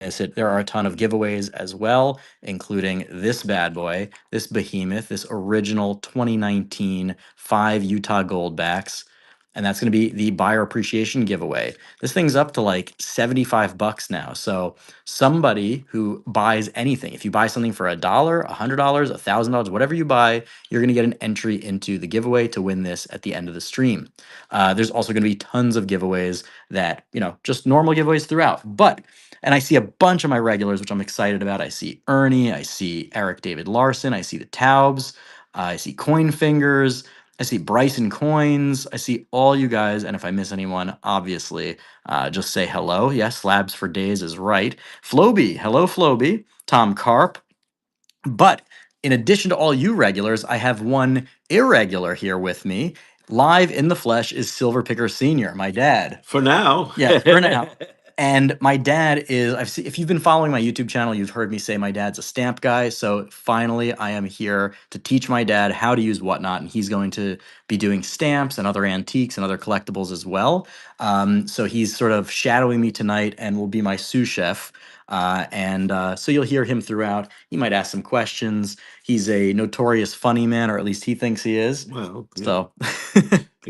There are a ton of giveaways as well, including this bad boy, this behemoth, this original 2019 5 Utah Goldbacks. And that's going to be the buyer appreciation giveaway. This thing's up to like 75 bucks now. So somebody who buys anything, if you buy something for $1, $100, $1,000, whatever you buy, you're going to get an entry into the giveaway to win this at the end of the stream. There's also going to be tons of giveaways that, just normal giveaways throughout. And I see a bunch of my regulars, which I'm excited about. I see Ernie, I see Eric David Larson, I see the Taubes, I see Coin Fingers, I see Bryson Coins, I see all you guys. And if I miss anyone, obviously, just say hello. Yes, Slabs for Days is right. Floby, hello, Floby. Tom Carp. But in addition to all you regulars, I have one irregular here with me. Live in the flesh is Silver Picker Senior, my dad. For now. Yeah, for now. And my dad is, if you've been following my YouTube channel, you've heard me say my dad's a stamp guy. So finally, I am here to teach my dad how to use Whatnot. And he's going to be doing stamps and other antiques and other collectibles as well. So he's sort of shadowing me tonight and will be my sous chef. So you'll hear him throughout. He might ask some questions. He's a notorious funny man, or at least he thinks he is. Well, yeah. So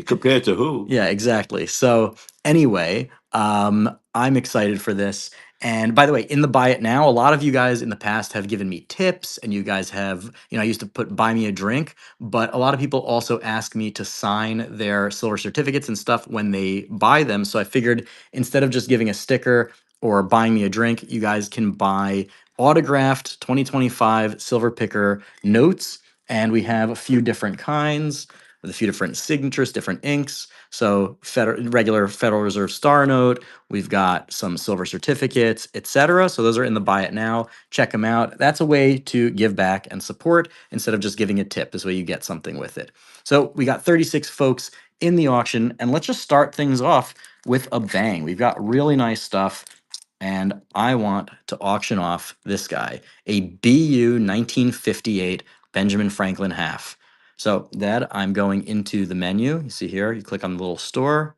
compared to who? yeah, exactly. So anyway, I'm excited for this. And by the way, in the buy it now, a lot of you guys in the past have given me tips, and you guys have, I used to put buy me a drink, but a lot of people also ask me to sign their silver certificates and stuff when they buy them. So I figured instead of just giving a sticker or buying me a drink, you guys can buy autographed 2025 Silver Picker notes. And we have a few different kinds with a few different signatures, different inks. So regular Federal Reserve Star Note, we've got some silver certificates, etc. So those are in the buy it now. Check them out. That's a way to give back and support instead of just giving a tip. This way you get something with it. So we got 36 folks in the auction, and let's just start things off with a bang. We've got really nice stuff, and I want to auction off this guy, a BU 1958 Benjamin Franklin half. So that I'm going into the menu. You see here, you click on the little store,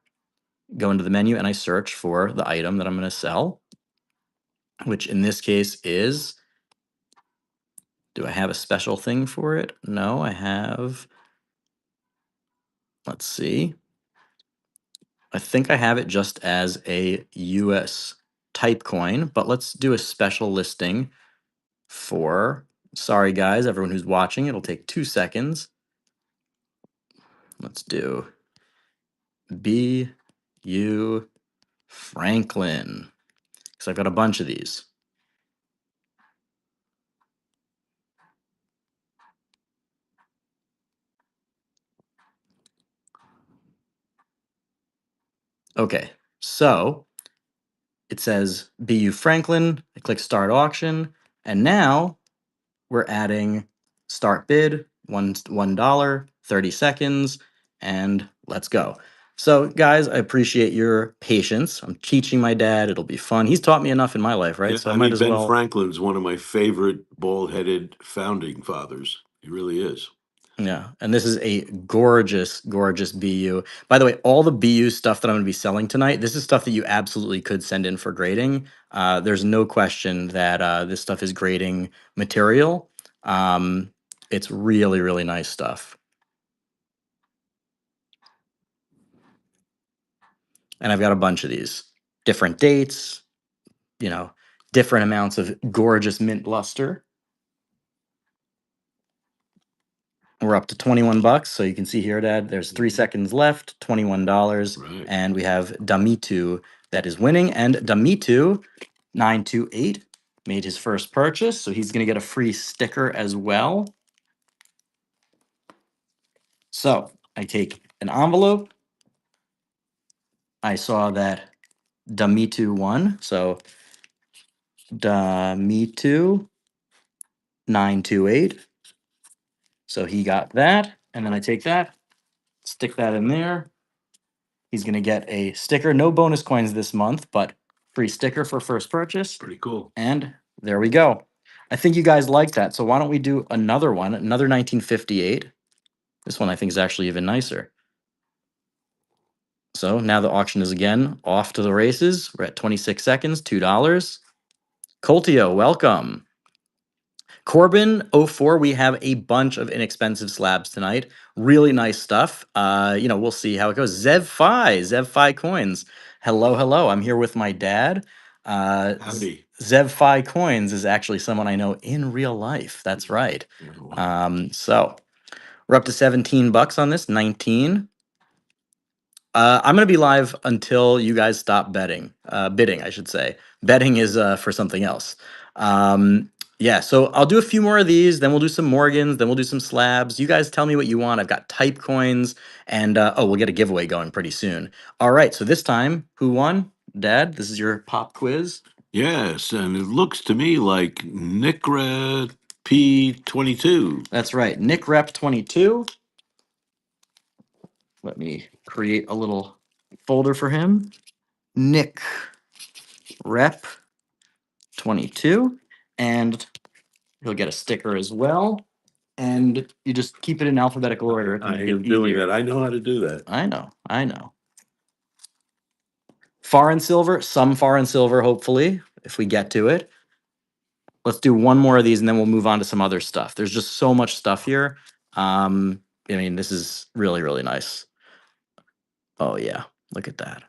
go into the menu, and I search for the item that I'm going to sell, which in this case is, do I have a special thing for it? No, I have, let's see. I think I have it just as a US type coin, but let's do a special listing for, sorry guys, everyone who's watching, it'll take 2 seconds. Let's do BU Franklin, because I've got a bunch of these. Okay, so it says BU Franklin. I click Start Auction, and now we're adding Start Bid, $1, 30 seconds, and let's go. So, guys, I appreciate your patience. I'm teaching my dad. It'll be fun. He's taught me enough in my life, right? Yeah, So I might as Ben well. Franklin's one of my favorite bald-headed founding fathers. He really is. Yeah, and this is a gorgeous, gorgeous BU. By the way, all the BU stuff that I'm going to be selling tonight, this is stuff that you absolutely could send in for grading. There's no question that this stuff is grading material. It's really, really nice stuff. And I've got a bunch of these. Different dates, different amounts of gorgeous mint luster. We're up to 21 bucks. So you can see here, Dad, there's 3 seconds left, $21. Right. And we have Damitu that is winning. And Damitu 928 made his first purchase. So he's going to get a free sticker as well. So I take an envelope. I saw that Damitu won. So Damitu 928. So he got that. And then I take that, stick that in there. He's going to get a sticker. No bonus coins this month, but free sticker for first purchase. Pretty cool. And there we go. I think you guys like that. So why don't we do another one, another 1958. This one I think is actually even nicer. So now the auction is again off to the races. We're at 26 seconds, $2. Coltio, welcome. Corbin04, we have a bunch of inexpensive slabs tonight. Really nice stuff. We'll see how it goes. Zev Fi Coins. Hello, hello. I'm here with my dad. Howdy. Zev Fi Coins is actually someone I know in real life. That's right. So we're up to 17 bucks on this, 19. I'm gonna be live until you guys stop bidding, I should say. Betting is for something else. Yeah, so I'll do a few more of these, then we'll do some Morgans, then we'll do some slabs. You guys tell me what you want. I've got type coins, and we'll get a giveaway going pretty soon. All right, so this time, who won? Dad, this is your pop quiz. Yes, and it looks to me like Nicra P22. That's right, Nick Rep 22. Let me create a little folder for him. Nick Rep 22, and he'll get a sticker as well. And you just keep it in alphabetical order. I am doing that. I know how to do that. I know. Foreign silver, some foreign silver, hopefully, if we get to it. Let's do one more of these and then we'll move on to some other stuff. There's just so much stuff here. This is really, really nice. Oh, yeah. Look at that.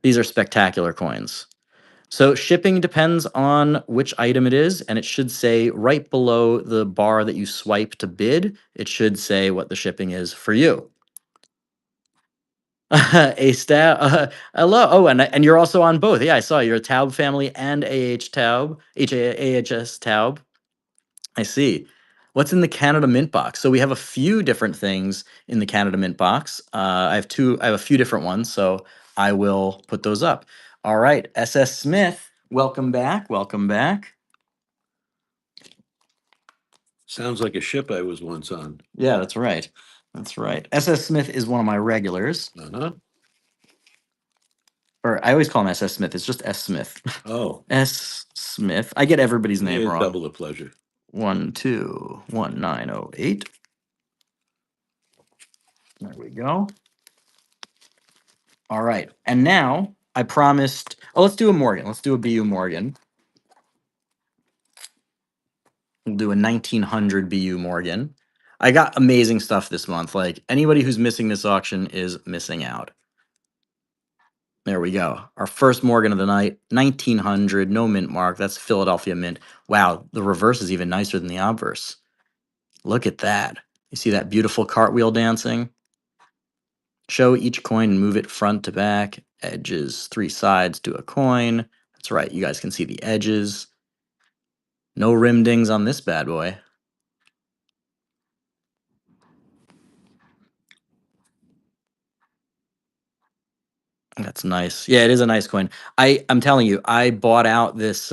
These are spectacular coins. So shipping depends on which item it is, and it should say right below the bar that you swipe to bid, it should say what the shipping is for you. A stab. Hello. Oh, and you're also on both. Yeah, I saw you're a Taub family and Taub, AHS Taub. I see. What's in the Canada Mint box? So we have a few different things in the Canada Mint box. I have a few different ones, so I will put those up. All right, SS Smith, welcome back. Welcome back. Sounds like a ship I was once on. Yeah, that's right. That's right. SS Smith is one of my regulars. Uh-huh. Or I always call him SS Smith. It's just S Smith. Oh, S Smith. I get everybody's name yeah, wrong. double the pleasure. 121908. There we go. All right. And now I promised. Oh, let's do a Morgan. Let's do a BU Morgan. We'll do a 1900 BU Morgan. I got amazing stuff this month. Like anybody who's missing this auction is missing out. There we go. Our first Morgan of the night, 1900, no mint mark. That's Philadelphia Mint. Wow, the reverse is even nicer than the obverse. Look at that. You see that beautiful cartwheel dancing? Show each coin and move it front to back. Edges, 3 sides to a coin. That's right, you guys can see the edges. No rim dings on this bad boy. That's nice. Yeah, it is a nice coin. I'm telling you, I bought out this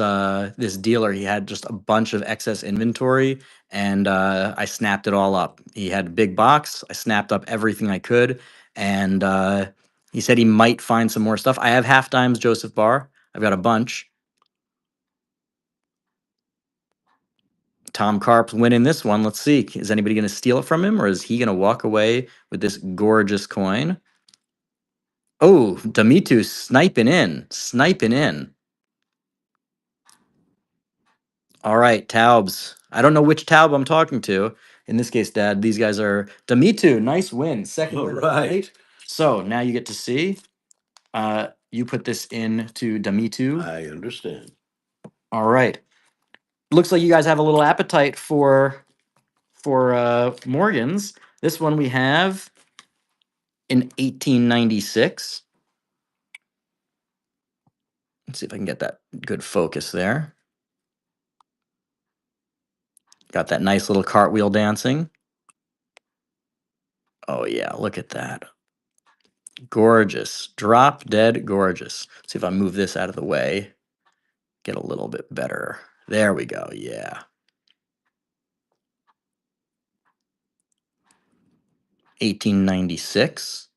dealer. He had just a bunch of excess inventory, and I snapped it all up. He had a big box. I snapped up everything I could, and he said he might find some more stuff. I have half dimes Joseph Barr. I've got a bunch. Tom Karp's winning this one. Let's see. Is anybody going to steal it from him, or is he going to walk away with this gorgeous coin? Oh, Damitu sniping in. Sniping in. All right, Taubes. I don't know which Taub I'm talking to. In this case, Dad, these guys are Damitu. Nice win. Second All win of the right. night. So now you get to see. You put this in to Damitu. I understand. All right. Looks like you guys have a little appetite for Morgans. This one we have in 1896. Let's see if I can get that good focus there. Got that nice little cartwheel dancing. Oh yeah, look at that. Gorgeous. Drop dead gorgeous. See if I move this out of the way. Get a little bit better. There we go. Yeah. 1896.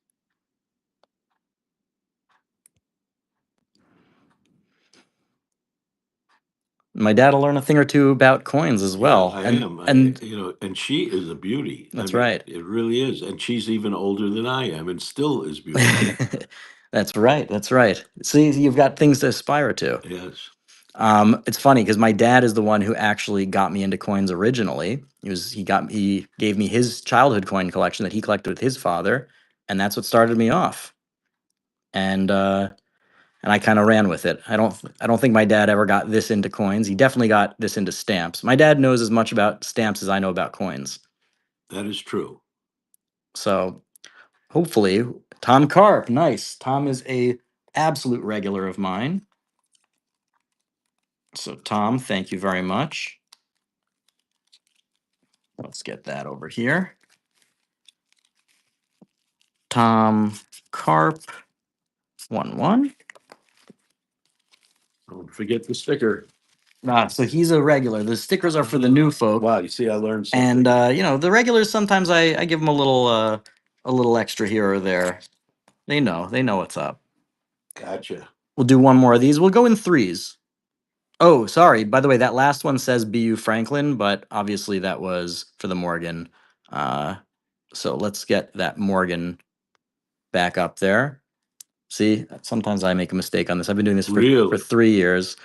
My dad will learn a thing or two about coins as well. Yeah, I and am. and And she is a beauty. that's right. It really is. And she's even older than I am and still is beautiful. That's right. That's right. See, you've got things to aspire to. Yes. It's funny because my dad is the one who actually got me into coins originally. He gave me his childhood coin collection that he collected with his father, and that's what started me off. And and I kind of ran with it. I don't think my dad ever got this into coins. He definitely got this into stamps. My dad knows as much about stamps as I know about coins. That is true. So hopefully, Tom Carp, nice. Tom is a absolute regular of mine. So Tom, thank you very much. Let's get that over here. Tom Carp 1-1. Don't forget the sticker. So he's a regular. The stickers are for the new folk. Wow, you see, I learned something. And you know, the regulars sometimes I give them a little extra here or there. They know what's up. Gotcha. We'll do one more of these. We'll go in threes. Oh, sorry. By the way, that last one says BU Franklin, but obviously that was for the Morgan. So let's get that Morgan back up there. See, sometimes I make a mistake on this. I've been doing this for Really? 3 years,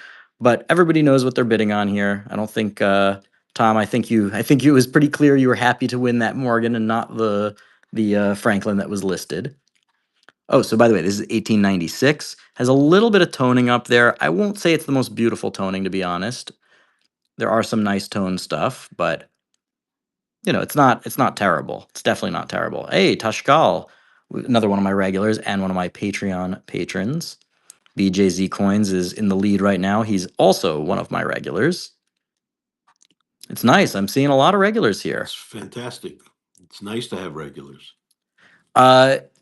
but everybody knows what they're bidding on here. I don't think Tom. I think it was pretty clear you were happy to win that Morgan and not the Franklin that was listed. Oh, so by the way, this is 1896. Has a little bit of toning up there. I won't say it's the most beautiful toning, to be honest. There are some nice tone stuff, but you know, it's not terrible. It's definitely not terrible. Hey, Tashkal, another one of my regulars and one of my Patreon patrons. BJZ Coins is in the lead right now. He's also one of my regulars. It's nice. I'm seeing a lot of regulars here. That's fantastic. It's nice to have regulars.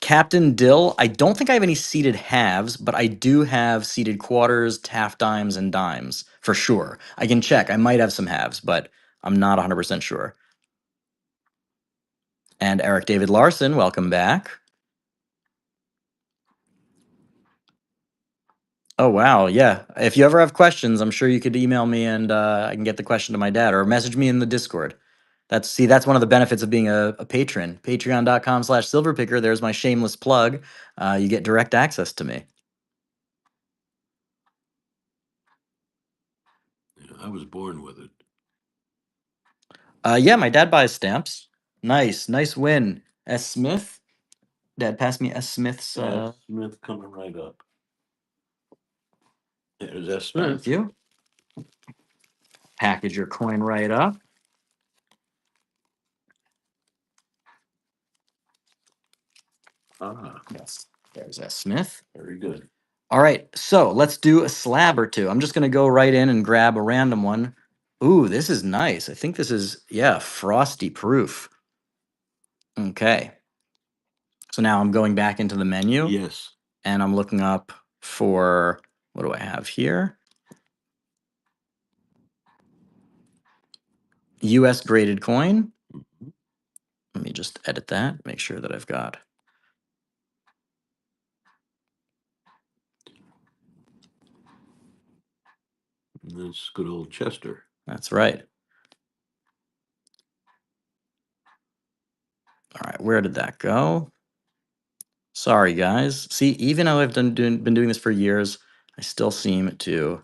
Captain Dill, I don't think I have any seated halves, but I do have seated quarters, half dimes, and dimes for sure. I can check. I might have some halves, but I'm not 100% sure. And Eric David Larson, welcome back. Oh, wow. Yeah. If you ever have questions, I'm sure you could email me and I can get the question to my dad or message me in the Discord. That's one of the benefits of being a patron. Patreon.com/silverpicker. There's my shameless plug. You get direct access to me. Yeah, I was born with it. Yeah, my dad buys stamps. Nice win. S. Smith. Dad, pass me S. Smith's. Smith coming right up. There's S. Thank Smith. you. Package your coin right up. Yes, there's S. Smith. Very good. All right, so let's do a slab or two. I'm just gonna go right in and grab a random one. Ooh, this is nice. I think this is, yeah, frosty proof. Okay. So now I'm going back into the menu. Yes. And I'm looking up for, what do I have here? US graded coin. Mhm. Let me just edit that, make sure that I've got. And that's good old Chester. That's right. All right, where did that go? Sorry, guys. See, even though I've been doing this for years, I still seem to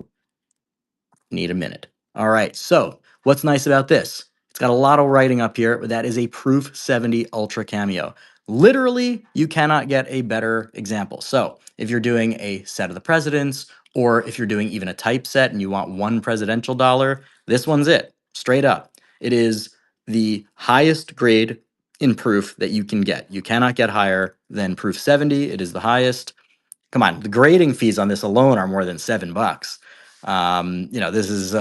need a minute. All right, so what's nice about this? It's got a lot of writing up here, but that is a Proof 70 Ultra Cameo. Literally, you cannot get a better example. So if you're doing a set of the presidents, or if you're doing even a typeset and you want one presidential dollar, this one's it, straight up. It is the highest grade in proof that you can get. You cannot get higher than Proof 70. It is the highest. Come on, the grading fees on this alone are more than $7. You know, this is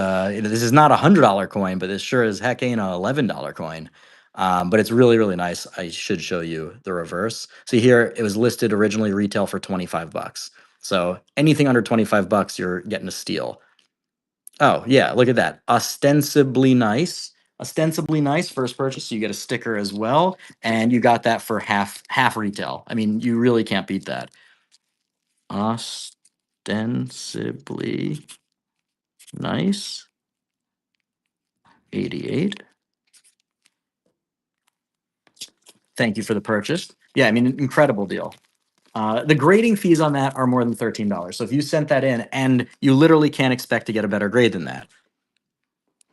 not $100 coin, but this sure as heck ain't a $11 coin. But it's really nice. I should show you the reverse. See here, it was listed originally retail for $25. So anything under $25, you're getting a steal. Oh yeah, look at that, ostensibly nice. Ostensibly nice first purchase. So you get a sticker as well, and you got that for half retail. I mean, you really can't beat that. Ostensibly nice. 88. Thank you for the purchase. Yeah, I mean, incredible deal. The grading fees on that are more than $13. So if you sent that in, and you literally can't expect to get a better grade than that.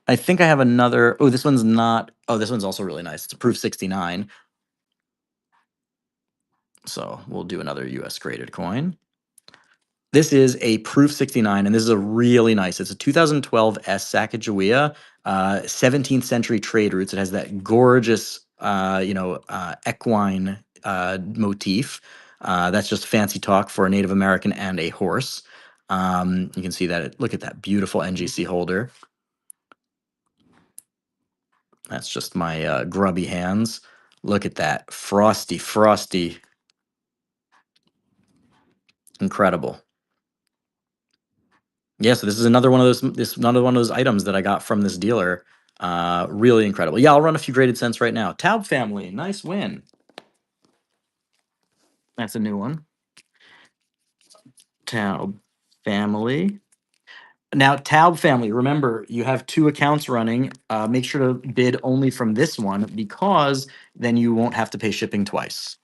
I think I have another. Oh, this one's not. Oh, this one's also really nice. It's a proof 69. So we'll do another US graded coin. This is a proof 69, and this is a really nice. It's a 2012 S Sacagawea, 17th century trade routes. It has that gorgeous, equine motif. That's just fancy talk for a Native American and a horse. You can see that. Look at that beautiful NGC holder. That's just my grubby hands. Look at that. Frosty, frosty. Incredible. Yeah, so this is another one of those items that I got from this dealer. Really incredible. Yeah, I'll run a few graded cents right now. Taub family, nice win. That's a new one. Taub family. Now, Taub family, remember, you have 2 accounts running. Make sure to bid only from this one because then you won't have to pay shipping twice.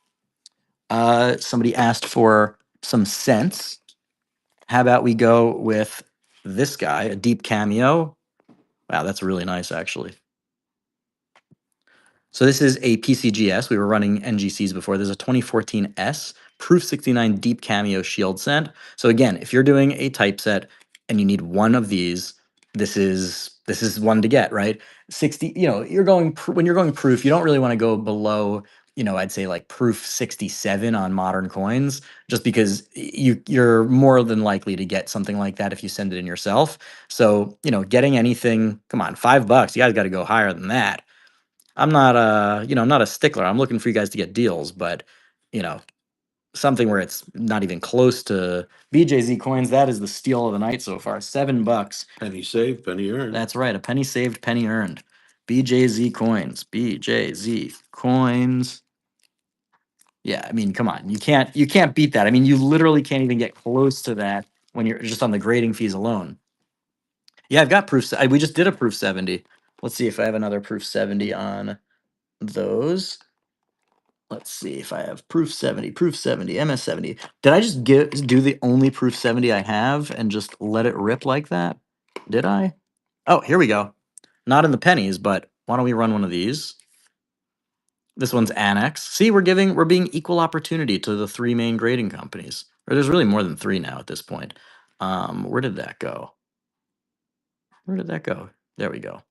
Somebody asked for some cents. How about we go with this guy, a deep cameo? Wow, that's really nice, actually. So this is a PCGS. We were running NGCs before. There's a 2014 S Proof 69 Deep Cameo Shield Set. So again, if you're doing a typeset and you need one of these, this is one to get, right? 60, you're going when you're going proof, you don't really want to go below, I'd say like proof 67 on modern coins, just because you're more than likely to get something like that if you send it in yourself. So, getting anything, come on, $5, you guys got to go higher than that. I'm not I'm not a stickler. I'm looking for you guys to get deals, but you know, something where it's not even close to BJZ coins. That is the steal of the night so far. $7. Penny saved, penny earned. That's right. A penny saved, penny earned. BJZ coins. BJZ coins. Yeah, I mean, come on. You can't beat that. I mean, you literally can't even get close to that when you're just on the grading fees alone. Yeah, I've got proof. We just did a proof 70. Let's see if I have another proof 70 on those. Let's see if I have proof 70, MS 70. Did I just do the only proof 70 I have and just let it rip like that? Did I? Oh, here we go. Not in the pennies, but why don't we run one of these? This one's Annex. See, we're being equal opportunity to the 3 main grading companies. Or there's really more than 3 now at this point. Where did that go? Where did that go? There we go.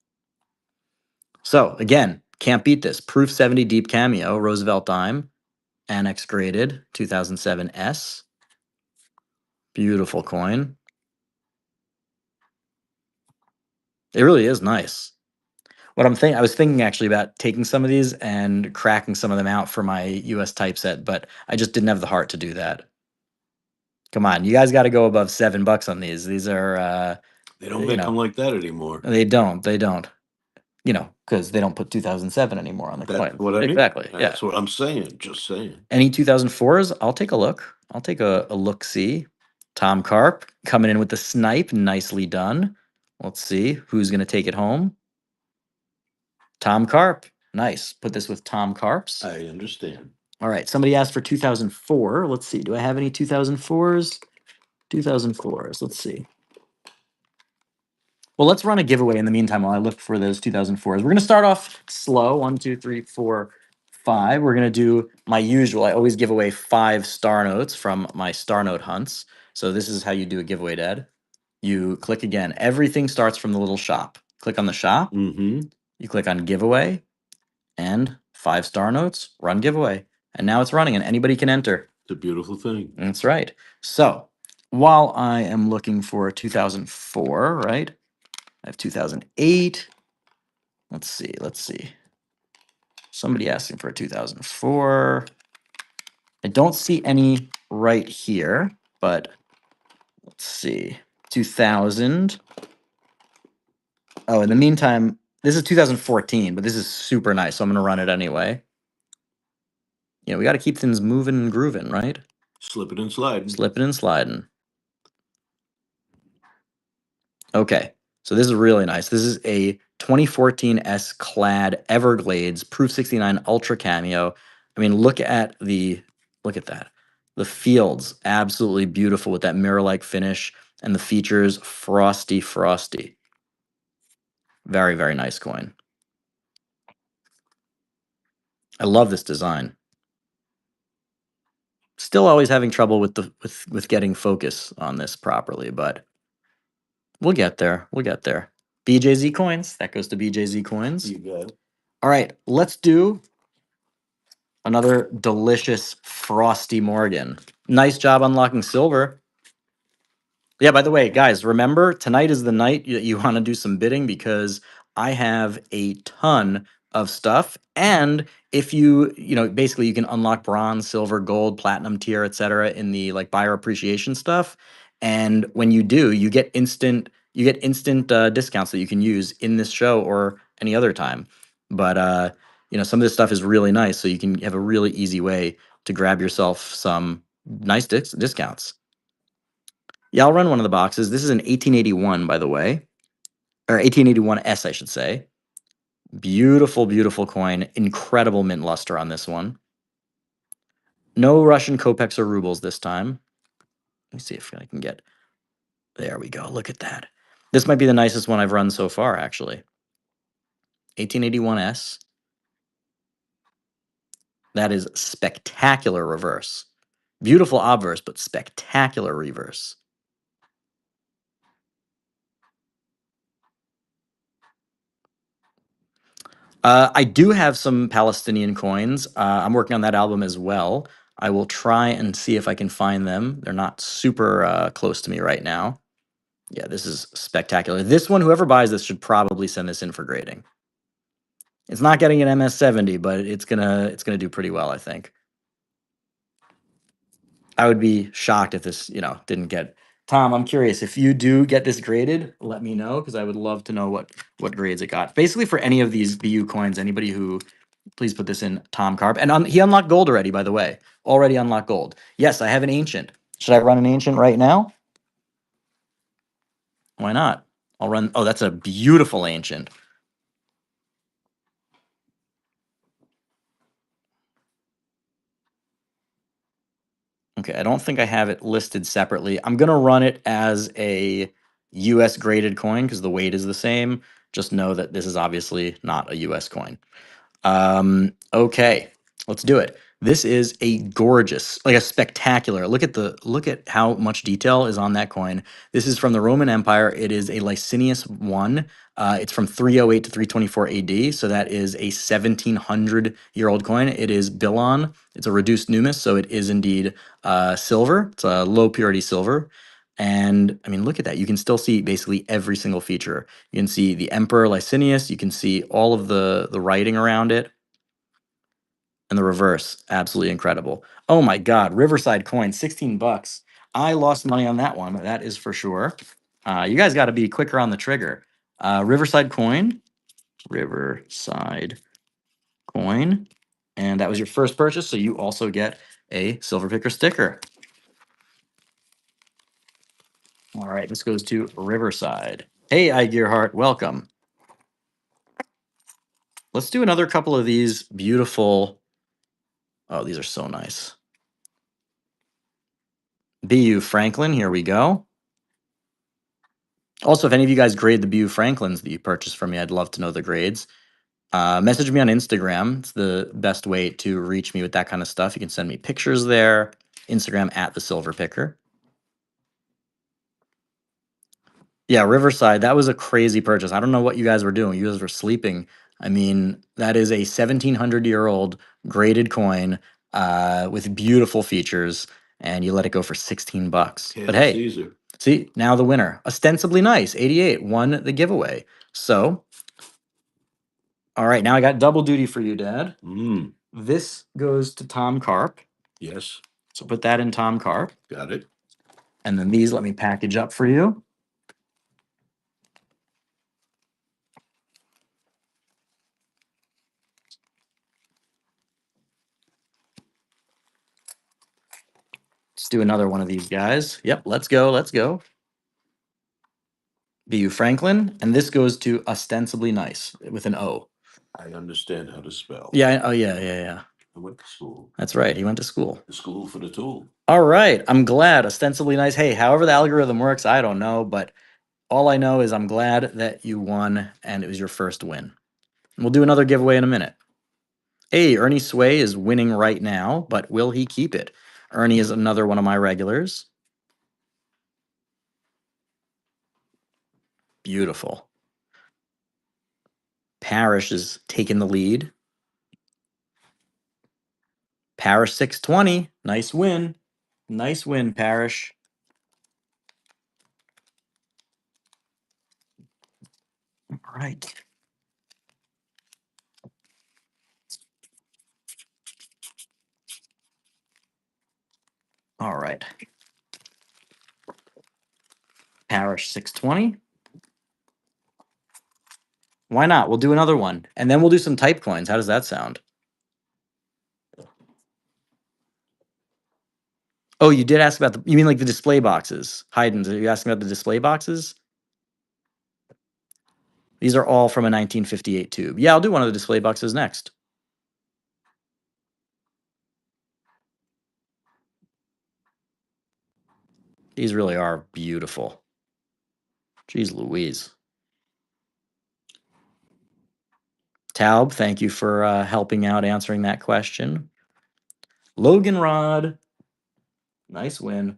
So again, can't beat this. Proof 70 Deep Cameo, Roosevelt Dime. Annex graded 2007 S. Beautiful coin. It really is nice. I was thinking actually about taking some of these and cracking some of them out for my US typeset, but I just didn't have the heart to do that. Come on, you guys got to go above $7 on these. These are They don't make them like that anymore. They don't. Because they don't put 2007 anymore on the coin. That's what I mean. Exactly. Yeah. That's what I'm saying. Just saying. Any 2004s? I'll take a look. I'll take a look see. Tom Carp coming in with the snipe. Nicely done. Let's see who's going to take it home. Tom Carp. Nice. Put this with Tom Carps. I understand. All right. Somebody asked for 2004. Let's see. Do I have any 2004s? 2004s. Let's see. Well, let's run a giveaway in the meantime while I look for those 2004s. We're going to start off slow. 1, 2, 3, 4, 5. We're going to do my usual. I always give away 5 star notes from my star note hunts. So this is how you do a giveaway, Dad. You click again. Everything starts from the little shop. Click on the shop. Mm-hmm. You click on giveaway and 5 star notes, run giveaway. And now it's running and anybody can enter. It's a beautiful thing. That's right. So while I am looking for 2004, right? I have 2008. Let's see. Somebody asking for a 2004. I don't see any right here, but let's see. 2000. Oh, in the meantime, this is 2014, but this is super nice, so I'm going to run it anyway. We got to keep things moving and grooving, right? Slipping and sliding. Slipping and sliding. Okay, so this is really nice. This is a 2014 S Clad Everglades Proof 69 Ultra Cameo. I mean, look at that. The fields, absolutely beautiful with that mirror-like finish, and the features, frosty, frosty. Very, very nice coin. I love this design. Still always having trouble with with getting focus on this properly, but we'll get there. We'll get there. BJZ coins. That goes to BJZ coins. You got it. All right, let's do another delicious frosty Morgan. Nice job unlocking silver. Yeah, by the way, guys, remember tonight is the night that you want to do some bidding because I have a ton of stuff. And if basically you can unlock bronze, silver, gold, platinum tier, etc. in the like buyer appreciation stuff. And when you do, you get instant discounts that you can use in this show or any other time. But some of this stuff is really nice, so you can have a really easy way to grab yourself some nice discounts. Yeah, I'll run one of the boxes. This is an 1881, by the way, or 1881S, I should say. Beautiful, beautiful coin. Incredible mint luster on this one. No Russian kopecks or rubles this time. Let me see if I can get. There we go. Look at that. This might be the nicest one I've run so far, actually. 1881S. That is spectacular reverse. Beautiful obverse, but spectacular reverse. I do have some Palestinian coins. I'm working on that album as well. I will try and see if I can find them. They're not super close to me right now. Yeah, this is spectacular. This one, whoever buys this should probably send this in for grading. It's not getting an MS70, but it's gonna do pretty well, I think. I would be shocked if this, didn't get. Tom, I'm curious if you do get this graded. Let me know because I would love to know what grades it got. Basically, for any of these BU coins, anybody who, please put this in Tom Carp, and he unlocked gold already. By the way, already unlocked gold. Yes, I have an ancient. Should I run an ancient right now? Why not? I'll run. Oh, that's a beautiful ancient. Okay, I don't think I have it listed separately. I'm gonna run it as a US graded coin because the weight is the same. Just know that this is obviously not a US coin. Okay, let's do it. This is a gorgeous, like a spectacular. Look at how much detail is on that coin. This is from the Roman Empire. It is a Licinius one. It's from 308 to 324 AD, so that is a 1700-year-old coin. It is Bilon. It's a reduced numis, so it is indeed silver. It's a low purity silver. And I mean, look at that. You can still see basically every single feature. You can see the Emperor Licinius. You can see all of the writing around it. And the reverse, absolutely incredible. Oh my God, Riverside coin, 16 bucks. I lost money on that one. That is for sure. You guys got to be quicker on the trigger. Riverside coin, Riverside coin. And that was your first purchase. So you also get a Silver Picker sticker. All right, this goes to Riverside. Hey, I Gearhart, welcome. Let's do another couple of these beautiful. Oh, these are so nice. BU Franklin, here we go. Also, if any of you guys grade the BU Franklins that you purchased from me, I'd love to know the grades. Message me on Instagram. It's the best way to reach me with that kind of stuff. You can send me pictures there. Instagram at the Silver Picker. Yeah, Riverside, that was a crazy purchase. I don't know what you guys were doing. You guys were sleeping. I mean, that is a 1700-year-old graded coin with beautiful features, and you let it go for 16 bucks. But Hail hey, Caesar. see, now the winner, ostensibly nice, 88, won the giveaway. So, all right, now I got double duty for you, Dad. Mm, This goes to Tom Carp. yes, So put that in Tom Carp. got it. And then these let me package up for you. Let's do another one of these guys. Yep, let's go, let's go. BU Franklin, and this goes to ostensibly nice with an O. I understand how to spell. Yeah, oh yeah, yeah, yeah. I went to school. That's right. He went to school. The school for the tool. All right. I'm glad. Ostensibly nice. Hey, however the algorithm works, I don't know, but all I know is I'm glad that you won and it was your first win. We'll do another giveaway in a minute. Hey, Ernie Sway is winning right now, but will he keep it? Ernie is another one of my regulars. Beautiful. Parrish is taking the lead. Parrish 620. Nice win. Nice win, Parrish. All right. All right. Parrish 620. Why not? We'll do another one. And then we'll do some type coins. How does that sound? Oh, you did ask about you mean like the display boxes? Haydn's, are you asking about the display boxes? These are all from a 1958 tube. Yeah, I'll do one of the display boxes next. These really are beautiful. Jeez Louise. Taub, thank you for helping out answering that question. Logan Rod, nice win.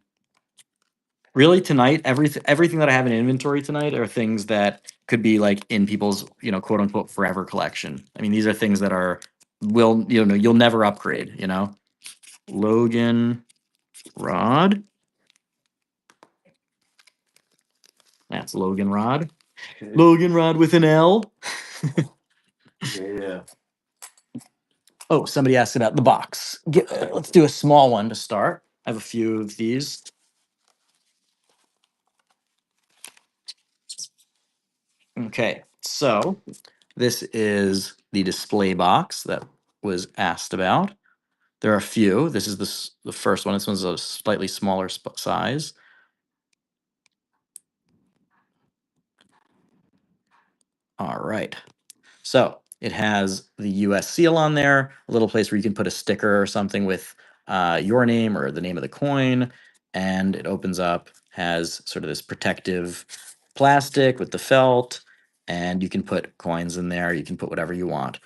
Really tonight, everything that I have in inventory tonight are things that could be like in people's, quote unquote forever collection. I mean, these are things that you'll never upgrade, Logan Rod. That's Logan Rod. Okay. Logan Rod with an L. Yeah. Oh, somebody asked about the box. Let's do a small one to start. I have a few of these. Okay, so this is the display box that was asked about. There are a few. This is the first one. This one's a slightly smaller size. All right. So it has the US seal on there, a little place where you can put a sticker or something with your name or the name of the coin. And it opens up, has sort of this protective plastic with the felt, and you can put coins in there. You can put whatever you want.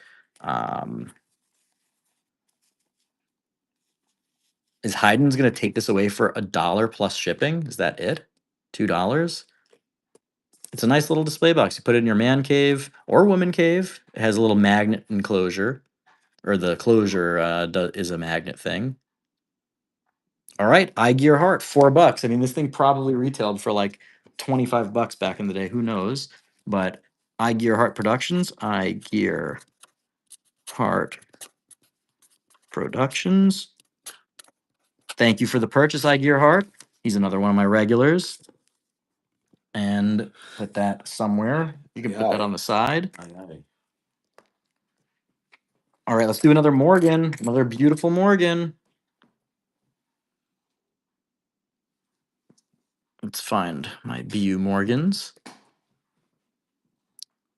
Is Haydn's going to take this away for $1 plus shipping? Is that it? $2? It's a nice little display box. You put it in your man cave or woman cave. It has a little magnet enclosure, or the closure is a magnet thing. All right, iGear Heart, $4. I mean, this thing probably retailed for like $25 back in the day. Who knows? But iGear Heart Productions, iGear Heart Productions. Thank you for the purchase, iGear Heart. He's another one of my regulars. And put that somewhere. You can put that on the side. All right, let's do another Morgan. Another beautiful Morgan. Let's find my BU Morgans.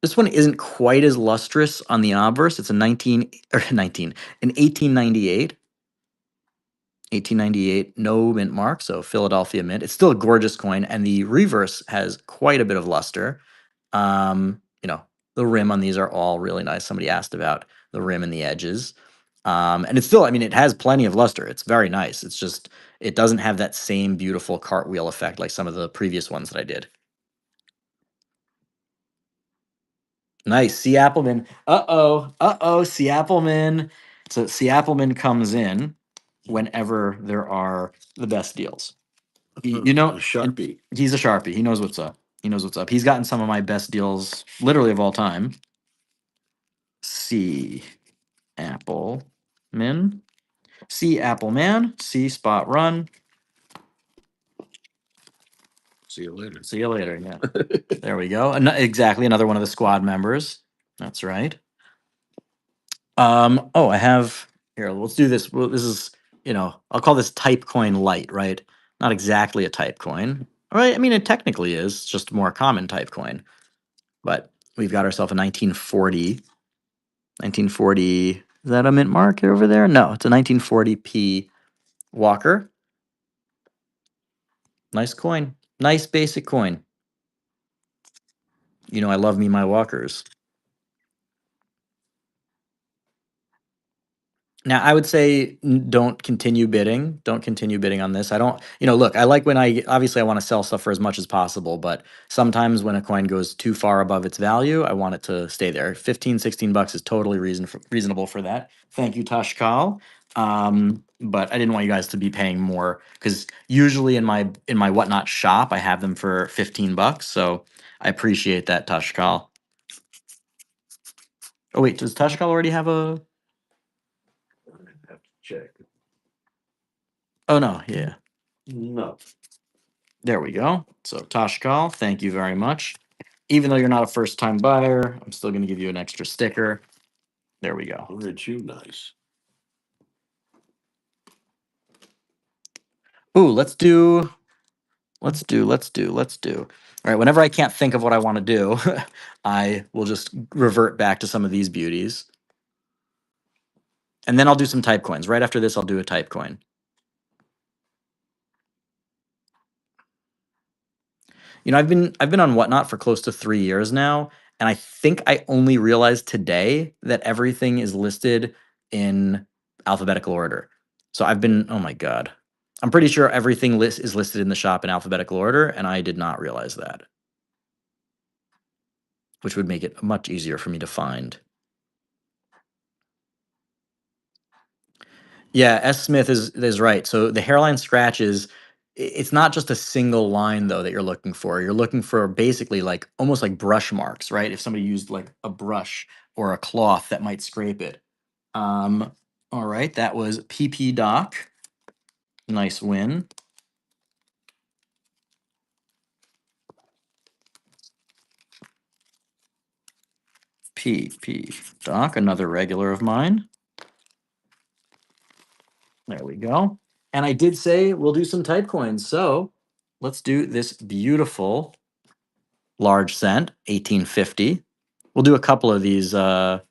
This one isn't quite as lustrous on the obverse. It's a 1898. 1898, no mint mark, so Philadelphia mint. It's still a gorgeous coin, and the reverse has quite a bit of luster. The rim on these are all really nice. Somebody asked about the rim and the edges. And it's still, I mean, it has plenty of luster. It's very nice. It's just, it doesn't have that same beautiful cartwheel effect like some of the previous ones that I did. Nice. C. Appleman. C. Appleman. So C. Appleman comes in whenever there are the best deals. A Sharpie. He's a Sharpie. He knows what's up. He's gotten some of my best deals literally of all time. C. Appleman. C. Appleman. C. Spot Run. See you later. See you later. Yeah. There we go. Exactly. Another one of the squad members. That's right. I have here. Let's do this. Well, this is, I'll call this type coin light, right? Not exactly a type coin. All right. I mean, it technically is. It's just a more common type coin. But we've got ourselves a 1940 Is that a mint market over there? No, it's a 1940p Walker. Nice coin. Nice basic coin. You know I love me my Walkers. Now, I would say don't continue bidding. Don't continue bidding on this. I don't, look, I like when obviously I want to sell stuff for as much as possible, but sometimes when a coin goes too far above its value, I want it to stay there. 15, 16 bucks is totally reasonable for that. Thank you, Tashkal. But I didn't want you guys to be paying more because usually in my whatnot shop, I have them for 15 bucks. So I appreciate that, Tashkal. Oh, wait, does Tashkal already have a? I have to check. Oh, no, yeah. No. There we go. So Tashkal, thank you very much. Even though you're not a first time buyer, I'm still going to give you an extra sticker. There we go. Aren't you nice? Ooh, let's do. All right, whenever I can't think of what I want to do, I will just revert back to some of these beauties. And then I'll do some type coins. Right after this, I'll do a type coin. I've been on Whatnot for close to 3 years now, and I think I only realized today that everything is listed in alphabetical order. So oh my god, I'm pretty sure everything is listed in the shop in alphabetical order, and I did not realize that, which would make it much easier for me to find. Yeah, S. Smith is right. So the hairline scratches, it's not just a single line though that you're looking for. You're looking for basically like almost like brush marks, right? If somebody used like a brush or a cloth that might scrape it. Um, all right, that was PP Doc. Nice win. PP Doc, another regular of mine. There we go. And I did say we'll do some type coins. So let's do this beautiful large cent, 1850. We'll do a couple of these type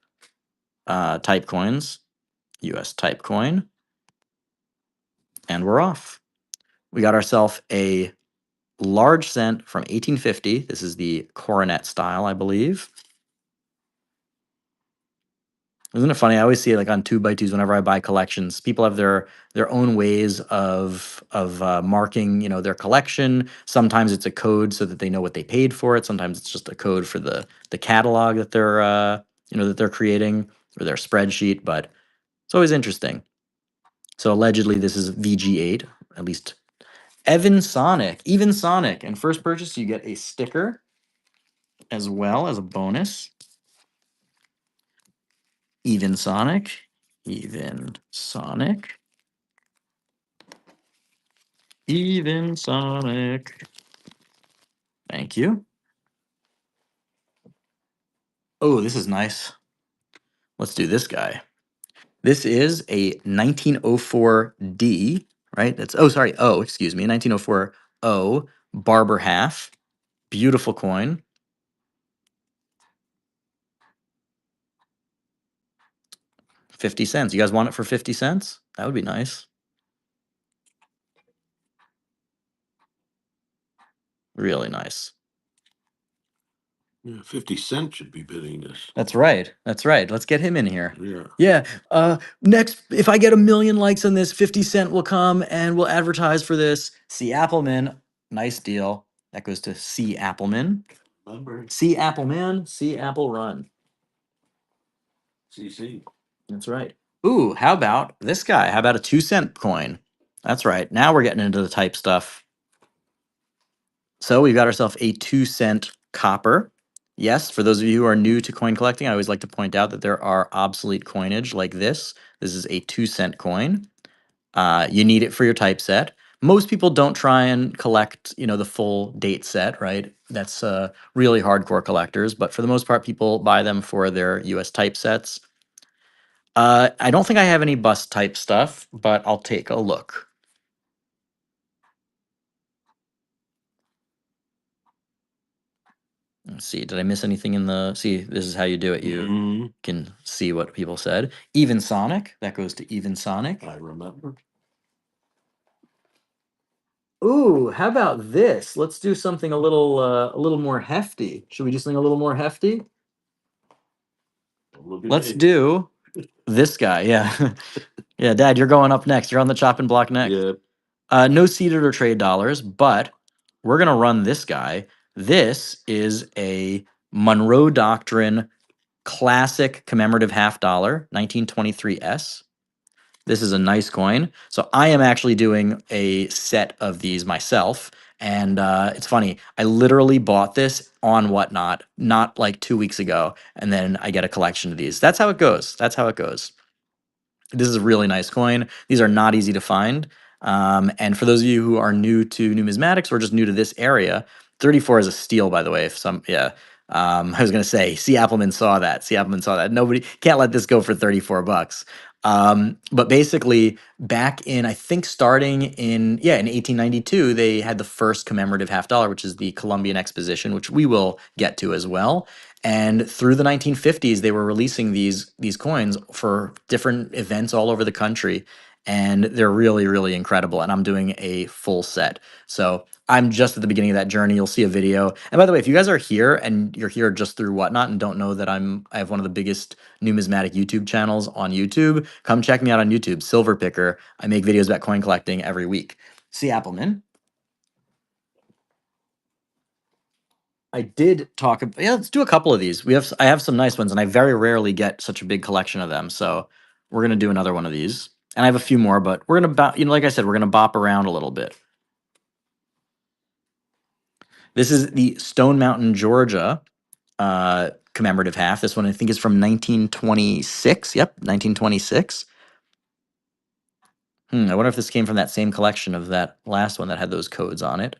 coins, US type coin, and we're off. We got ourselves a large cent from 1850. This is the coronet style, I believe. Isn't it funny? I always see it like on 2x2s whenever I buy collections. People have their own ways of marking, their collection. Sometimes it's a code so that they know what they paid for it. Sometimes it's just a code for the catalog that they're creating or their spreadsheet. But it's always interesting. So allegedly, this is VG8, at least Even Sonic. And first purchase, you get a sticker as well as a bonus. Even Sonic. Even Sonic. Even Sonic. Thank you. Oh, this is nice. Let's do this guy. This is a 1904D, right? Excuse me, 1904 O Barber half. Beautiful coin. 50 cents. You guys want it for 50 cents? That would be nice. Really nice. Yeah, 50 Cent should be bidding this. That's right. That's right. Let's get him in here. Yeah. Yeah. Next, if I get 1 million likes on this, 50 Cent will come and we'll advertise for this. C. Appleman. Nice deal. That goes to C. Appleman. Remember? C. Appleman. C. Apple Run. CC. That's right. Ooh, how about this guy? How about a 2 cent coin? That's right. Now we're getting into the type stuff. So we've got ourselves a 2 cent copper. Yes, for those of you who are new to coin collecting, I always like to point out that there are obsolete coinage like this. This is a 2 cent coin. You need it for your typeset. Most people don't try and collect, the full date set, right? That's really hardcore collectors, but for the most part, people buy them for their US typesets. I don't think I have any bust type stuff, but I'll take a look. Let's see. Did I miss anything in the? See, this is how you do it. You Hmm. can see what people said. Even Sonic. That goes to Even Sonic. I remember. Ooh, how about this? Let's do something a little more hefty. Should we do something a little more hefty? Look at Let's me. do this guy. Yeah. Yeah, Dad, you're going up next. You're on the chopping block next. Yeah. No seeded or trade dollars, but we're gonna run this guy. This is a Monroe Doctrine classic commemorative half dollar, 1923S. This is a nice coin. So I am actually doing a set of these myself. And it's funny, I literally bought this on Whatnot, not like 2 weeks ago, and then I get a collection of these. That's how it goes. That's how it goes. This is a really nice coin. These are not easy to find. And for those of you who are new to numismatics or just new to this area, 34 is a steal, by the way. If some, yeah. I was gonna say, C. Appleman saw that. C. Appleman saw that. Nobody can't let this go for 34 bucks. But basically, back in I think starting in yeah in 1892, they had the first commemorative half dollar, which is the Columbian Exposition, which we will get to as well. And through the 1950s, they were releasing these coins for different events all over the country, and they're really really incredible. And I'm doing a full set, so I'm just at the beginning of that journey. You'll see a video. And by the way, if you guys are here and you're here just through Whatnot and don't know that I have one of the biggest numismatic YouTube channels on YouTube, come check me out on YouTube, Silver Picker. I make videos about coin collecting every week. See Appleman. I did talk about, yeah, let's do a couple of these. I have some nice ones and I very rarely get such a big collection of them. So we're going to do another one of these. And I have a few more, but we're going to, like I said, we're going to bop around a little bit. This is the Stone Mountain, Georgia commemorative half. This one I think is from 1926. Yep, 1926. I wonder if this came from that same collection of that last one that had those codes on it.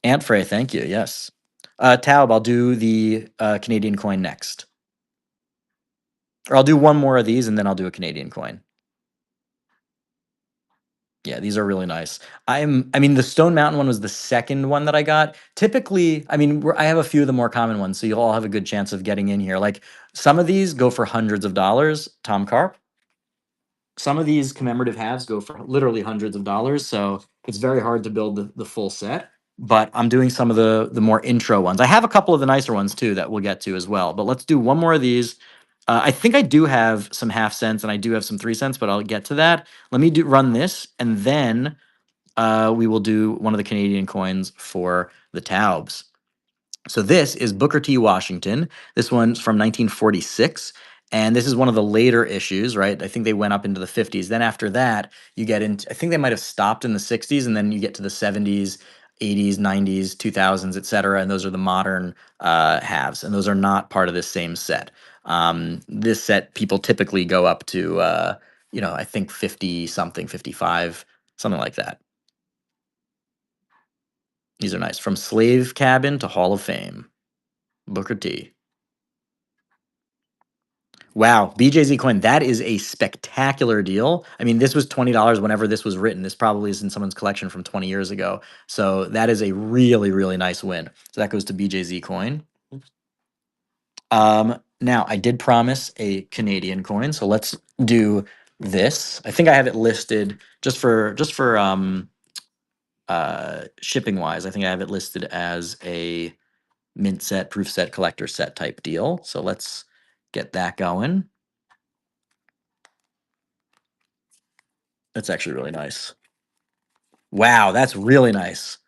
Aunt Frey, thank you. Yes. Taub, I'll do the Canadian coin next. Or I'll do one more of these and then I'll do a Canadian coin. Yeah, these are really nice. I mean, the Stone Mountain one was the second one that I got. Typically, I mean, I have a few of the more common ones, so you'll all have a good chance of getting in here. Like some of these go for hundreds of dollars. Tom Carp. Some of these commemorative halves go for literally hundreds of dollars, so it's very hard to build the full set. But I'm doing some of the more intro ones. I have a couple of the nicer ones too that we'll get to as well. But let's do one more of these. I think I do have some half cents and I do have some 3 cents, but I'll get to that. Let me run this, and then we will do one of the Canadian coins for the Taubes. So this is Booker T. Washington. This one's from 1946. And this is one of the later issues, right? I think they went up into the 50s. Then after that, you get into, I think they might have stopped in the 60s, and then you get to the 70s, 80s, 90s, 2000s, et cetera. And those are the modern halves. And those are not part of this same set. This set, people typically go up to, I think 50 something, 55, something like that. These are nice. From Slave Cabin to Hall of Fame. Booker T. Wow, BJZ coin. That is a spectacular deal. I mean, this was $20 whenever this was written. This probably is in someone's collection from 20 years ago. So that is a really, really nice win. So that goes to BJZ coin. Now I did promise a Canadian coin, so let's do this. I think I have it listed just for shipping wise. I think I have it listed as a mint set, proof set, collector set type deal. So let's get that going. That's actually really nice. Wow, that's really nice.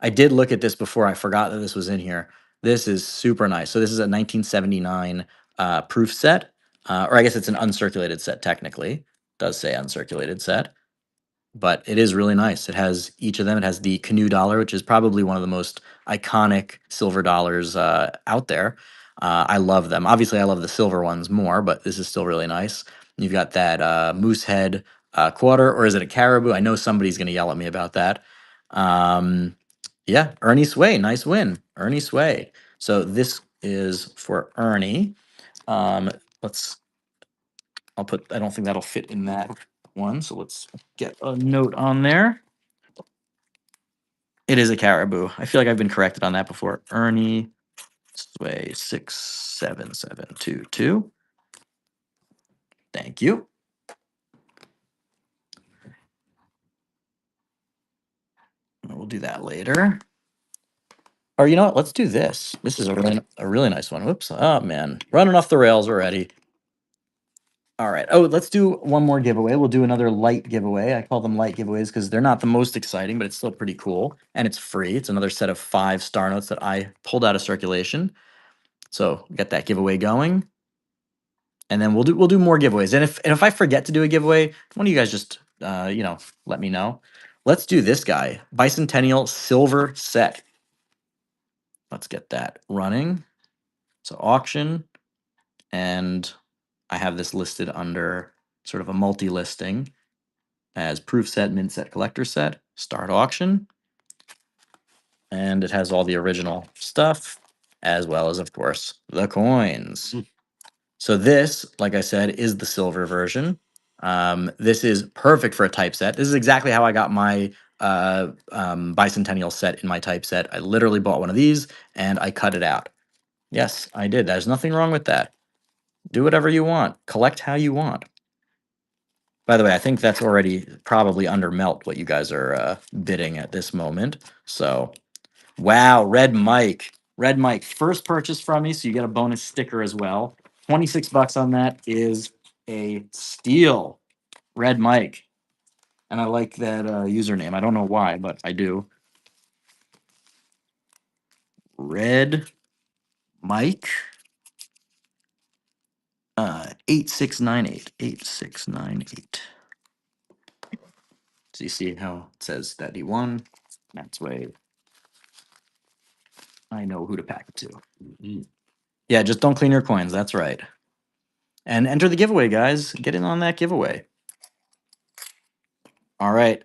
I did look at this before. I forgot that this was in here. This is super nice. So this is a 1979 proof set, or I guess it's an uncirculated set technically. Does say uncirculated set, but it is really nice. It has each of them. It has the Canoe dollar, which is probably one of the most iconic silver dollars out there. I love them. Obviously, I love the silver ones more, but this is still really nice. You've got that moose head quarter, or is it a caribou? I know somebody's going to yell at me about that. Um, yeah, Ernie Sway, nice win, Ernie Sway. So this is for Ernie. Let's. I'll put. I don't think that'll fit in that one, so let's get a note on there. It is a caribou. I feel like I've been corrected on that before. Ernie Sway 67722. Thank you. We'll do that later. Or you know what? Let's do this. This is a really nice one. Whoops. Oh man, running off the rails already. All right. Oh, let's do one more giveaway. We'll do another light giveaway. I call them light giveaways because they're not the most exciting, but it's still pretty cool. And it's free. It's another set of 5 star notes that I pulled out of circulation. So get that giveaway going. And then we'll do more giveaways. And if I forget to do a giveaway, one of you guys just let me know. Let's do this guy. Bicentennial silver set. Let's get that running. So auction, and I have this listed under sort of a multi-listing as proof set, mint set, collector set, start auction. And it has all the original stuff, as well as, of course, the coins. So this, like I said, is the silver version. This is perfect for a typeset. This is exactly how I got my bicentennial set in my typeset. I literally bought one of these and I cut it out. Yes, I did. There's nothing wrong with that. Do whatever you want. Collect how you want. By the way, I think that's already probably under melt what you guys are bidding at this moment. So, wow, Red Mike. Red Mike, first purchase from me, so you get a bonus sticker as well. 26 bucks on that is a steal. Red Mike. And I like that username. I don't know why, but I do. Red Mike 8698. 8698. So you see how it says that he won? That's way I know who to pack it to. Yeah, just don't clean your coins. That's right. And enter the giveaway, guys. Get in on that giveaway. All right.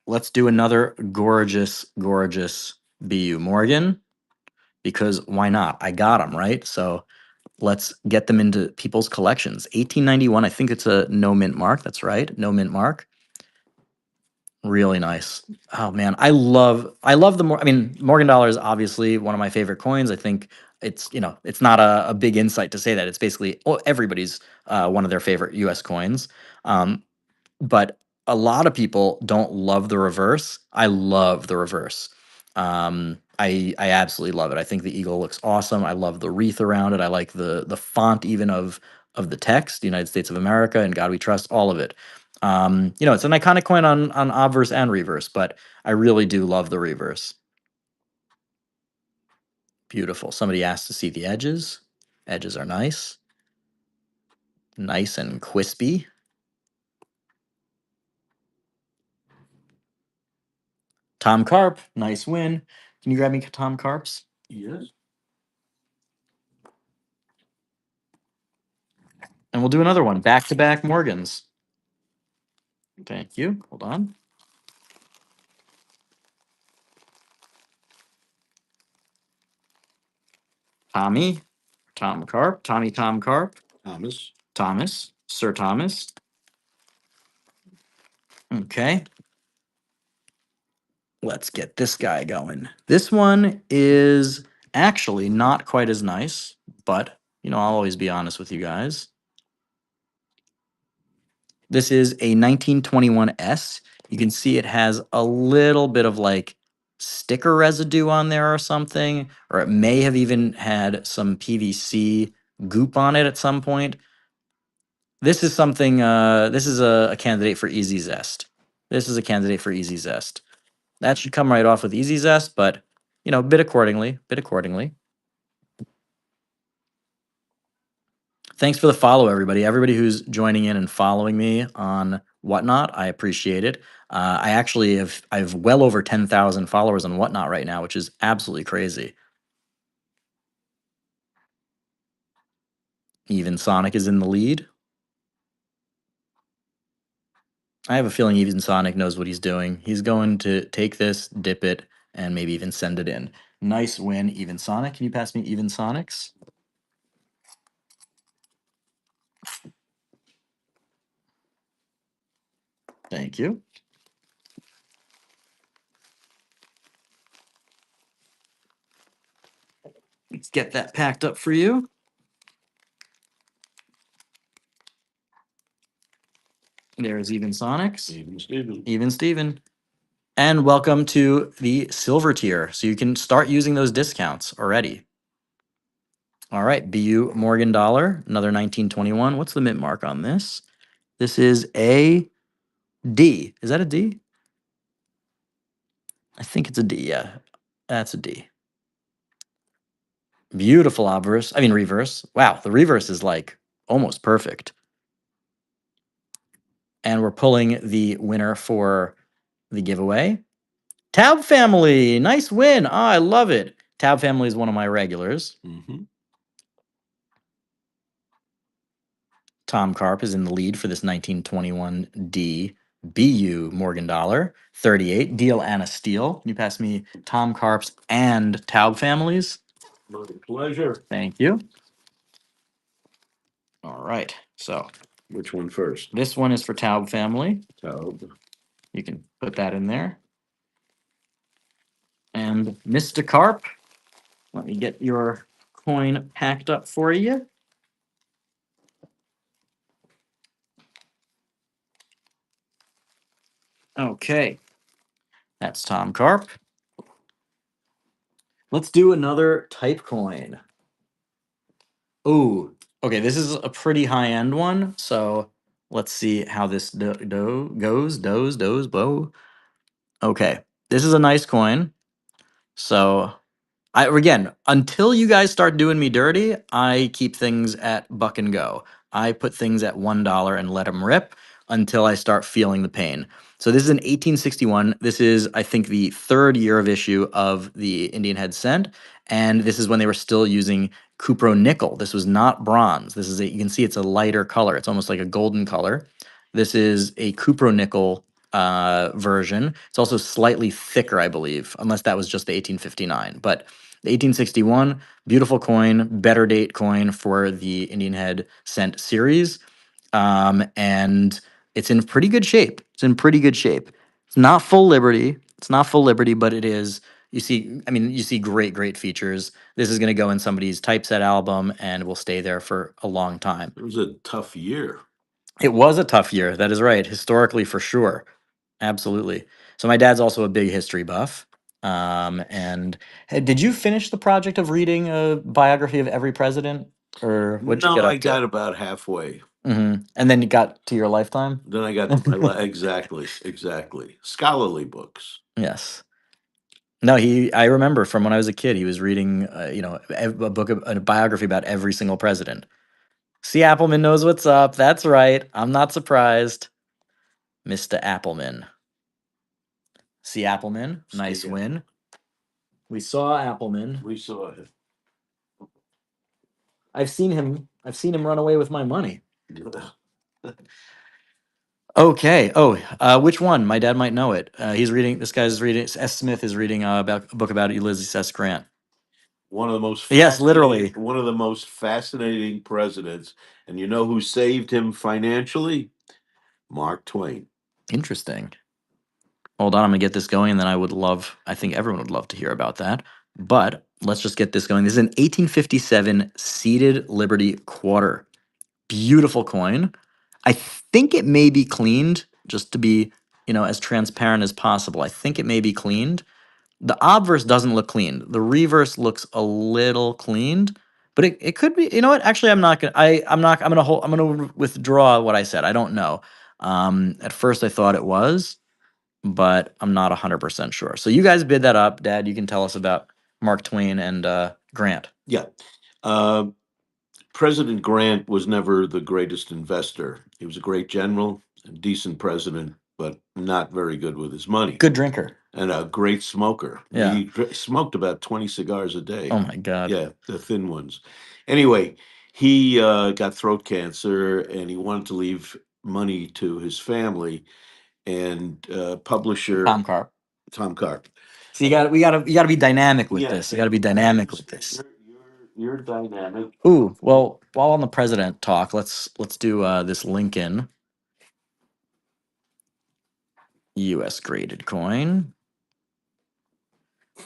Let's do another gorgeous, gorgeous BU Morgan, because why not? I got them, right? So let's get them into people's collections. 1891, I think it's a no mint mark. That's right. No mint mark. Really nice. Oh man, I love I mean, Morgan dollar is obviously one of my favorite coins. I think it's not a big insight to say that. It's basically everybody's one of their favorite US coins. Um, but a lot of people don't love the reverse. I love the reverse. I absolutely love it. I think the eagle looks awesome. I love the wreath around it. I like the font even of the text, United States of America and God We Trust, all of it. It's an iconic coin on obverse and reverse, but I really do love the reverse. Beautiful. Somebody asked to see the edges. Edges are nice. Nice and crispy. Tom Carp, nice win. Can you grab me Tom Carps? Yes. And we'll do another one, back-to-back Morgans. Thank you. Hold on. Tommy, Tom Carp, Tommy Tom Carp, Thomas. Thomas, Sir Thomas. Okay. Let's get this guy going. This one is actually not quite as nice, but I'll always be honest with you guys. This is a 1921S. You can see it has a little bit of like sticker residue on there or something, or it may have even had some PVC goop on it at some point. This is something, this is a candidate for Easy Zest. This is a candidate for Easy Zest. That should come right off with Easy Zest, but, bid accordingly, bid accordingly. Thanks for the follow, everybody. Everybody who's joining in and following me on Whatnot, I appreciate it. I actually have well over 10,000 followers on Whatnot right now, which is absolutely crazy. Even Sonic is in the lead. I have a feeling Even Sonic knows what he's doing. He's going to take this, dip it, and maybe even send it in. Nice win, Even Sonic. Can you pass me Even Sonics? Thank you. Let's get that packed up for you. There's Even Sonics. Even Steven. Even Steven. And welcome to the silver tier. So you can start using those discounts already. All right, BU Morgan Dollar, another 1921. What's the mint mark on this? This is a D. Is that a D? I think it's a D, yeah. That's a D. Beautiful obverse. I mean reverse. Wow, the reverse is like almost perfect. And we're pulling the winner for the giveaway. Taub Family, nice win. Ah, I love it. Taub Family is one of my regulars. Mm-hmm. Tom Karp is in the lead for this 1921 D BU Morgan Dollar 38. Deal Anna Steele. Can you pass me Tom Karp's and Taub Families? My pleasure. Thank you. All right. So Which one first? this one is for Taub Family. Taub. You can put that in there. And Mr. Karp, let me get your coin packed up for you. Okay. That's Tom Karp. Let's do another type coin. Ooh, okay, this is a pretty high-end one, so let's see how this goes, bow. Okay, this is a nice coin. So again, until you guys start doing me dirty, I keep things at buck and go. I put things at $1 and let them rip until I start feeling the pain. So this is an 1861. This is, I think, the third year of issue of the Indian Head Cent, and this is when they were still using cupro nickel. This was not bronze. This is you can see it's a lighter color. It's almost like a golden color. This is a cupro nickel version. It's also slightly thicker, I believe, unless that was just the 1859. But the 1861, beautiful coin, better date coin for the Indian Head Cent series. And it's in pretty good shape. It's in pretty good shape. It's not full Liberty. It's not full Liberty, but it is. You see, I mean, you see great features. This is going to go in somebody's typeset album and will stay there for a long time. It was a tough year. It was a tough year. That is right. Historically, for sure. Absolutely. So my dad's also a big history buff. And did you finish the project of reading a biography of every president, or what'd you No, get I up to? got about halfway. And then you got to your lifetime. Then I got to my exactly. Scholarly books. Yes. No, I remember from when I was a kid, he was reading, a book, a biography about every single president. See, Appleman knows what's up. That's right. I'm not surprised. Mr. Appleman. See, Appleman, nice See, win. We saw Appleman. we saw it. I've seen him run away with my money. Okay. Oh, which one? My dad might know it. He's reading. This guy's reading. S. Smith is reading about a book about Ulysses S. Grant. One of the most Yes, literally. one of the most fascinating presidents, and you know who saved him financially? Mark Twain. Interesting. Hold on, I'm gonna get this going, and then I think everyone would love to hear about that. But let's just get this going. This is an 1857 seated Liberty quarter. Beautiful coin. I think it may be cleaned, just to be, as transparent as possible. I think it may be cleaned. The obverse doesn't look cleaned. The reverse looks a little cleaned, but it could be. You know what? Actually, I'm gonna withdraw what I said. I don't know. At first I thought it was, but I'm not 100% sure. So you guys bid that up, Dad. You can tell us about Mark Twain and Grant. Yeah. Uh, President Grant was never the greatest investor. He was a great general, a decent president, but not very good with his money. Good drinker. And a great smoker. Yeah. He smoked about 20 cigars a day. Oh my God. Yeah, the thin ones. Anyway, he got throat cancer and he wanted to leave money to his family. And publisher Tom Carp. Tom Carp. So you got to be dynamic with Yeah, this. You got to be dynamic with this. You're dynamic. Ooh, well, while on the president talk, let's do this Lincoln U.S. graded coin.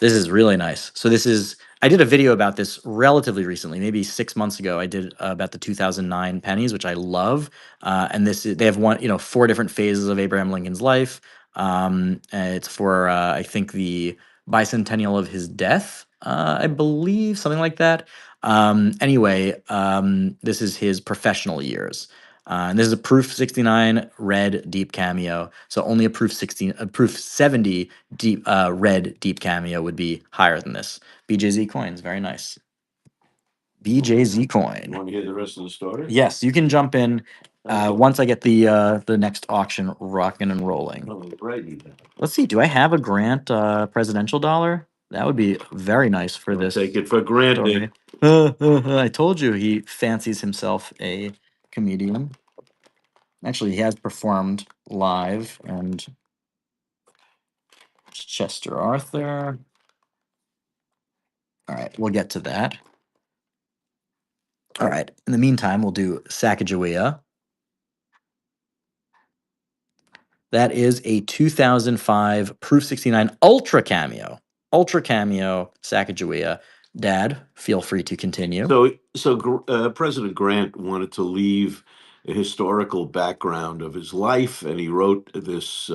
This is really nice. So this is I did a video about this relatively recently, maybe 6 months ago. I did about the 2009 pennies, which I love. And they have four different phases of Abraham Lincoln's life. It's for I think the bicentennial of his death, I believe, something like that. Anyway, this is his professional years. And this is a proof 69 red deep cameo. So only a proof 70 deep red deep cameo would be higher than this. BJZ coins, very nice. BJZ You coin. want to hear the rest of the story? Yes, you can jump in Okay. once I get the next auction rocking and rolling. Oh, right. You have. Let's see. Do I have a Grant presidential dollar? That would be very nice for Don't this. take it for granted. story. I told you he fancies himself a comedian. Actually, he has performed live and Chester Arthur. All right, we'll get to that. All right. In the meantime, we'll do Sacagawea. That is a 2005 Proof 69 Ultra Cameo. Ultra Cameo Sacagawea. Dad, feel free to continue. So President Grant wanted to leave a historical background of his life, and he wrote this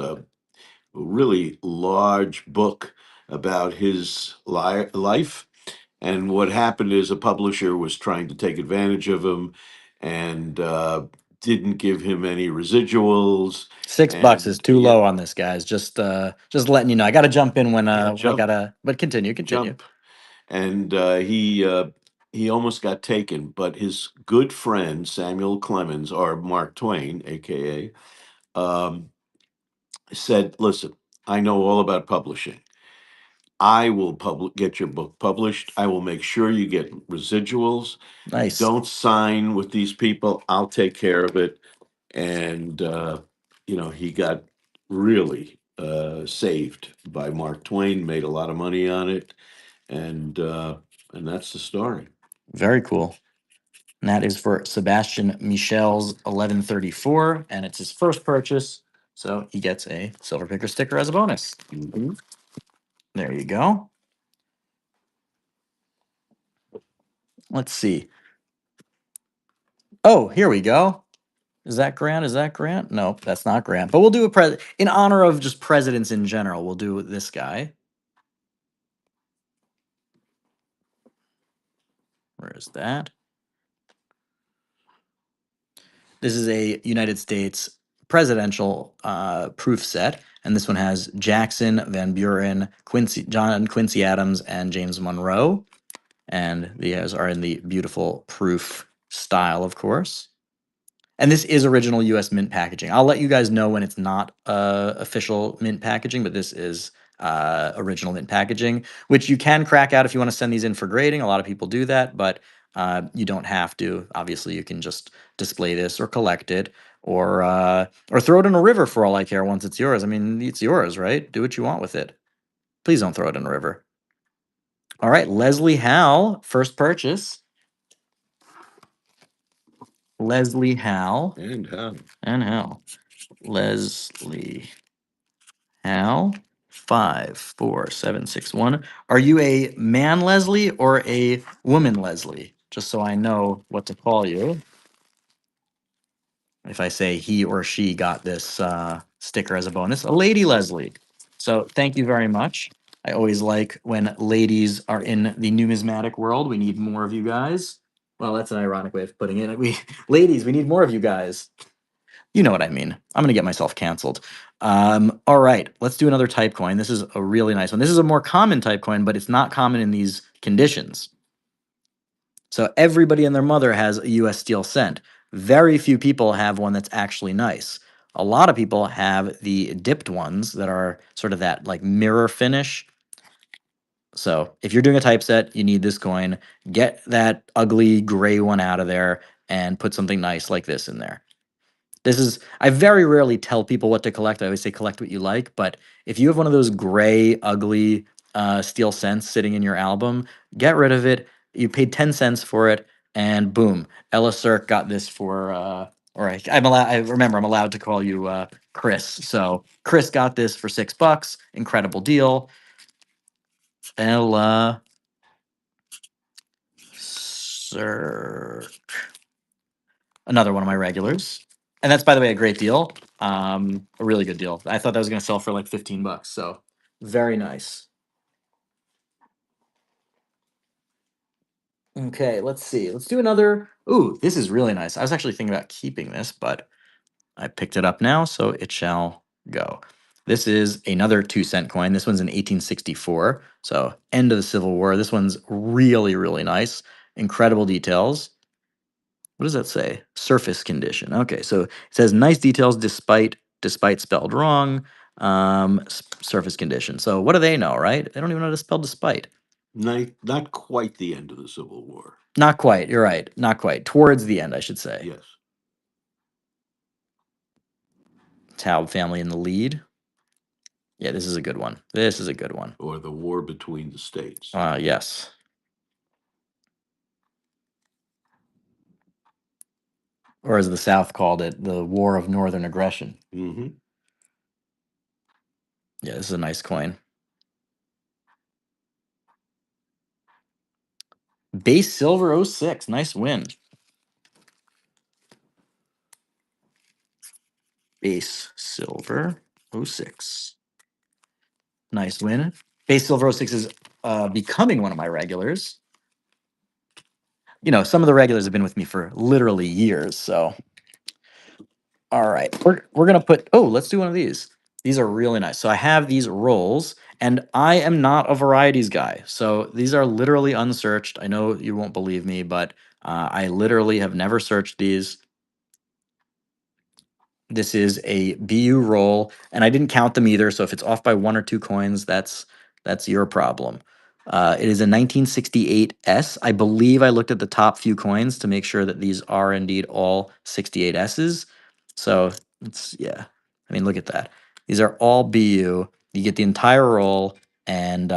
really large book about his life. And what happened is a publisher was trying to take advantage of him and didn't give him any residuals. $6 is And too low on this, guys. Just letting you know. I got to jump in when I jump, gotta. But continue. jump. And he almost got taken, but his good friend Samuel Clemens, or Mark Twain, aka, said, "Listen, I know all about publishing. I will get your book published. I will make sure you get residuals. Nice. Don't sign with these people. I'll take care of it." And he got really saved by Mark Twain. Made a lot of money on it, and that's the story. Very cool. And that is for Sebastian Michel's 1134, and it's his first purchase, so he gets a Silver Picker sticker as a bonus. There you go. Let's see. Oh, here we go. Is that Grant? Is that Grant? No, that's not Grant. But we'll do in honor of just presidents in general. We'll do this guy. Where is that? This is a United States presidential proof set, and this one has Jackson, Van Buren, John Quincy Adams, and James Monroe, and these are in the beautiful proof style, of course. And this is original U.S. Mint packaging. I'll let you guys know when it's not official Mint packaging, but this is original Mint packaging, which you can crack out if you want to send these in for grading. A lot of people do that, but you don't have to. Obviously, you can just display this or collect it or throw it in a river for all I care once it's yours. I mean, it's yours, right? Do what you want with it. Please don't throw it in a river. All right, Leslie Howell, first purchase. Leslie Howell. And Howell. Leslie Hal, 54761. Are you a man Leslie or a woman Leslie? Just so I know what to call you. If I say he or she got this sticker as a bonus, a lady Leslie. So thank you very much. I always like when ladies are in the numismatic world. We need more of you guys. Well, that's an ironic way of putting it. Ladies, we need more of you guys. You know what I mean. I'm going to get myself canceled. All right, let's do another type coin. This is a really nice one. This is a more common type coin, but it's not common in these conditions. So everybody and their mother has a US steel cent. Very few people have one that's actually nice. A lot of people have the dipped ones that are sort of that like mirror finish. So if you're doing a typeset, you need this coin. Get that ugly gray one out of there and put something nice like this in there. I very rarely tell people what to collect. I always say collect what you like. But if you have one of those gray, ugly steel cents sitting in your album, get rid of it. You paid 10 cents for it, and boom, Ella Cirque got this for, I remember I'm allowed to call you Chris. So Chris got this for $6. Incredible deal. Ella Another one of my regulars. And that's, by the way, a great deal. A really good deal. I thought that was going to sell for like 15 bucks. So very nice. Okay, let's see. Let's do another. Ooh, this is really nice. I was actually thinking about keeping this, but I picked it up now, so it shall go. This is another 2-cent coin. This one's in 1864, so end of the Civil War. This one's really, really nice. Incredible details. What does that say? Surface condition. Okay, so it says nice details despite spelled wrong. Surface condition. So what do they know, right? They don't even know how to spell despite. Not quite the end of the Civil War. Not quite. You're right. Not quite. Towards the end, I should say. Yes. Taub family in the lead. Yeah, this is a good one. This is a good one. Or the war between the states. Yes. Or as the South called it, the War of Northern Aggression. Mm-hmm. Yeah, this is a nice coin. Base silver 06. Nice win. Base silver 06. Nice win. Base silver 06 is becoming one of my regulars. You know, some of the regulars have been with me for literally years. So, all right, we're gonna put. Oh, let's do one of these. These are really nice. So I have these rolls, and I am not a varieties guy. So these are literally unsearched. I know you won't believe me, but I literally have never searched these. This is a BU roll, and I didn't count them either. So if it's off by 1 or 2 coins, that's your problem. It is a 1968 S. I believe I looked at the top few coins to make sure that these are indeed all 68 S's. So it's, yeah. I mean, look at that. These are all BU. You get the entire roll, and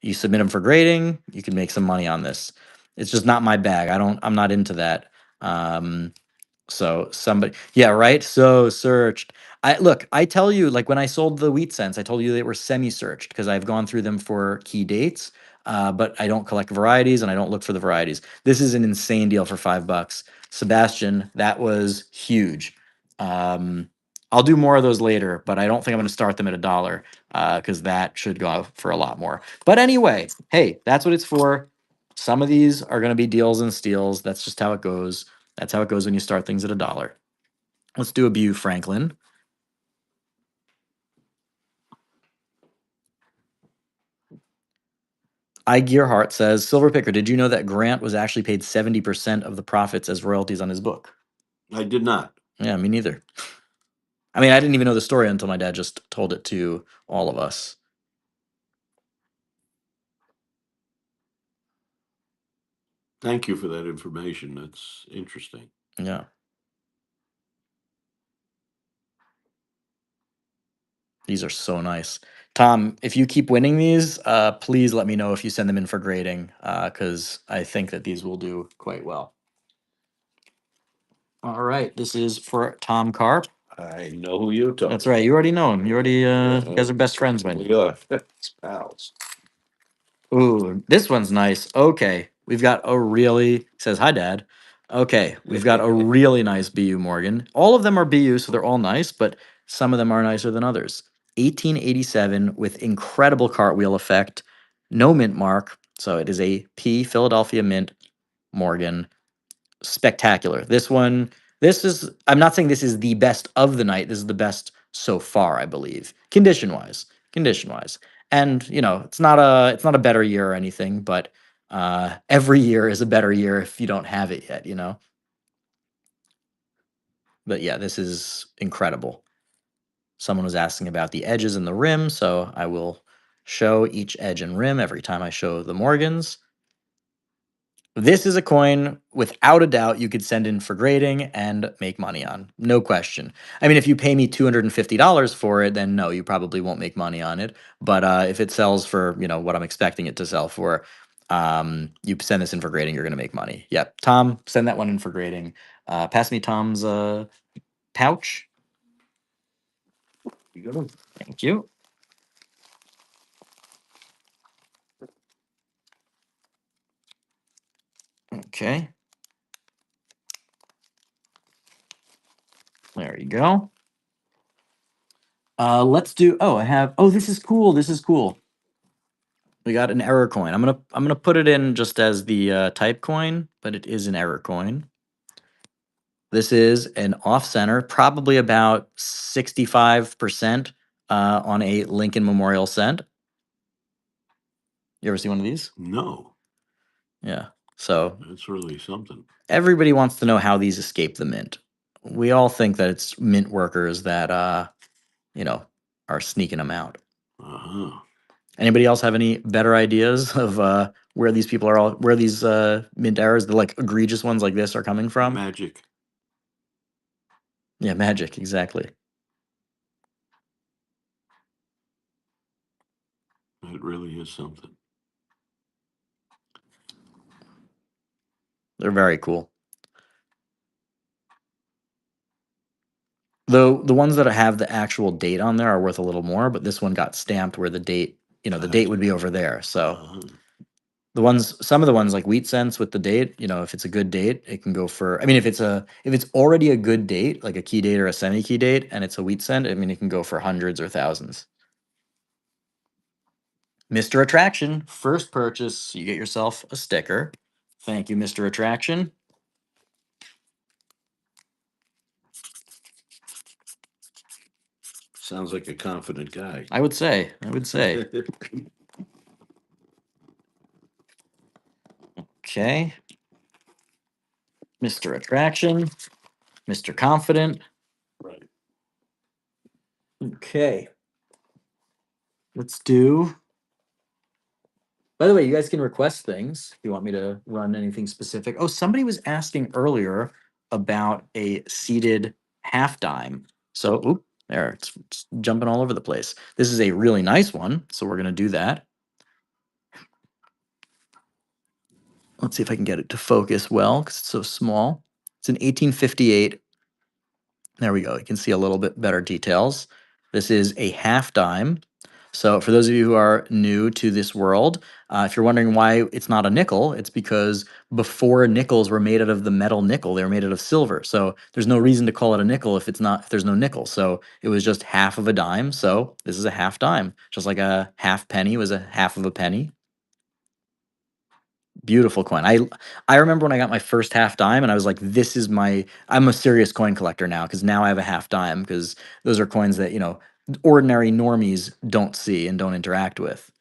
you submit them for grading. You can make some money on this. It's just not my bag. I'm not into that. So somebody, yeah, right. So searched. I tell you, like when I sold the wheat cents, I told you they were semi-searched because I've gone through them for key dates. But I don't collect varieties and I don't look for the varieties. This is an insane deal for $5. Sebastian, that was huge. Um, I'll do more of those later, but I don't think I'm going to start them at $1 because that should go out for a lot more. But anyway, hey, that's what it's for. Some of these are going to be deals and steals. That's just how it goes. That's how it goes when you start things at $1. Let's do a BU Franklin. I Gearhart says, Silver Picker, did you know that Grant was actually paid 70% of the profits as royalties on his book? I did not. Yeah, me neither. I mean, I didn't even know the story until my dad just told it to all of us. Thank you for that information. That's interesting. Yeah. These are so nice. Tom, if you keep winning these, please let me know if you send them in for grading, because I think that these will do quite well. All right, this is for Tom Carp. I know who you're talking. That's right. You already know him. You already, you guys are best friends, man. We are pals. Ooh, this one's nice. Okay, we've got a really says hi, Dad. Okay, we've got a really nice BU Morgan. All of them are BU, so they're all nice, but some of them are nicer than others. 1887 with incredible cartwheel effect, no mint mark, so it is a P Philadelphia Mint Morgan. Spectacular. This is. I'm not saying this is the best of the night. This is the best so far, I believe, condition wise. And you know, it's not a better year or anything, but every year is a better year if you don't have it yet, you know. But yeah, this is incredible. Someone was asking about the edges and the rim, so I will show each edge and rim every time I show the Morgans. This is a coin, without a doubt, you could send in for grading and make money on. No question. I mean, if you pay me $250 for it, then no, you probably won't make money on it. But if it sells for, you know, what I'm expecting it to sell for, you send this in for grading, you're going to make money. Yep. Tom, send that one in for grading. Pass me Tom's pouch. You go. Thank you. Okay. There you go. Let's do. Oh, I have. Oh, this is cool. This is cool. We got an error coin. I'm gonna put it in just as the type coin, but it is an error coin. This is an off center, probably about 65% on a Lincoln Memorial cent. You ever see one of these? No, Yeah. So that's really something. everybody wants to know how these escape the mint. We all think that it's mint workers that you know, are sneaking them out. Uh-huh. Anybody else have any better ideas of where these people are all where these mint errors, the like egregious ones like this are coming from? Magic. Yeah, magic, exactly. It really is something. They're very cool. Though the ones that have the actual date on there are worth a little more, but this one got stamped where the date, the date would be over there. So Uh-huh. some of the ones like wheat cents with the date, if it's a good date, it can go for. I mean, if it's already a good date, like a key date or a semi key date, and it's a wheat cent, I mean, it can go for hundreds or thousands. Mr. Attraction, first purchase, you get yourself a sticker. Thank you, Mr. Attraction. Sounds like a confident guy. I would say. I would say. Okay. Mr. Attraction, Mr. Confident. Right. Okay. Let's do. By the way, you guys can request things if you want me to run anything specific. Oh, somebody was asking earlier about a seated half dime. So, oop, there, it's jumping all over the place. This is a really nice one, so we're going to do that. Let's see if I can get it to focus well because it's so small. It's an 1858. There we go. You can see a little bit better details. This is a half dime. So, for those of you who are new to this world, if you're wondering why it's not a nickel, it's because before nickels were made out of the metal nickel, they were made out of silver. So, there's no reason to call it a nickel if there's no nickel. So, it was just half of a dime. So, this is a half dime, just like a half penny was a half of a penny. Beautiful coin. I remember when I got my first half dime and I was like, I'm a serious coin collector now because now I have a half dime because those are coins that, ordinary normies don't see and don't interact with.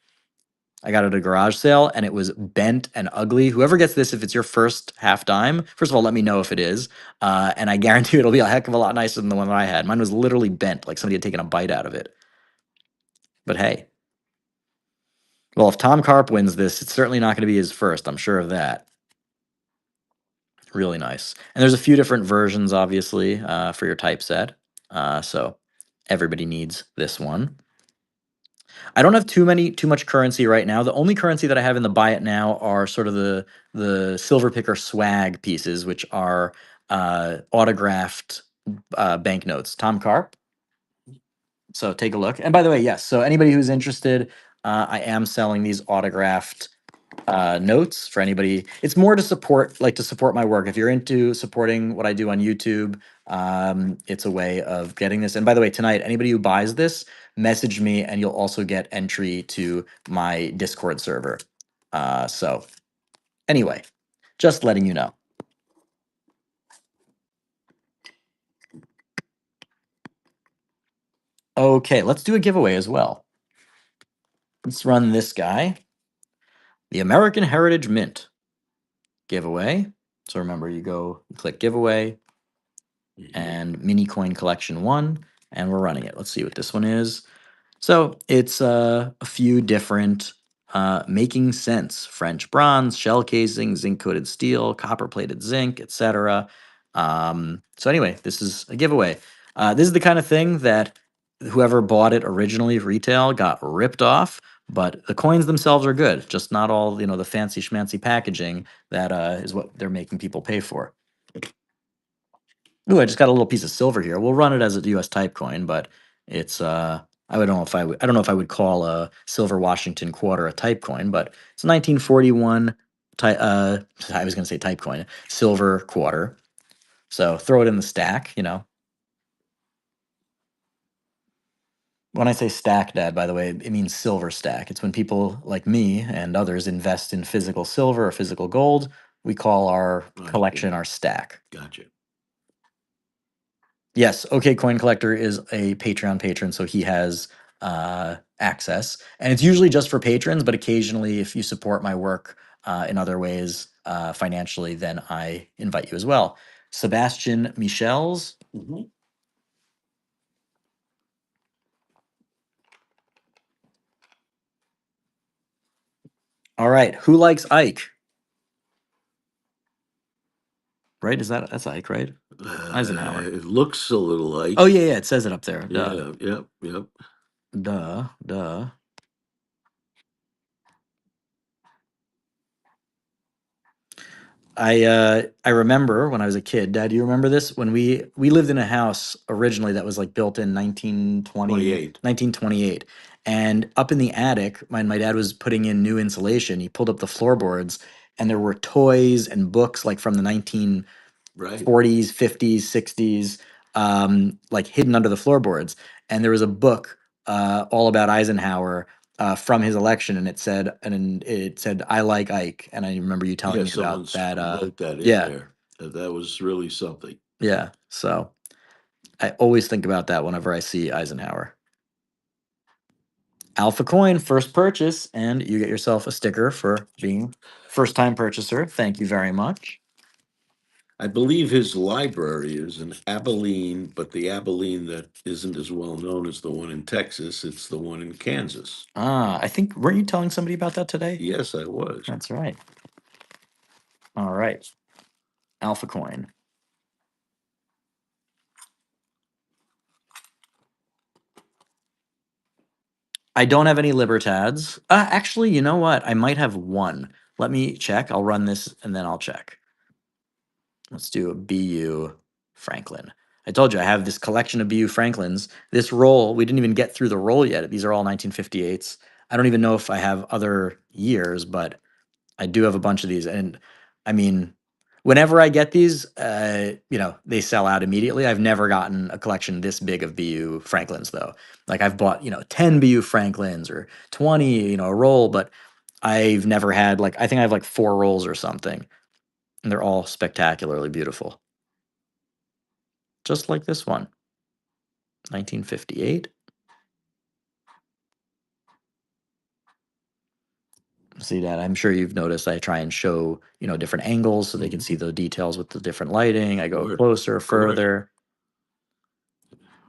I got it at a garage sale and it was bent and ugly. Whoever gets this, if it's your first half dime, first of all, let me know if it is. And I guarantee you it'll be a heck of a lot nicer than the one that I had. Mine was literally bent, like somebody had taken a bite out of it. But hey, well, if Tom Karp wins this, it's certainly not going to be his first. I'm sure of that. Really nice. And there's a few different versions, obviously, for your typeset. So everybody needs this one. I don't have too much currency right now. The only currency that I have in the buy it now are sort of the silver picker swag pieces, which are autographed banknotes. Tom Carp. So take a look. And by the way, yes. So anybody who's interested, I am selling these autographed notes for anybody. It's more to support my work. If you're into supporting what I do on YouTube, it's a way of getting this. And by the way, tonight, anybody who buys this, message me and you'll also get entry to my Discord server. So anyway, just letting you know. Okay, let's do a giveaway as well. Let's run this guy. The American Heritage Mint giveaway. So remember, you click giveaway and mini coin collection 1, and we're running it. Let's see what this one is. So it's a few different making sense: French bronze, shell casing, zinc coated steel, copper plated zinc, etc. So anyway, this is a giveaway. This is the kind of thing that whoever bought it originally retail got ripped off, but the coins themselves are good. Just not all the fancy schmancy packaging that is what they're making people pay for. Ooh, I just got a little piece of silver here. We'll run it as a US type coin, but it's I don't know if I would call a silver Washington quarter a type coin, but it's 1941 I was going to say type coin, silver quarter. So throw it in the stack, you know. When I say stack, Dad, by the way, it means silver stack. It's when people like me and others invest in physical silver or physical gold. We call our I collection see. our stack. Gotcha. Yes, OK Coin Collector is a Patreon patron, so he has access, and it's usually just for patrons. But occasionally, if you support my work in other ways financially, then I invite you as well. Sebastian Michels. Mhm. All right, who likes Ike? Right? That's Ike, right? Eisenhower. It looks a little Oh like. yeah, yeah, it says it up there. Duh, Yeah, yep, yep. duh, duh. I remember when I was a kid. Dad, do you remember this? When we lived in a house originally that was like built in 1920 28. 1928, and up in the attic, my dad was putting in new insulation. He pulled up the floorboards, and there were toys and books like from the 19 Right. 40s, 50s, 60s, like hidden under the floorboards. And there was a book all about Eisenhower from his election, and it said, "I like Ike." And I remember you telling Yeah, me about that. wrote that in Yeah, there. That was really something. yeah. So I always think about that whenever I see Eisenhower. Alpha Coin, first purchase, and you get yourself a sticker for being first time purchaser. Thank you very much. I believe his library is in Abilene, but the Abilene that isn't as well known as the one in Texas, it's the one in Kansas. I think weren't you telling somebody about that today? Yes, I was. That's right. All right. Alpha Coin. I don't have any Libertads. Actually, you know what? I might have one. Let me check. I'll run this and then I'll check. Let's do a BU Franklin. I told you I have this collection of BU Franklins. This roll, we didn't even get through the roll yet. These are all 1958s. I don't even know if I have other years, but I do have a bunch of these, and I mean, whenever I get these, they sell out immediately. I've never gotten a collection this big of BU Franklins though. Like I've bought, 10 BU Franklins or 20, a roll, but I've never had like I think I have like 4 rolls or something, and they're all spectacularly beautiful. Just like this one, 1958. See that? I'm sure you've noticed I try and show, different angles so they can see the details with the different lighting. I go Sure. closer, Of course. further.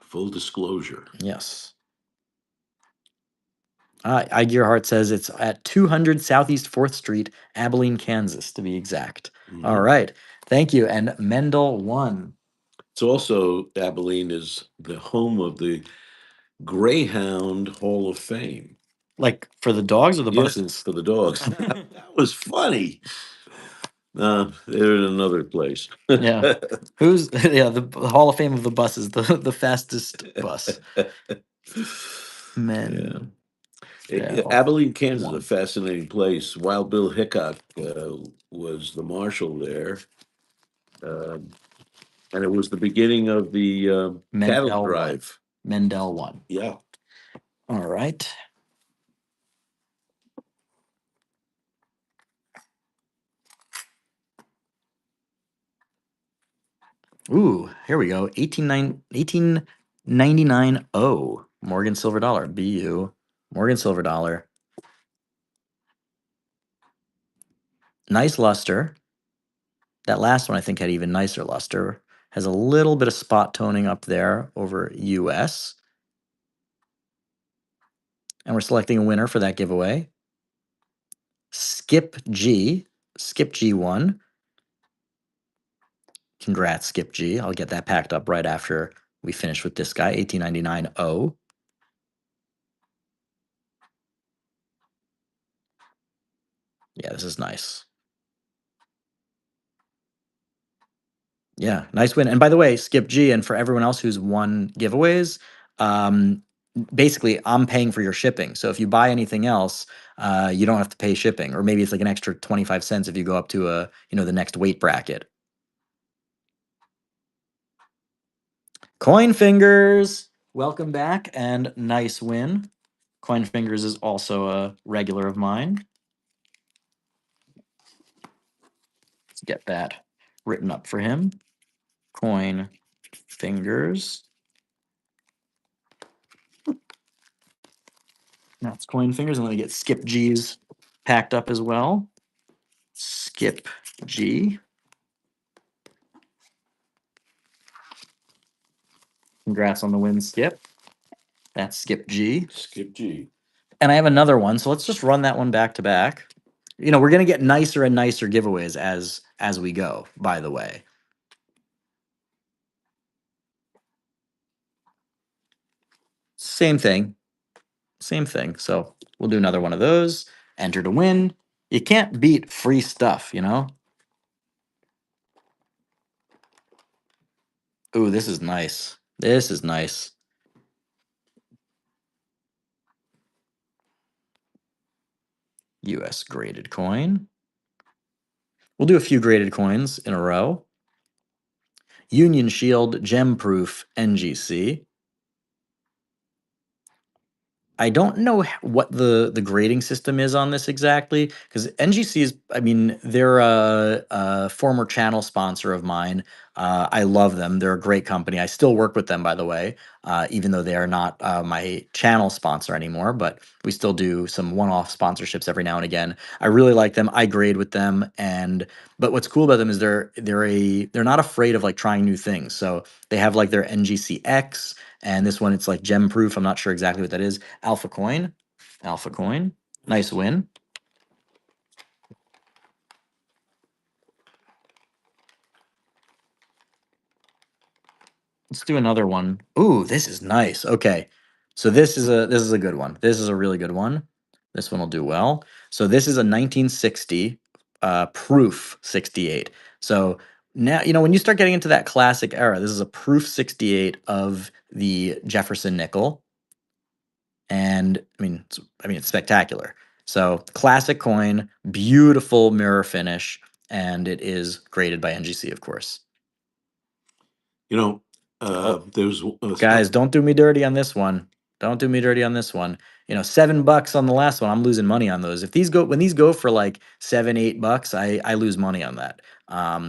Full disclosure. Yes. Gearhart says it's at 200 Southeast 4th Street, Abilene, Kansas, to be exact. All Mhm. right. Thank you. And Mendel 1. It's also Abilene is the home of the Greyhound Hall of Fame. Like for the dogs or the Yes, buses? for the dogs. That was funny. They're in another place. Yeah. Who's yeah, the Hall of Fame of the buses, the fastest bus. Yeah. Mendel Abilene, Kansas is a 1. fascinating place. Wild Bill Hickok was the marshal there, um, and it was the beginning of the cattle Mendel 1. drive. Mendel 1. Yeah. All right. Ooh, here we go. 1899 O. Morgan Silver Dollar. BU. Morgan Silver Dollar. Nice luster. That last one I think had even nicer luster. Has a little bit of spot toning up there over US. And we're selecting a winner for that giveaway. Skip G. Skip G1. Congrats, Skip G. I'll get that packed up right after we finish with this guy. 1899 O. Yeah, this is nice. Yeah, nice win. And by the way, Skip G, and for everyone else who's won giveaways, um, basically I'm paying for your shipping. So if you buy anything else, you don't have to pay shipping, or maybe it's like an extra 25 cents if you go up to a, the next weight bracket. Coin Fingers, welcome back and nice win. Coin Fingers is also a regular of mine. Let's get that written up for him. Coin Fingers. That's Coin Fingers. And let me get Skip G's packed up as well. Skip G. Congrats on the win, Skip. That's Skip G. Skip G. And I have another one, so let's just run that one back to back. We're gonna get nicer and nicer giveaways as we go, by the way. Same thing. Same thing. So we'll do another one of those. Enter to win. You can't beat free stuff, Ooh, this is nice. This is nice. US graded coin. We'll do a few graded coins in a row. Union Shield Gem Proof NGC. I don't know what the grading system is on this exactly, because NGC is, I mean, they're a former channel sponsor of mine. I love them. They're a great company. I still work with them, by the way, even though they are not my channel sponsor anymore. But we still do some one-off sponsorships every now and again. I really like them. I grade with them, but what's cool about them is they're not afraid of like trying new things. So they have like their NGCX. And this one, it's like gem proof. I'm not sure exactly what that is. Alpha coin. Alpha coin. Nice win. Let's do another one. Ooh, this is nice. Okay. So this is a good one. This is a really good one. This one will do well. So this is a 1960 proof 68. So now, when you start getting into that classic era, this is a proof 68 of the Jefferson nickel. And it's spectacular. So classic coin, beautiful mirror finish, and it is graded by NGC, of course. You know, Oh, there's guys, don't do me dirty on this one. Don't do me dirty on this one. $7 on the last one. I'm losing money on those. If when these go for like $7, $8, I lose money on that.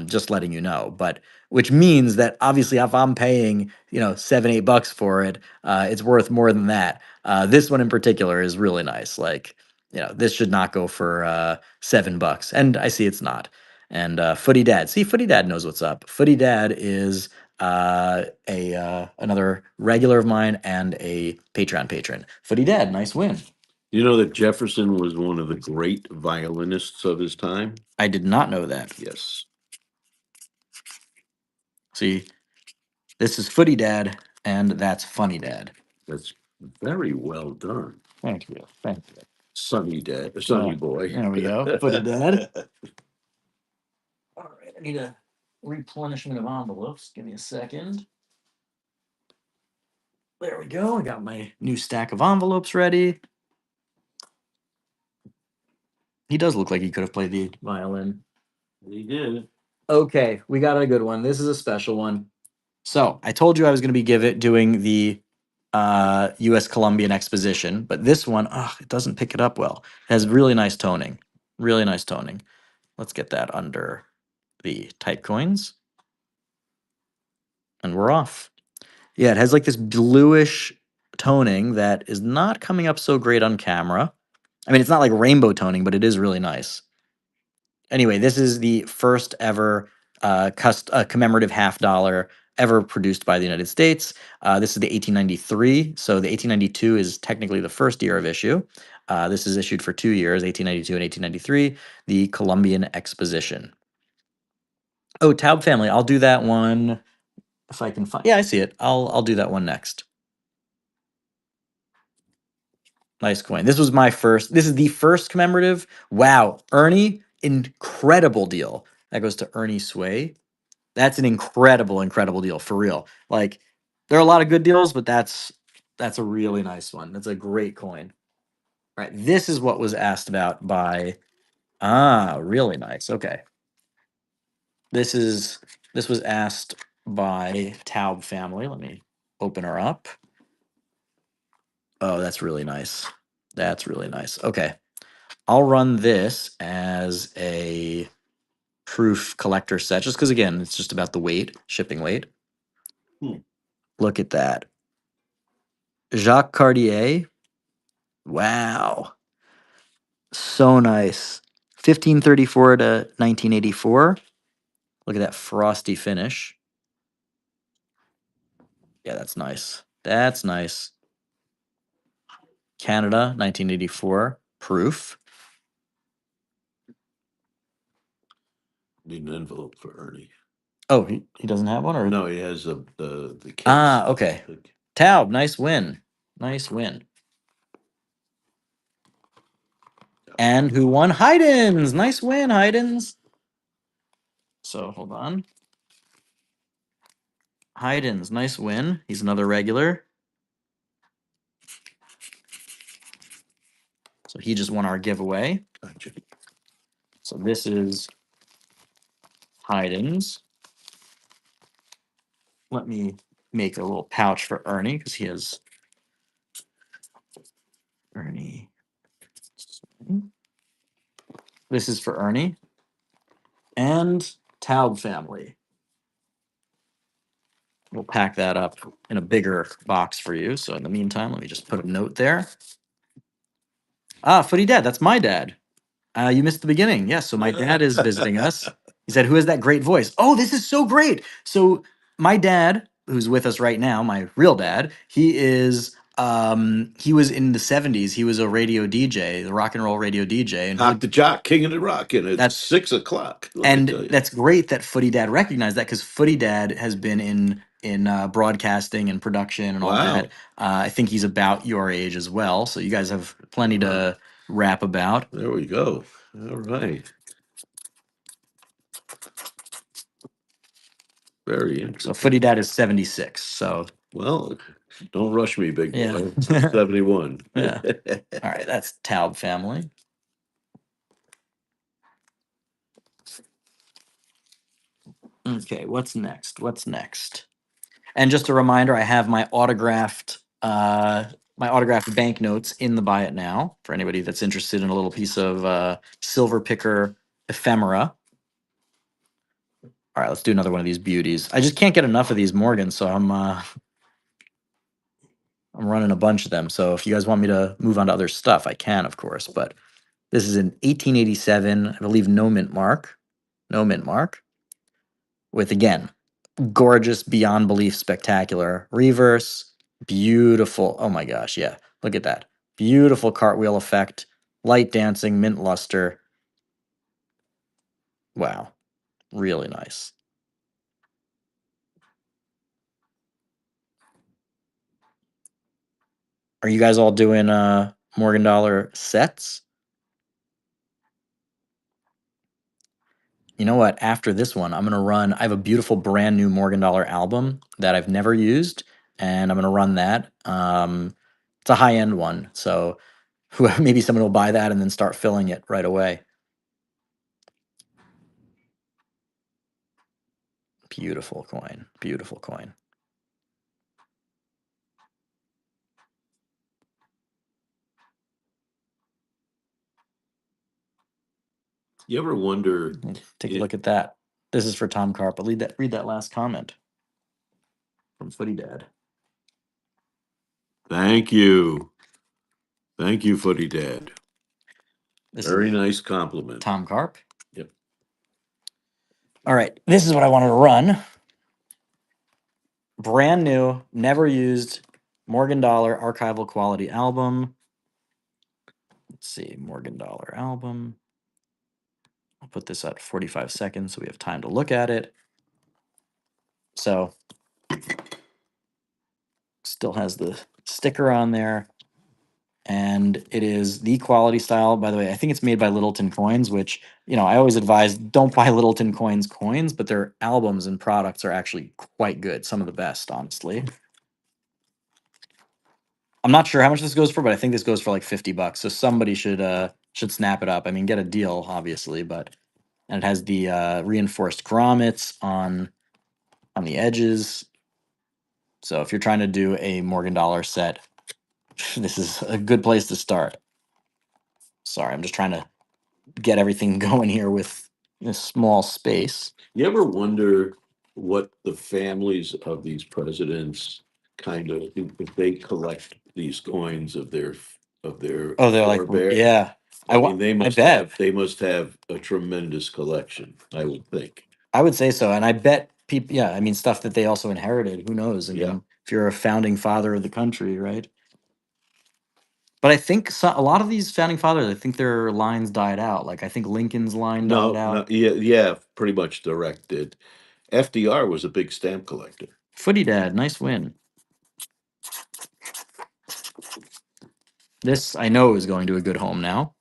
Just letting you know. But which means that obviously if I'm paying $7, $8 for it, it's worth more than that. This one in particular is really nice. Like this should not go for $7, and I see it's not. And Footy Dad, see, Footy Dad knows what's up. Footy Dad is another regular of mine and a Patreon patron. Footy Dad, nice win. You know that Jefferson was one of the great violinists of his time? I did not know that. Yes. See, this is Footy Dad, and that's Funny Dad. That's very well done. Thank you. Thank you. Sunny Dad, Sunny boy. There we go. Footy Dad. All right, I need a replenishment of envelopes. Give me a second. There we go. I got my new stack of envelopes ready. He does look like he could have played the violin. He did. Okay, we got a good one. This is a special one. So I told you I was going to be doing the U.S. Columbian Exposition, but this one, it doesn't pick it up well. It has really nice toning. Really nice toning. Let's get that under the type coins. And we're off. Yeah, it has like this bluish toning that is not coming up so great on camera. I mean, it's not like rainbow toning, but it is really nice. Anyway, this is the first ever commemorative $50 ever produced by the United States. This is the 1893, so the 1892 is technically the first year of issue. This is issued for 2 years, 1892 and 1893, the Columbian Exposition. Oh, Taub Family, I'll do that one if I can find. Yeah, I see it. I'll do that one next. Nice coin. This was my first. This is the first commemorative. Wow, Ernie, incredible deal. That goes to Ernie Sway. That's an incredible, incredible deal for real. Like, there are a lot of good deals, but that's That's a really nice one. That's a great coin. All right, this is what was asked about by really nice. Okay. This was asked by Taub family. Let me open her up. Oh, that's really nice. That's really nice. Okay. I'll run this as a proof collector set just because again, it's just about the weight, shipping weight. Hmm. Look at that. Jacques Cartier. Wow. So nice. 1534 to 1984. Look at that frosty finish. Yeah, that's nice. That's nice. Canada, 1984. Proof. Need an envelope for Ernie. Oh, he doesn't have one? Or No, he has the case. okay. Taub, nice win. Nice win. And who won? Haydens. Nice win, Haydens. So hold on. Haydens, nice win. He's another regular. So he just won our giveaway. Gotcha. So this is Haydens. Let me make a little pouch for Ernie because he has Ernie. This is for Ernie and Taub family. We'll pack that up in a bigger box for you. So in the meantime, let me just put a note there. Footy Dad, that's my dad. You missed the beginning. Yes, so my dad is visiting us. He said, "Who has that great voice?" Oh, this is so great. So my dad, who's with us right now, my real dad, he was in the 70s. He was a radio DJ, the rock and roll radio DJ. And Talk the jock, king of the rockin' at that's 6 o'clock. Let me and tell you. that's great that Footy Dad recognized that because Footy Dad has been in broadcasting and production and all Wow. that. I think he's about your age as well, so you guys have plenty to rap about. There we go. All right. Very So interesting. Footy Dad is 76. So Well, don't rush me, big boy. Yeah. I'm 71. Yeah. all right, that's Taub family. Okay, what's next? What's next? And just a reminder, I have my autographed banknotes in the Buy It Now for anybody that's interested in a little piece of silver picker ephemera. All right, let's do another one of these beauties. I just can't get enough of these Morgans, so I'm running a bunch of them. So if you guys want me to move on to other stuff, I can, of course. But this is an 1887, I believe, no mint mark, with again gorgeous, beyond belief, spectacular reverse, beautiful. Oh my gosh, yeah, look at that, beautiful cartwheel effect, light dancing, mint luster. Wow, really nice. Are you guys all doing Morgan Dollar sets? You know what? After this one, I'm gonna run. I have a beautiful brand new Morgan Dollar album that I've never used, and I'm gonna run that. It's a high end one, so maybe someone will buy that and then start filling it right away. Beautiful coin. Beautiful coin. You ever wonder? Take a look at that. This is for Tom Carp. But read that last comment from Footy Dad. Thank you. Thank you, Footy Dad. This Very is nice compliment. Tom Carp. Yep. All right. This is what I wanted to run. Brand new, never used Morgan Dollar archival quality album. Let's see, Morgan Dollar album. I'll put this at 45 seconds so we have time to look at it. So, still has the sticker on there. And it is the quality style. By the way, I think it's made by Littleton Coins, which, I always advise don't buy Littleton coins, but their albums and products are actually quite good. Some of the best, honestly. I'm not sure how much this goes for, but I think this goes for like $50. So somebody should snap it up. I mean, get a deal, obviously, but and it has the reinforced grommets on the edges. So if you're trying to do a Morgan Dollar set, this is a good place to start. Sorry, I'm just trying to get everything going here with this small space. You ever wonder what the families of these presidents kind of, if they collect these coins of their Oh, they're like, forebear? yeah. I mean, I bet. they must have a tremendous collection, I would think. I would say so, and I bet people. Yeah, I mean, stuff that they also inherited. Who knows? I Yeah. mean, if you're a founding father of the country, right? But I think a lot of these founding fathers, I think their lines died out. Like I think Lincoln's line died No, no, out. yeah, yeah, pretty much directed. FDR was a big stamp collector. Footy Dad, nice win. This I know is going to a good home now.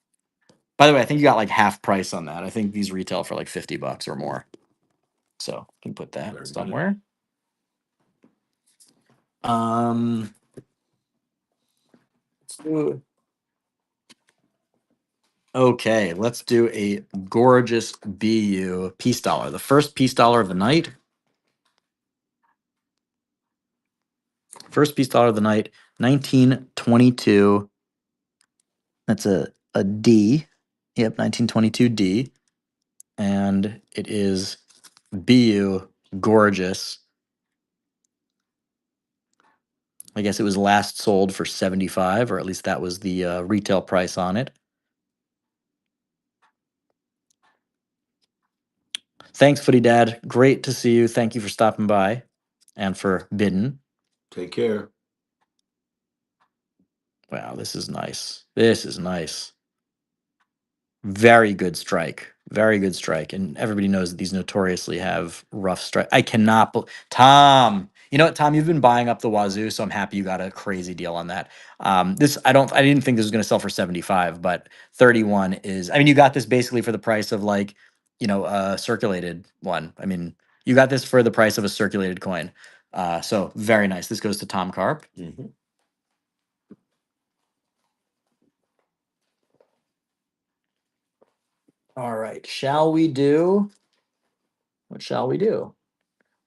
By the way, I think you got like half price on that. I think these retail for like $50 or more. So you can put that Very good. somewhere. Um, let's do Okay, let's do a gorgeous BU peace dollar. The first peace dollar of the night. First peace dollar of the night, 1922. That's a D. Yep, 1922 D. And it is BU gorgeous. I guess it was last sold for 75, or at least that was the retail price on it. Thanks, Footy Dad. Great to see you. Thank you for stopping by and for bidding. Take care. Wow, this is nice. This is nice. Very good strike. Very good strike. And everybody knows that these notoriously have rough strike. I cannot. Tom, you know what, Tom? You've been buying up the wazoo, so I'm happy you got a crazy deal on that. This I don't. I didn't think this was going to sell for 75, but 31 is. I mean, you got this basically for the price of like, a circulated one. I mean, you got this for the price of a circulated coin. So very nice. This goes to Tom Carp. Mhm. All right. Shall we do? What shall we do?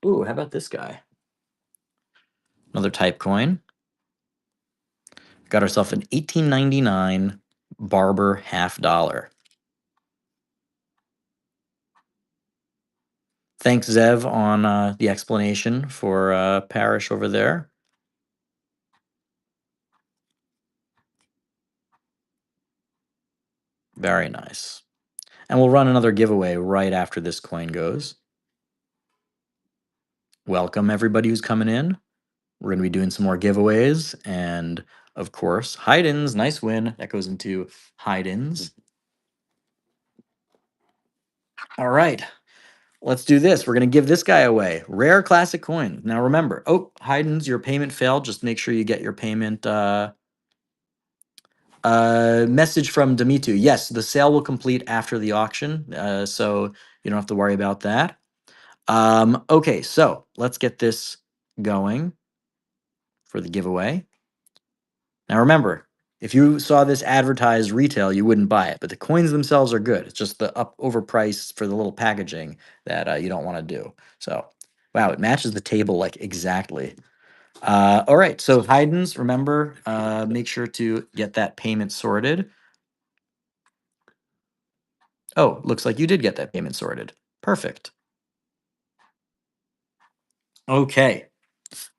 Ooh, how about this guy? Another type coin. Got ourselves an 1899 Barber half dollar. Thanks, Zev, on the explanation for Parrish over there. Very nice. And we'll run another giveaway right after this coin goes. Welcome, everybody who's coming in. We're going to be doing some more giveaways. And of course, Haydn's, nice win. That goes into Haydn's. All right. Let's do this. We're going to give this guy away. Rare classic coin. Now remember, Haydn's, your payment failed. Just make sure you get your payment message from Demitu. Yes, the sale will complete after the auction. So you don't have to worry about that. Okay, so let's get this going for the giveaway. Now remember, if you saw this advertised retail, you wouldn't buy it, but the coins themselves are good. It's just the overpriced for the little packaging that you don't want to do. So, wow, it matches the table like exactly. All right, so Haydn's, remember, make sure to get that payment sorted. Oh, looks like you did get that payment sorted. Perfect. Okay,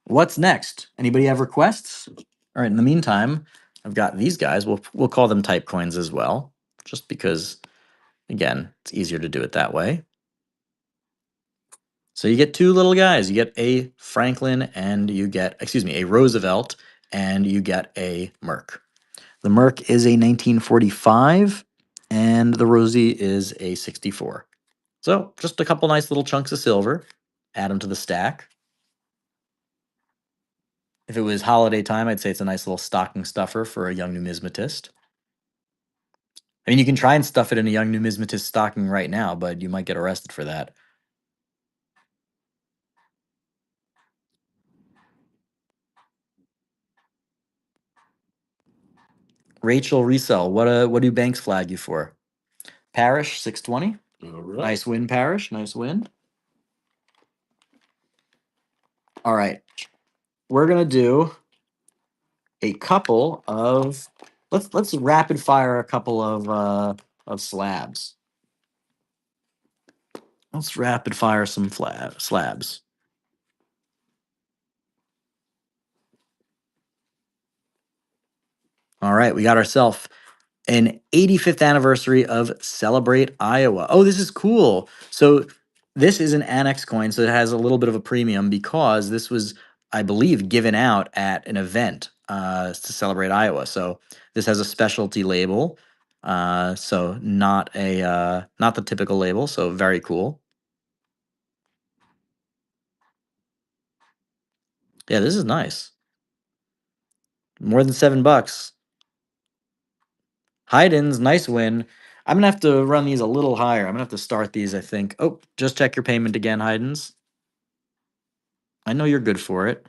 what's next? Anybody have requests? All right, in the meantime, I've got these guys. We'll call them type coins as well, just because, again, it's easier to do it that way. So you get two little guys. You get a Franklin and you get, excuse me, a Roosevelt and you get a Merc. The Merc is a 1945 and the Rosie is a 64. So just a couple nice little chunks of silver. Add them to the stack. If it was holiday time, I'd say it's a nice little stocking stuffer for a young numismatist. I mean, you can try and stuff it in a young numismatist stocking right now, but you might get arrested for that. Rachel Resell. What do banks flag you for? Parrish 620. All right. Nice win, Parrish. Nice win. All right. We're gonna do a couple of let's rapid fire a couple of slabs. Let's rapid fire some slabs. All right, we got ourselves an 85th anniversary of Celebrate Iowa. Oh, this is cool. So this is an Annex coin, so it has a little bit of a premium because this was, I believe, given out at an event to celebrate Iowa. So this has a specialty label. So not a not the typical label. So very cool. Yeah, this is nice. More than $7. Hayden's nice win. I'm gonna have to run these a little higher. I'm gonna have to start these, I think. Oh, just check your payment again, Hayden's. I know you're good for it.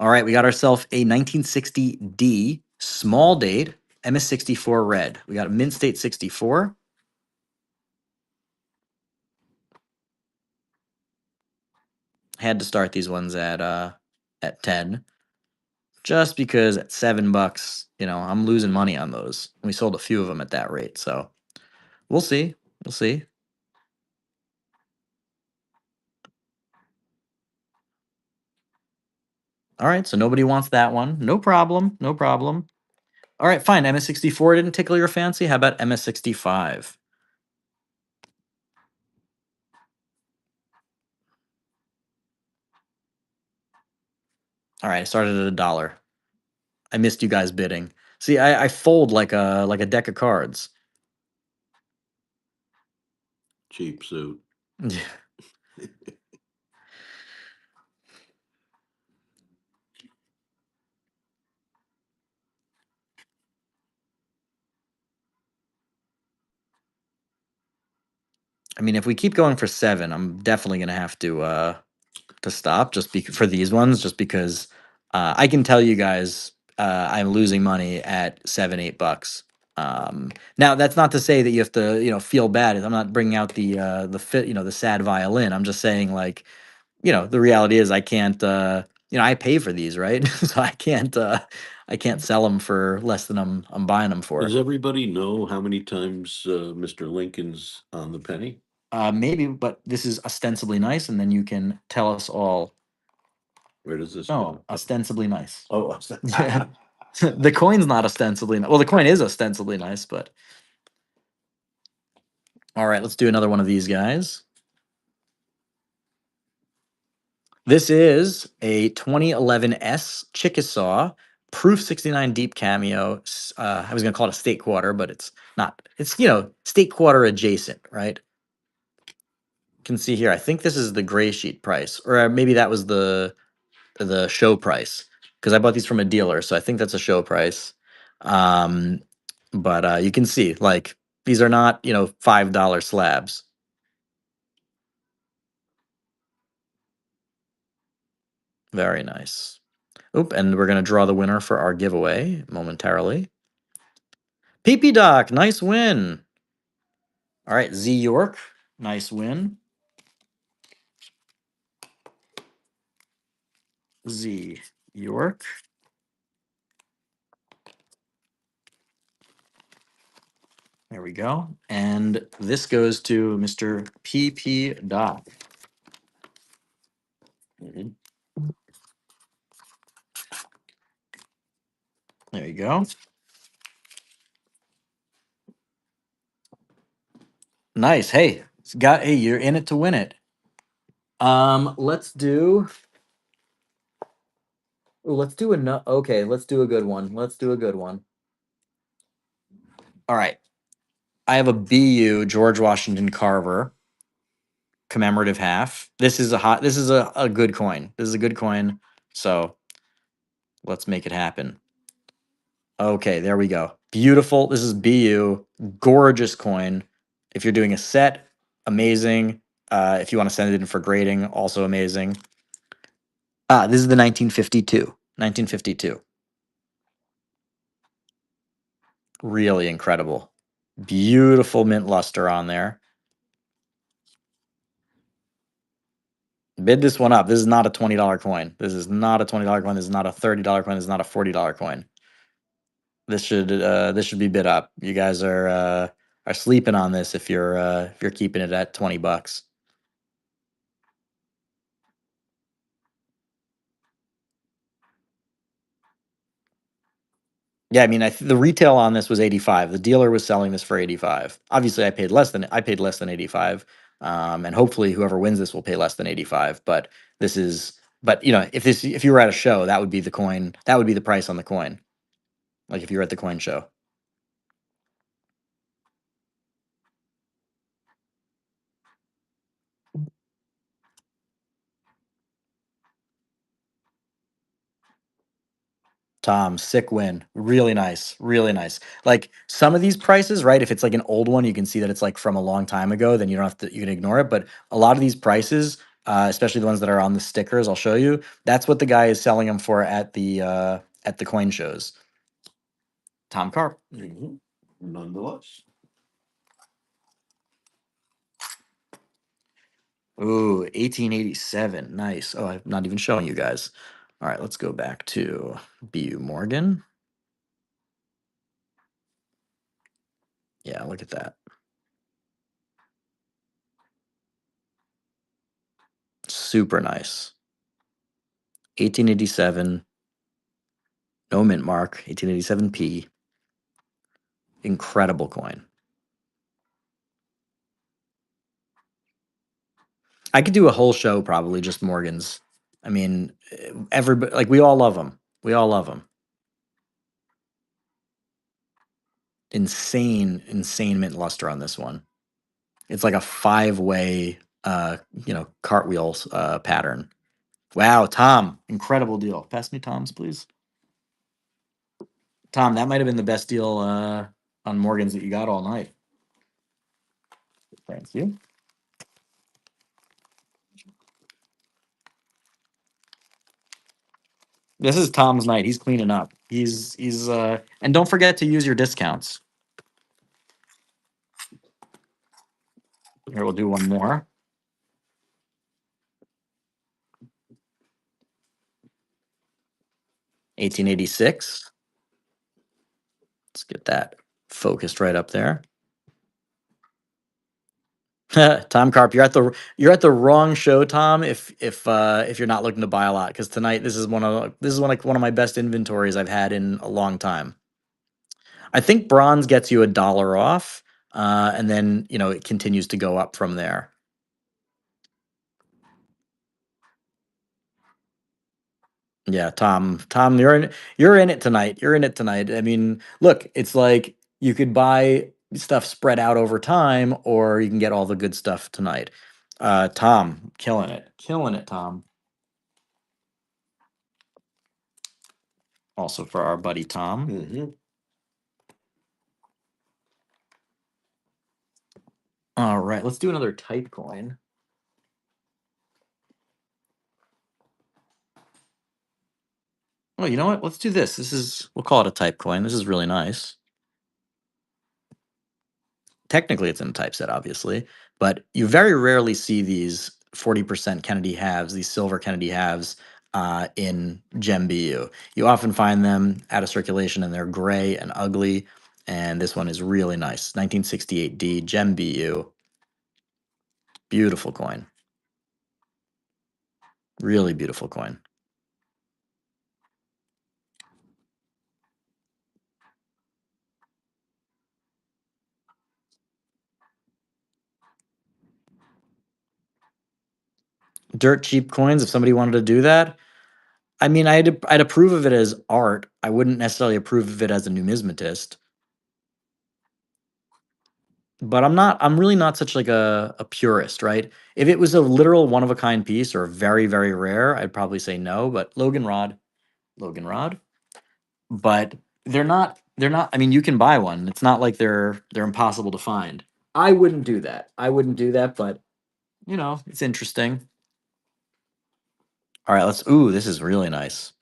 All right, we got ourselves a 1960D small date MS64 red. We got a mint state 64. Had to start these ones at 10 just because at $7, I'm losing money on those. We sold a few of them at that rate, so we'll see. We'll see. All right, so nobody wants that one. No problem. No problem. All right, fine. MS64 didn't tickle your fancy. How about MS65? All right, I started at $1. I missed you guys bidding. See, I fold like a deck of cards. Cheap suit. Yeah. I mean, if we keep going for 7, I'm definitely gonna have to stop just for these ones, just because I can tell you guys I'm losing money at 7, $8. Now that's not to say that you have to feel bad. I'm not bringing out the fit the sad violin. I'm just saying like the reality is I can't I pay for these, right? So I can't sell them for less than I'm buying them for. Does everybody know how many times Mr. Lincoln's on the penny? Maybe, but this is ostensibly nice, and then you can tell us all. Where does this No, go? ostensibly nice. Oh, Yeah. The coin's not ostensibly well, the coin is ostensibly nice, but all right, let's do another one of these guys. This is a 2011 S Chickasaw Proof 69 Deep Cameo. I was gonna call it a state quarter, but it's not. It's state quarter adjacent, right? You can see here. I think this is the gray sheet price, or maybe that was the show price because I bought these from a dealer, so I think that's a show price. Um, but you can see like these are not $5 slabs. Very nice. Oop, and we're gonna draw the winner for our giveaway momentarily. PP Doc, nice win. All right, Z York, nice win. Z York. There we go. And this goes to Mr. PP Doc. Mhm. There you go. Nice. Hey, you're in it to win it. Let's do. Ooh, let's do a okay. Let's do a good one. Let's do a good one. All right. I have a BU George Washington Carver commemorative half. This is a good coin. This is a good coin. So let's make it happen. Okay, there we go. Beautiful. This is BU. Gorgeous coin. If you're doing a set, amazing. If you want to send it in for grading, also amazing. This is the 1952. 1952. Really incredible. Beautiful mint luster on there. Bid this one up. This is not a $20 coin. This is not a $20 coin. This is not a $30 coin. This is not a $40 coin. This should be bid up. You guys are sleeping on this if you're keeping it at $20. Yeah, I mean, the retail on this was 85. The dealer was selling this for 85. Obviously, I paid less than 85. And hopefully whoever wins this will pay less than 85, but this is but if you were at a show, that would be the coin. That would be the price on the coin. Like if you were at the coin show. Tom, sick win. Really nice. Really nice. Like some of these prices, right? If it's like an old one, you can see that it's like from a long time ago, then you don't have to, you can ignore it. But a lot of these prices, especially the ones that are on the stickers, I'll show you. That's what the guy is selling them for at the coin shows. Tom Carp. Nonetheless. Ooh, 1887. Nice. Oh, I'm not even showing you guys. All right, let's go back to BU Morgan. Yeah, look at that. Super nice. 1887. No mint mark. 1887p. Incredible coin. I could do a whole show probably just Morgan's. I mean, everybody like we all love them. We all love them. Insane mint luster on this one. It's like a five-way cartwheels pattern. Wow, Tom, incredible deal. Pass me Tom's, please. Tom, that might have been the best deal on Morgan's that you got all night. Thank you. This is Tom's night. He's cleaning up. He's and don't forget to use your discounts. Here we'll do one more. 1886. Let's get that focused right up there. Tom Carp, you're at the wrong show, Tom. If you're not looking to buy a lot, because tonight this is one of my best inventories I've had in a long time. I think bronze gets you $1 off, and then it continues to go up from there. Yeah, Tom, you're in it tonight. You're in it tonight. I mean, look, it's like you could buy stuff spread out over time, or you can get all the good stuff tonight. Tom, killing it, Tom. Also for our buddy Tom. Mm-hmm. All right, let's do another type coin. Oh, you know what? Let's do this. We'll call it a type coin. This is really nice. Technically, it's in a typeset, obviously, but you very rarely see these 40% Kennedy halves, these silver Kennedy halves, in Gem BU. You often find them out of circulation and they're gray and ugly. And this one is really nice. 1968D Gem BU. Beautiful coin. Really beautiful coin. Dirt cheap coins, if somebody wanted to do that, I mean, I'd approve of it as art. I wouldn't necessarily approve of it as a numismatist. But I'm really not such like a purist, right? If it was a literal one of a kind piece or very, very rare, I'd probably say no, but Logan Rod. But they're not I mean, you can buy one. It's not like they're impossible to find. I wouldn't do that. I wouldn't do that, but it's interesting. All right, ooh, this is really nice.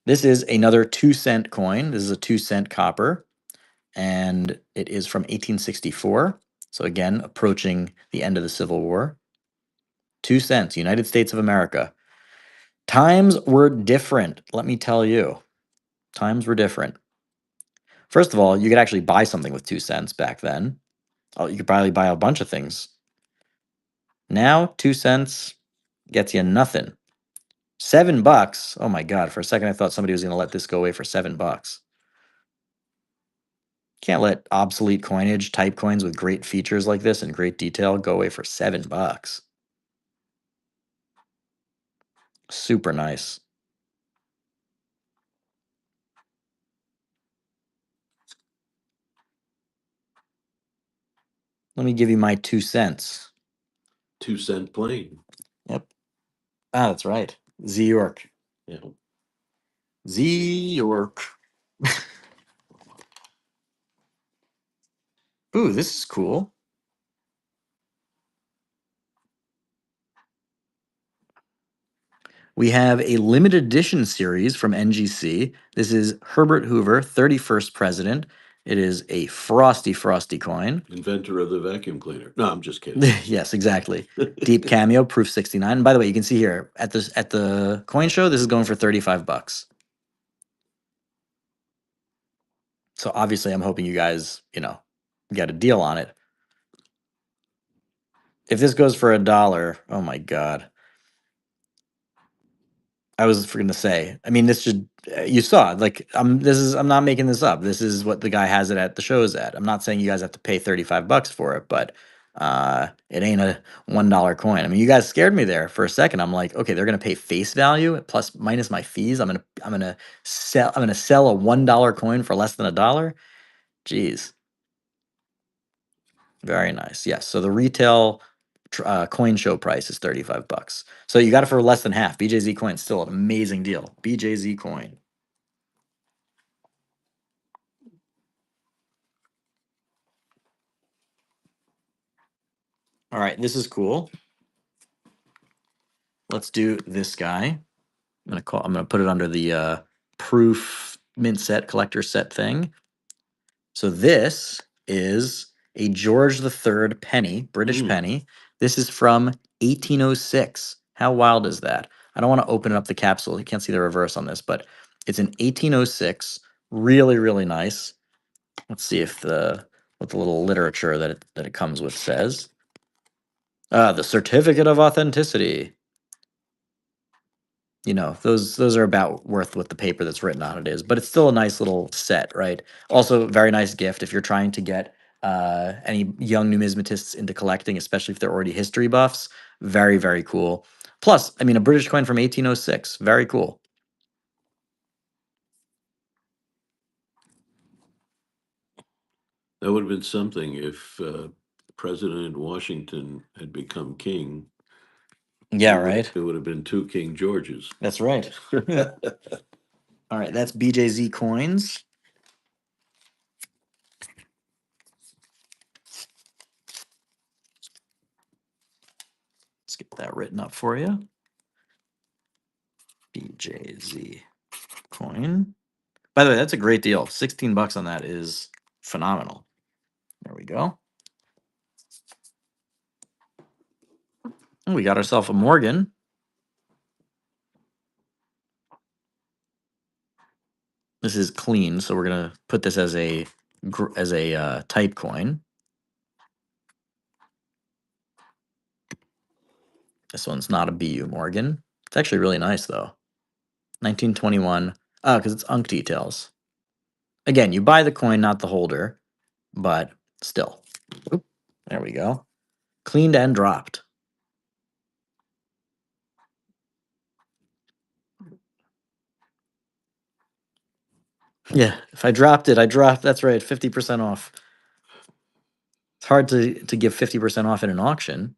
This is another 2-cent coin. This is a 2-cent copper, and it is from 1864. So again, approaching the end of the Civil War. 2 cents, United States of America. Times were different, let me tell you. Times were different. First of all, you could actually buy something with 2 cents back then. Oh, you could probably buy a bunch of things. Now, 2 cents gets you nothing. $7. Oh my God. For a second, I thought somebody was going to let this go away for $7. Can't let obsolete coinage, type coins with great features like this and great detail go away for $7. Super nice. Let me give you my 2 cents. 2-cent plane. Yep. Ah, that's right. Z York. Yeah. Z York. Ooh, this is cool. We have a limited edition series from NGC. This is Herbert Hoover, 31st president. It is a frosty, frosty coin. Inventor of the vacuum cleaner. No, I'm just kidding. Yes, exactly. Deep cameo, proof 69. And by the way, you can see here at the coin show, this is going for $35. So obviously, I'm hoping you guys, get a deal on it. If this goes for $1, oh my God. I was going to say, I mean, this should, you saw it, like, I'm not making this up. This is what the guy has it at the shows at. I'm not saying you guys have to pay $35 for it, but it ain't a $1 coin. I mean, you guys scared me there for a second. I'm like, okay, they're going to pay face value plus minus my fees. I'm going to sell a $1 coin for less than $1. Jeez. Very nice. Yes. So the retail coin show price is $35. So you got it for less than half. BJZ coin, still an amazing deal. BJZ coin. All right, this is cool. Let's do this guy. I'm gonna put it under the proof mint set collector set thing. So this is a George III penny, British penny. This is from 1806. How wild is that? I don't want to open up the capsule. You can't see the reverse on this, but it's an 1806. Really, really nice. Let's see if what the little literature that it comes with says. The certificate of authenticity. Those are about worth what the paper that's written on it is, but it's still a nice little set, right? Also, very nice gift if you're trying to get any young numismatists into collecting, especially if they're already history buffs. Very, very cool. Plus, I mean, a British coin from 1806. Very cool. That would have been something if President Washington had become king. Yeah, right. It would have been 2 King Georges. That's right. All right, that's BJZ coins. Let's get that written up for you. BJZ coin. By the way, that's a great deal. $16 on that is phenomenal. There we go. And we got ourselves a Morgan. This is clean, so we're gonna put this as a type coin. This one's not a BU Morgan. It's actually really nice though. 1921. Oh, because it's Unk details. Again, you buy the coin, not the holder, but still. Oop, there we go. Cleaned and dropped. Yeah, if I dropped it, I dropped. That's right, 50% off. It's hard to give 50% off in an auction.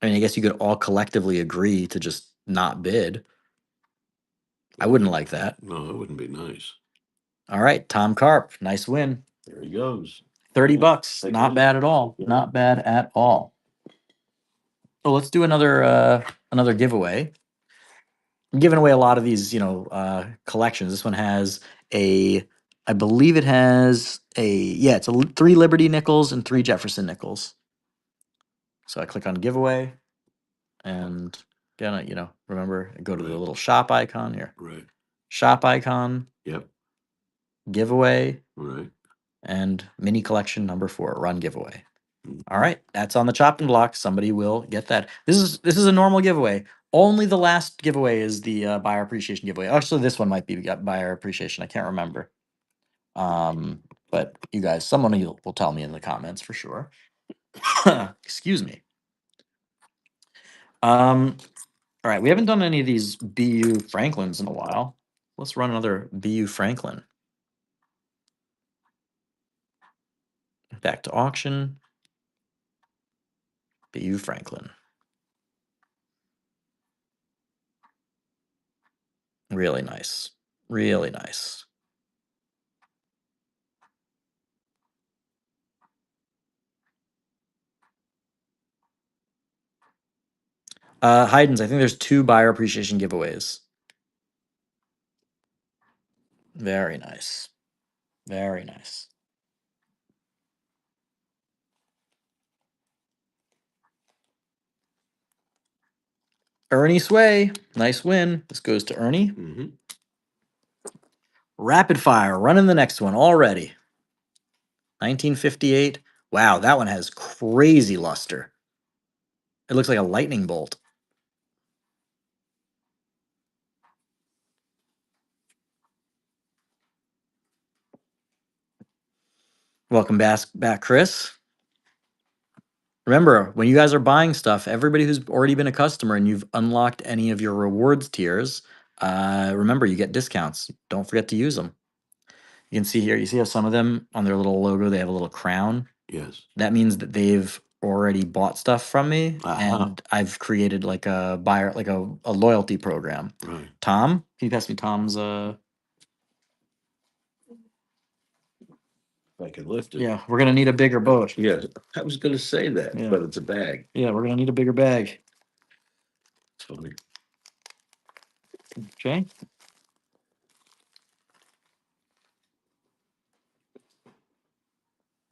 I mean, I guess you could all collectively agree to just not bid. I wouldn't like that. No, that wouldn't be nice. All right, Tom Carp, nice win. There he goes. 30 bucks. Take a Not look. bad at all. Yeah. Not bad at all. So let's do another giveaway. I'm giving away a lot of these, collections. This one has I believe it has it's 3 Liberty nickels and 3 Jefferson nickels. So I click on giveaway, and again, remember, go to the Right. little shop icon here. Right. Shop icon, Yep. giveaway, Right. and mini collection number 4, run giveaway. Mhm. All right, that's on the chopping block. Somebody will get that. This is a normal giveaway. Only the last giveaway is the buyer appreciation giveaway. Actually, this one might be buyer appreciation. I can't remember. But you guys, someone will tell me in the comments for sure. Excuse me. All right, we haven't done any of these BU Franklins in a while. Let's run another BU Franklin. Back to auction. BU Franklin. Really nice. Really nice. Haydn's, I think there's 2 buyer appreciation giveaways. Very nice. Very nice. Ernie Sway, nice win. This goes to Ernie. Mm-hmm. Rapid fire, running the next one already. 1958. Wow, that one has crazy luster. It looks like a lightning bolt. Welcome back, Chris. Remember, when you guys are buying stuff, everybody who's already been a customer and you've unlocked any of your rewards tiers, remember, you get discounts. Don't forget to use them. You can see here, you see how some of them on their little logo, they have a little crown? Yes. That means that they've already bought stuff from me, and I've created like a buyer, like a loyalty program. Right. Tom, can you pass me Tom's? If I could lift it. Yeah, we're gonna need a bigger boat. Yeah, I was going to say that, Yeah. but it's a bag. Yeah, we're gonna need a bigger bag. It's funny. Okay.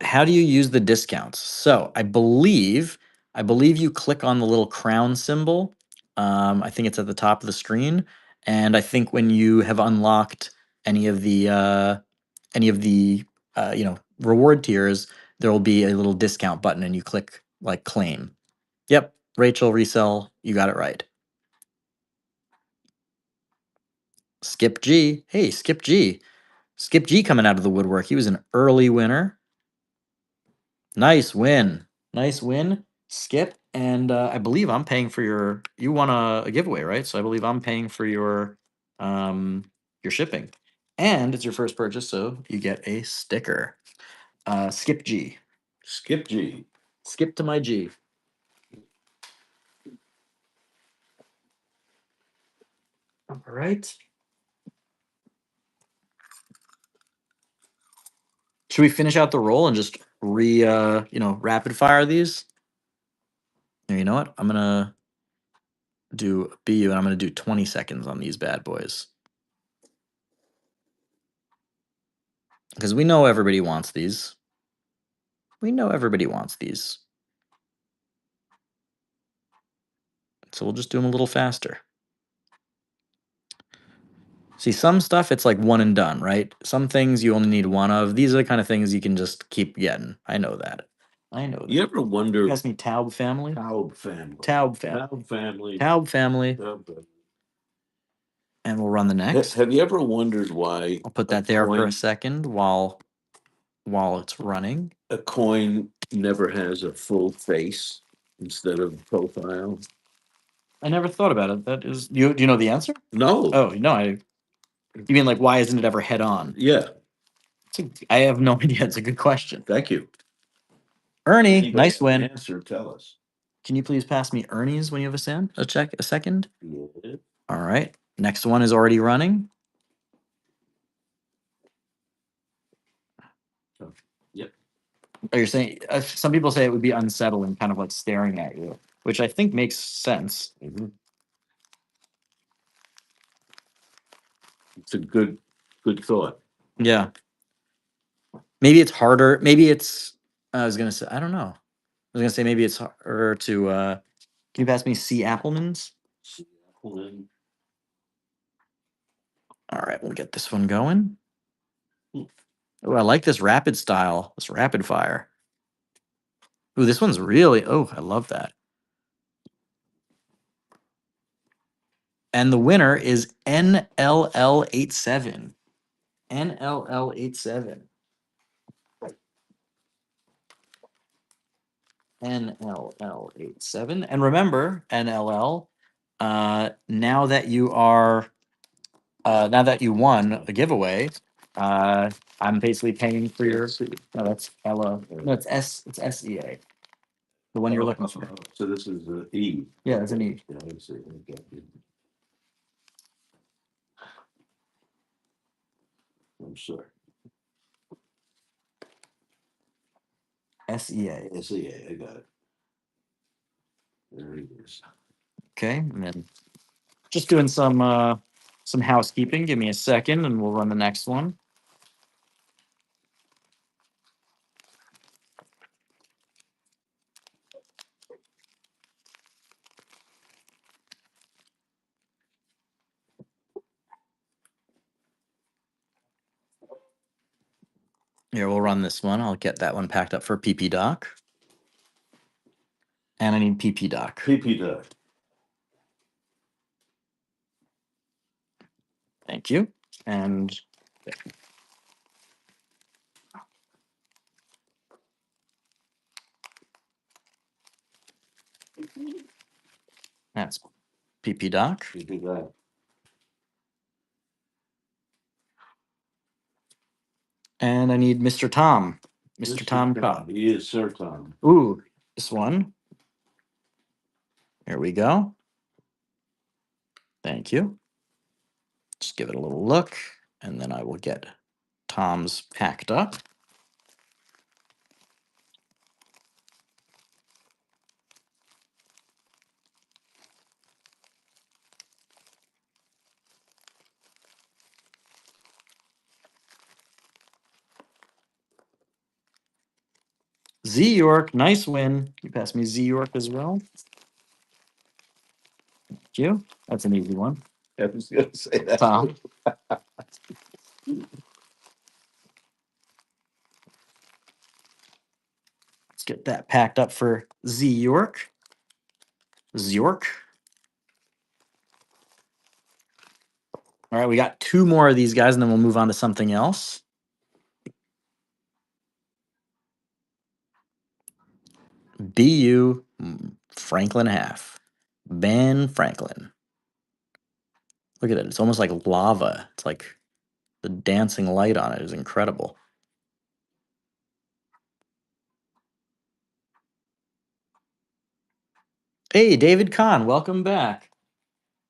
How do you use the discounts? So I believe you click on the little crown symbol. I think it's at the top of the screen, and I think when you have unlocked any of the reward tiers, there will be a little discount button, and you click like claim. Yep, Rachel Resell, you got it right. Skip G, hey Skip G, coming out of the woodwork. He was an early winner. Nice win. Nice win, Skip. And I believe I'm paying for you won a giveaway, right? So I believe I'm paying for your shipping. And it's your first purchase, so you get a sticker. Skip G. Skip G. Skip to my G. All right. Should we finish out the roll and just rapid fire these? You know what? I'm gonna do BU, and I'm gonna do 20 seconds on these bad boys. Because we know everybody wants these. We know everybody wants these. So we'll just do them a little faster. See, some stuff, it's like one and done, right? Some things you only need one of. These are the kind of things you can just keep getting. I know that. I know that. You ever wonder? You ask me Taub family? Taub family. Taub family. Taub family. Taub family. Taub family. And we'll run the next. Have you ever wondered why? I'll put that there for a second while it's running. A coin never has a full face instead of profile. I never thought about it. That is, do you know the answer? No. Oh no, you mean like why isn't it ever head on? Yeah. I have no idea. It's a good question. Thank you. Ernie, Anybody nice win. Answer, tell us. Can you please pass me Ernie's when you have a second? Yeah. All right. Next one is already running. Oh, you're saying some people say it would be unsettling, kind of like staring at you, which I think makes sense. It's a good thought. Yeah. Maybe it's harder. Maybe it's. I was gonna say. I don't know. I was gonna say maybe it's harder to. Can you pass me C. Appleman's? Well, All right, we'll get this one going. Oh, I like this rapid style. This rapid fire. Ooh, this one's really. Oh, I love that. And the winner is NLL87. NLL87. NLL87. And remember, NLL, now that you are now that you won a giveaway, I'm basically paying for your. No, that's Ella. No, it's SEA. The one you're looking for. So this is an E. Yeah, it's an E. Yeah, I see. Okay. I'm sorry. SEA. SEA, I got it. There it is. Okay, and then just doing some housekeeping. Give me a second, and we'll run the next one. Here, we'll run this one. I'll get that one packed up for PP Doc. And I need PP Doc. PP Doc. Thank you. And that's PP Doc. PP Doc. And I need Mr. Tom. Mr. Tom Cobb. He is Sir Tom. Ooh, this one. Here we go. Thank you. Just give it a little look, and then I will get Tom's packed up. Z York, nice win. You pass me Z York as well. Thank you. That's an easy one. I was going to say that. Tom. Let's get that packed up for Z York. Z York. All right, we got two more of these guys, and then we'll move on to something else. BU Franklin half. Ben Franklin. Look at it. It's almost like lava. It's like the dancing light on it is incredible. Hey, David Kahn, welcome back.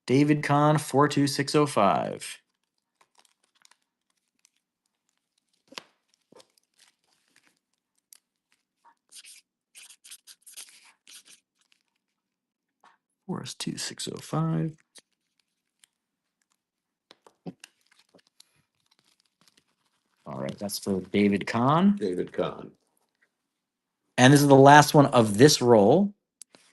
David Kahn 42605. Forest 2605. All right, that's for David Kahn. David Kahn. And this is the last one of this roll.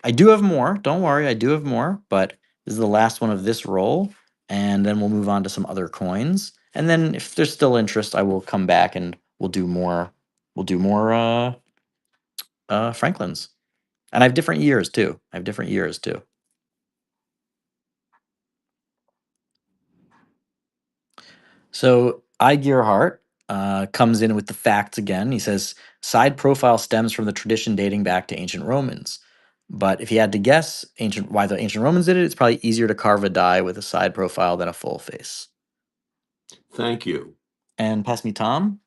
I do have more. Don't worry, I do have more, but this is the last one of this roll. And then we'll move on to some other coins. And then if there's still interest, I will come back and we'll do more. We'll do more Franklins. And I have different years too. So I Gearhart comes in with the facts again. He says side profile stems from the tradition dating back to ancient Romans. But if you had to guess why the ancient Romans did it, it's probably easier to carve a die with a side profile than a full face. Thank you. And pass me Tom.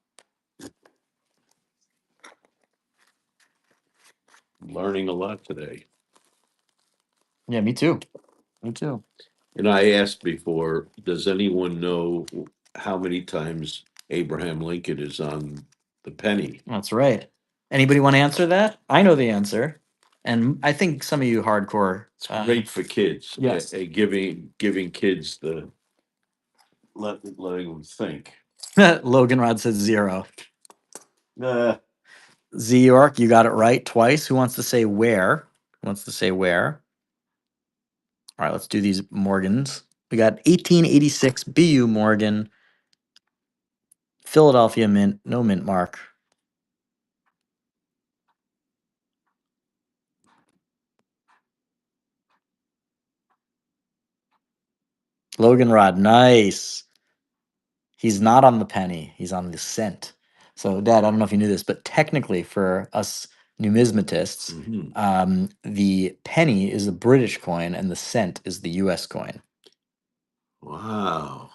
Learning a lot today. Yeah, me too. Me too. And I asked before, does anyone know how many times Abraham Lincoln is on the penny? That's right. Anybody want to answer that? I know the answer, and I think some of you hardcore. It's great for kids. Yes. Giving kids letting them think. Logan Rod says 0. Uh, Z York, you got it right twice. Who wants to say where? Who wants to say where? All right, let's do these Morgans. We got 1886 BU Morgan, Philadelphia Mint, no mint mark. Logan Rod, nice. He's not on the penny, he's on the cent. So, Dad, I don't know if you knew this, but technically for us numismatists, the penny is the British coin and the cent is the US coin. wow.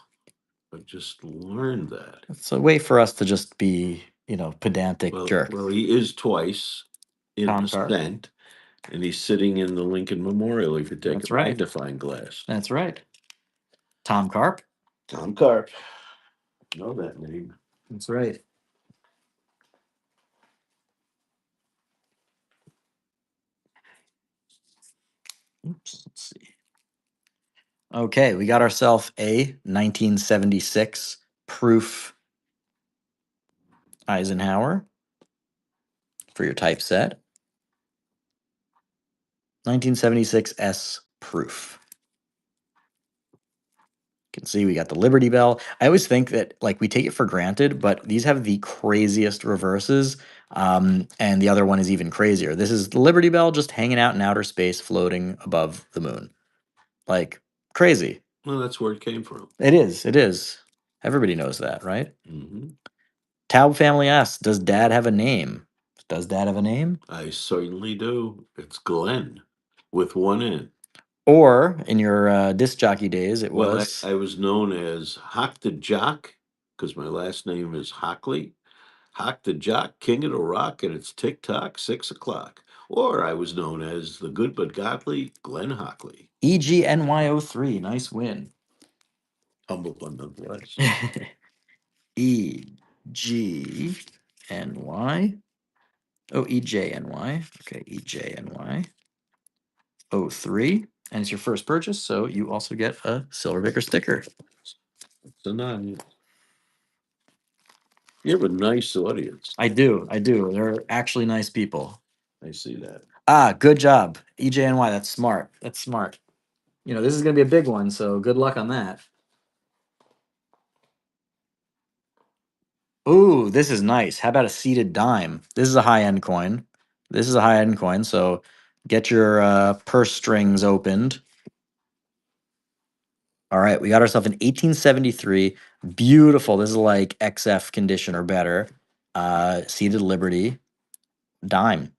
I just learned that. It's a way for us to just be, pedantic Well, jerk. well, he is twice in Tom the Carr. cent, and he's sitting in the Lincoln Memorial. If you take That's a right. magnifying glass. That's right. Tom Carp. Tom Carp. Know that name. That's right. Oops, let's see. Okay, we got ourselves a 1976 proof Eisenhower for your typeset. 1976 S proof. You can see we got the Liberty Bell. I always think that like we take it for granted, but these have the craziest reverses. And the other one is even crazier. This is the Liberty Bell just hanging out in outer space, floating above the moon. Like crazy. Well, that's where it came from. It is. It is. Everybody knows that, right? Mm-hmm. Taub family asks, does Dad have a name? Does Dad have a name? I certainly do. It's Glenn with one N. Or in your disc jockey days, it Well, was I was known as Hock the Jock because my last name is Hockley. Hock the Jock, King of the Rock, and it's tick tock, 6 o'clock. Or I was known as the good but godly Glenn Hockley. EGNY03. Nice win. Humble but nonetheless. EGNY. Oh, EJNY. Okay, EJNY. 03. And it's your first purchase, so you also get a Silver Vicar sticker. So nice. You have a nice audience. I do. They're actually nice people. I see that. Ah, good job. EJNY. That's smart. That's smart. This is going to be a big one, so good luck on that. Ooh, this is nice. How about a seated dime? This is a high-end coin. So get your purse strings opened. All right, we got ourselves an 1873. Beautiful. This is like XF condition or better. Seated Liberty dime.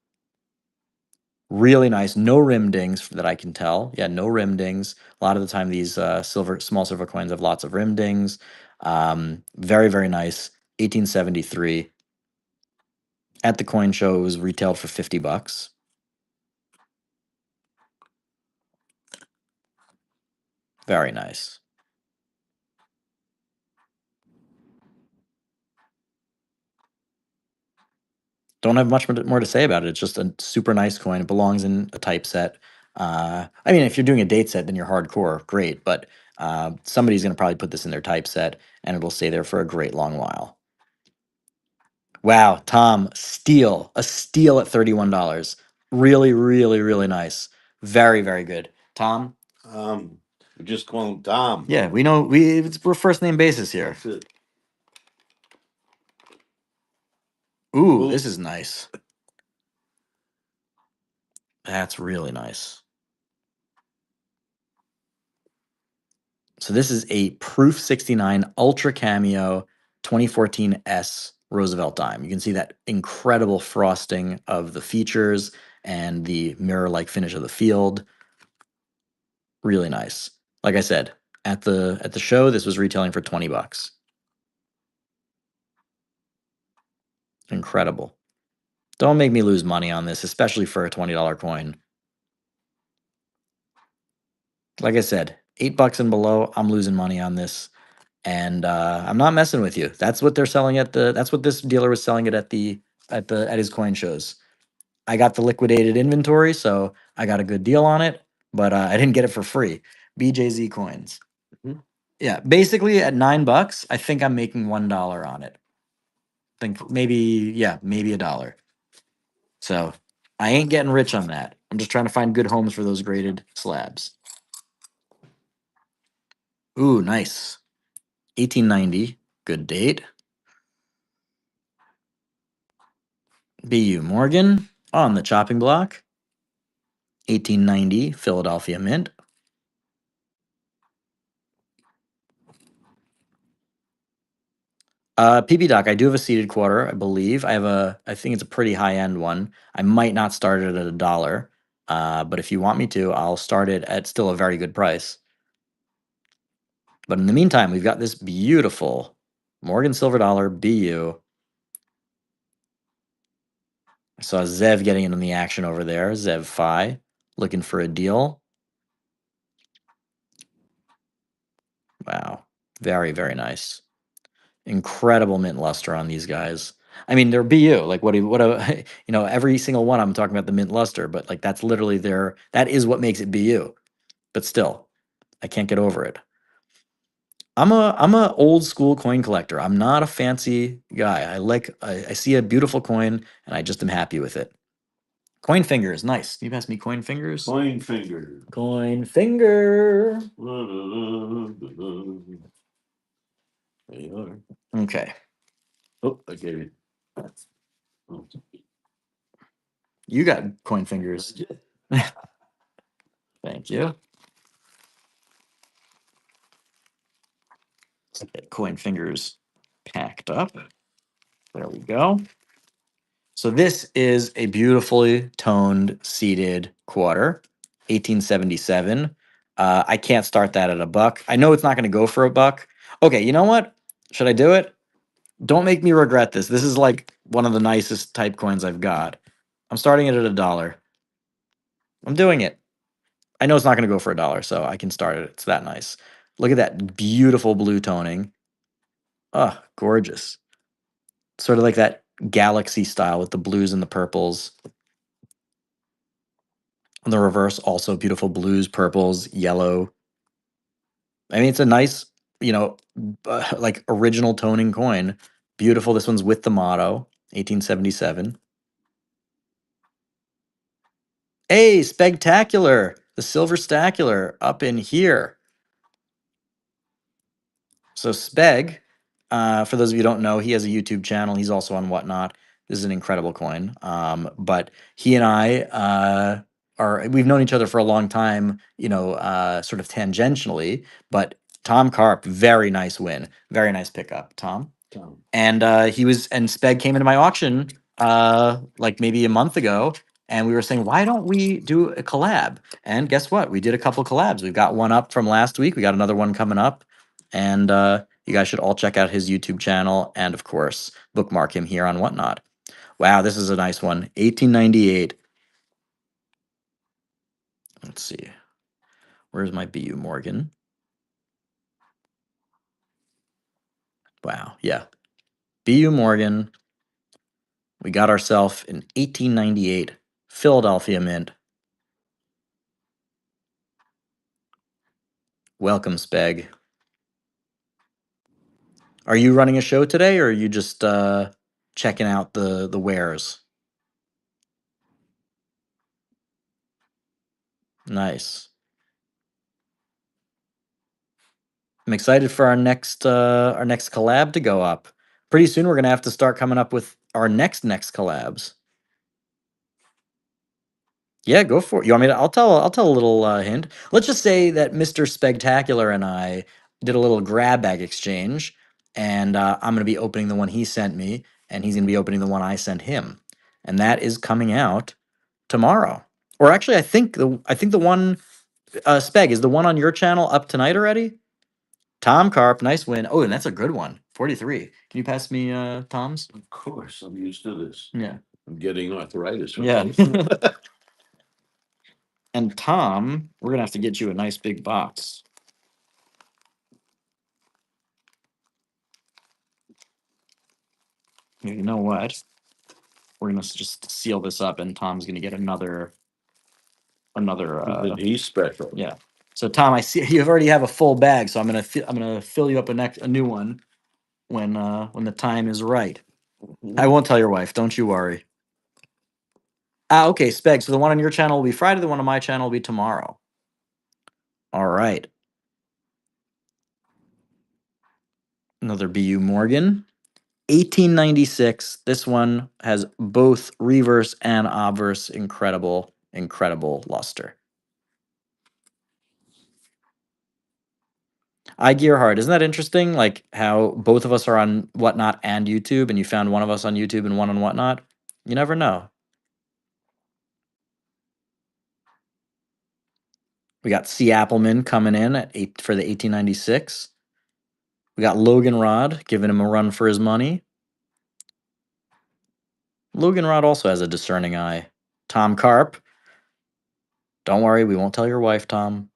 Really nice. No rim dings that I can tell. Yeah, no rim dings. A lot of the time, these small silver coins have lots of rim dings. Very, very nice. 1873. At the coin show, it was retailed for $50. Very nice. Don't have much more to say about it. It's just a super nice coin. It belongs in a typeset. I mean, if you're doing a date set, then you're hardcore, great. But somebody's going to probably put this in their typeset, and it'll stay there for a great long while. Wow, Tom, a steal at $31. Really, really, really nice. Very, very good. Tom? We just call him Tom. Yeah, we know we're first name basis here. That's it. Ooh, this is nice. That's really nice. So this is a Proof 69 Ultra Cameo 2014 S Roosevelt dime. You can see that incredible frosting of the features and the mirror-like finish of the field. Really nice. Like I said, at the show, this was retailing for $20. Incredible. Don't make me lose money on this, especially for a $20 coin. Like I said, $8 and below, I'm losing money on this. And I'm not messing with you. That's what they're selling at that's what this dealer was selling it at the at his coin shows. I got the liquidated inventory, so I got a good deal on it, but I didn't get it for free. BJZ coins. Mhm. Yeah, basically at $9, I think I'm making $1 on it. Think maybe, yeah, maybe $1. So I ain't getting rich on that. I'm just trying to find good homes for those graded slabs. Ooh, nice. 1890, good date. BU Morgan on the chopping block. 1890, Philadelphia Mint. PB Doc, I do have a seated quarter, I believe. I think it's a pretty high end one. I might not start it at $1, but if you want me to, I'll start it at still a very good price. But in the meantime, we've got this beautiful Morgan Silver Dollar BU. I saw Zev getting into the action over there. Zev Phi looking for a deal. Wow, very very nice. Incredible mint luster on these guys. I mean, they're BU. Like what a every single one I'm talking about the mint luster, but like that's literally that is what makes it BU. But still, I can't get over it. I'm a old school coin collector. I'm not a fancy guy. I see a beautiful coin and I just am happy with it. Coin finger is nice. Can you pass me coin fingers? Coin finger. Coin finger. There you are. Okay. Oh, I gave it. Oh. You got coin fingers. Thank you. Let's get coin fingers packed up. There we go. So this is a beautifully toned seated quarter, 1877. I can't start that at $1. I know it's not going to go for $1. Okay, you know what? Should I do it? Don't make me regret this. This is like one of the nicest type coins I've got. I'm starting it at $1. I'm doing it. I know it's not going to go for $1, so I can start it. It's that nice. Look at that beautiful blue toning. Oh, gorgeous. Sort of like that galaxy style with the blues and the purples. On the reverse, also beautiful blues, purples, yellow. I mean, it's a nice, like original toning coin. Beautiful. This one's with the motto, 1877. Hey, spectacular! The silver stacular up in here. So Speg, for those of you who don't know, he has a YouTube channel. He's also on Whatnot. This is an incredible coin. But he and I we've known each other for a long time, sort of tangentially. But Tom Karp, very nice win. Very nice pickup, Tom. Tom. And Speg came into my auction like maybe a month ago, and we were saying, why don't we do a collab? And guess what? We did a couple collabs. We've got one up from last week. We got another one coming up. And you guys should all check out his YouTube channel and, of course, bookmark him here on Whatnot. Wow, this is a nice one. 1898. Let's see. Where's my BU Morgan? Wow, yeah. BU Morgan. We got ourselves an 1898 Philadelphia Mint. Welcome, Speg. Are you running a show today, or are you just checking out the wares? Nice. I'm excited for our next collab to go up. Pretty soon we're gonna have to start coming up with our next collabs. Yeah, go for it. You want me to? I'll tell a little hint. Let's just say that Mr. Spectacular and I did a little grab bag exchange, and I'm gonna be opening the one he sent me, and he's gonna be opening the one I sent him, and that is coming out tomorrow. Or actually, I think the one Speg is the one on your channel up tonight already. Tom Carp, nice win. Oh, and that's a good one. 43. Can you pass me Tom's? Of course, I'm used to this. Yeah. I'm getting arthritis. Yeah. And Tom, we're gonna have to get you a nice big box. You know what? We're gonna just seal this up, and Tom's gonna get another. Then he's special. Yeah. So Tom, I see you already have a full bag, so I'm gonna fill you up a new one when the time is right. I won't tell your wife. Don't you worry. Ah, okay, Speg. So the one on your channel will be Friday. The one on my channel will be tomorrow. All right. Another BU Morgan. 1896. This one has both reverse and obverse incredible luster. I Gearhard, isn't that interesting? Like how both of us are on Whatnot and YouTube, and you found one of us on YouTube and one on Whatnot. You never know. We got C. Appleman coming in at 8 for the 1896. We got Logan Rod giving him a run for his money. Logan Rod also has a discerning eye. Tom Carp. Don't worry, we won't tell your wife, Tom.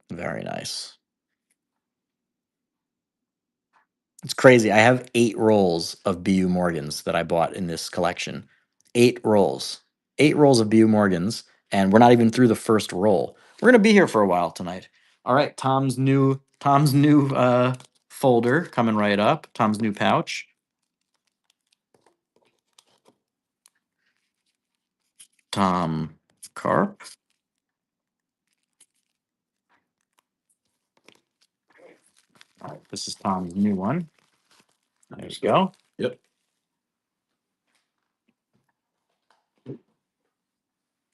Very nice. It's crazy. I have 8 rolls of BU Morgans that I bought in this collection. 8 rolls. 8 rolls of BU Morgans, and we're not even through the first roll. We're gonna be here for a while tonight. All right, Tom's new folder coming right up. Tom's new pouch. Tom Carp. All right, this is Tom's new one. There you go. Yep.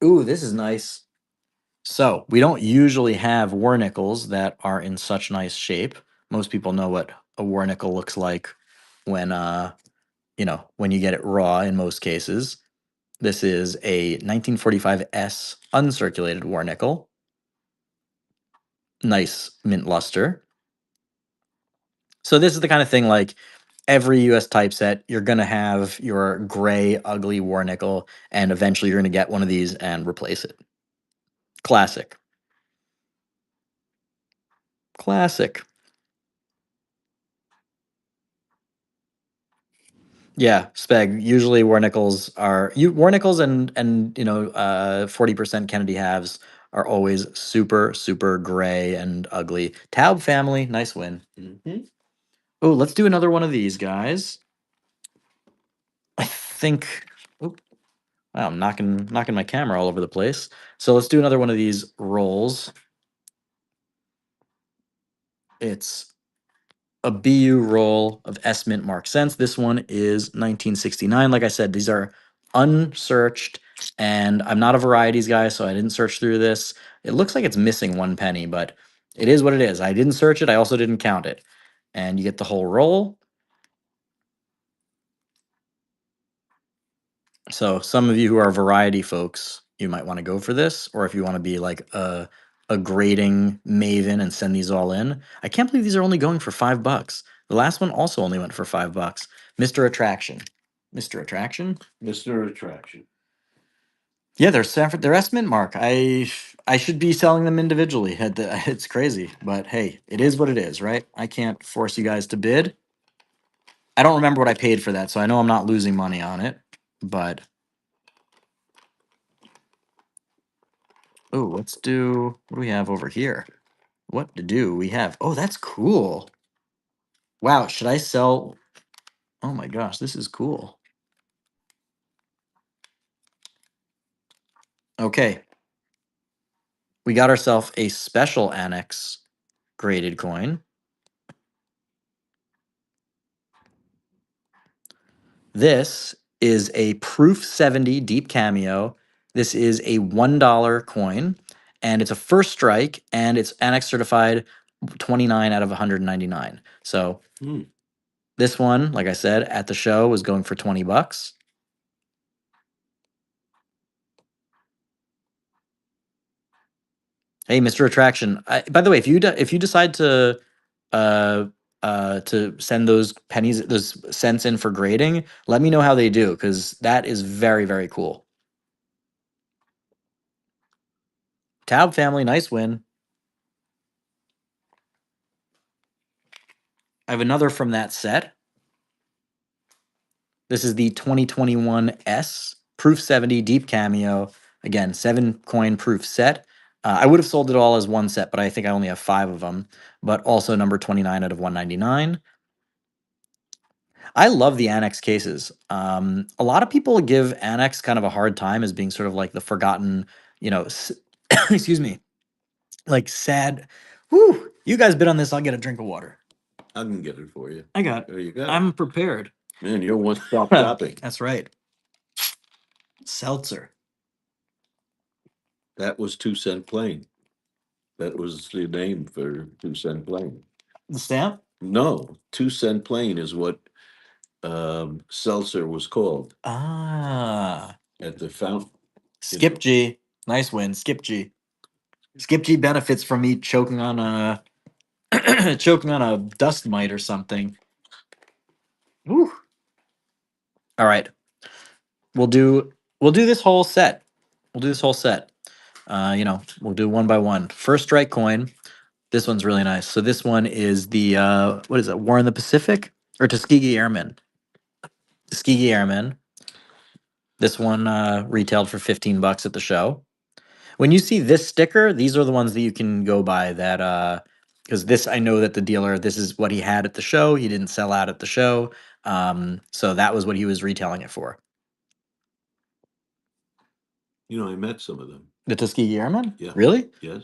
Ooh, this is nice. So we don't usually have Warnickel's that are in such nice shape. Most people know what a Warnickel looks like when when you get it raw in most cases. This is a 1945S uncirculated Warnickel. Nice mint luster. So this is the kind of thing like every US typeset, you're gonna have your gray, ugly Warnickel, and eventually you're gonna get one of these and replace it. Classic. Classic. Yeah, Speg. Usually Warnickels are Warnickels and 40% Kennedy halves are always super gray and ugly. Taub family, nice win. Oh, let's do another one of these guys. I think. Oh, wow, I'm knocking my camera all over the place. So let's do another one of these rolls. It's a BU roll of S Mint Mark Sense. This one is 1969. Like I said, these are unsearched, and I'm not a varieties guy, so I didn't search through this. It looks like it's missing 1 penny, but it is what it is. I didn't search it. I also didn't count it. And you get the whole roll. So some of you who are variety folks, you might want to go for this, or if you want to be like a grading maven and send these all in. I can't believe these are only going for $5. The last one also only went for $5. Mr. Attraction. Mr. Attraction? Mr. Attraction. Yeah, they're estimate mark. I should be selling them individually. It's crazy, but hey, it is what it is, right? I can't force you guys to bid. I don't remember what I paid for that, so I know I'm not losing money on it, but oh, let's do what do we have over here? What to do we have? Oh, that's cool. Wow, should I sell? Oh my gosh, this is cool. Okay. We got ourselves a special annex graded coin. This is a Proof 70 Deep Cameo. This is a $1 coin, and it's a first strike, and it's annex certified 29 out of 199. So this one, like I said, at the show was going for $20. Hey, Mr. Attraction. By the way, if you decide uh to send those pennies, those cents in for grading, let me know how they do because that is very cool. Tab family, nice win. I have another from that set. This is the 2021 S Proof 70 Deep Cameo. Again, 7 coin proof set. I would have sold it all as one set, but I think I only have 5 of them. But also number 29 out of 199. I love the Annex cases. A lot of people give Annex kind of a hard time as being sort of like the forgotten, excuse me, like sad. Whew, you guys bid on this. I'll get a drink of water. I can get it for you. I got. There you go. I'm prepared. Man, you're one-stop shopping. That's right. Seltzer. That was 2 Cent Plain. That was the name for 2 Cent Plain. The stamp? No, 2 Cent Plain is what seltzer was called Ah. at the fountain. Skip G. Nice win. Skip G. Skip G benefits from me choking on a choking on a dust mite or something. Woo. All right. We'll do this whole set. We'll do this whole set. We'll do one by one. First strike coin. This one's really nice. So this one is the what is it? War in the Pacific or Tuskegee Airmen. Tuskegee Airmen. This one retailed for $15 at the show. When you see this sticker, these are the ones that you can go by that because this I know that the dealer, this is what he had at the show. He didn't sell out at the show. So that was what he was retailing it for. I met some of them. The Tuskegee Airmen? Yeah. Really? Yes.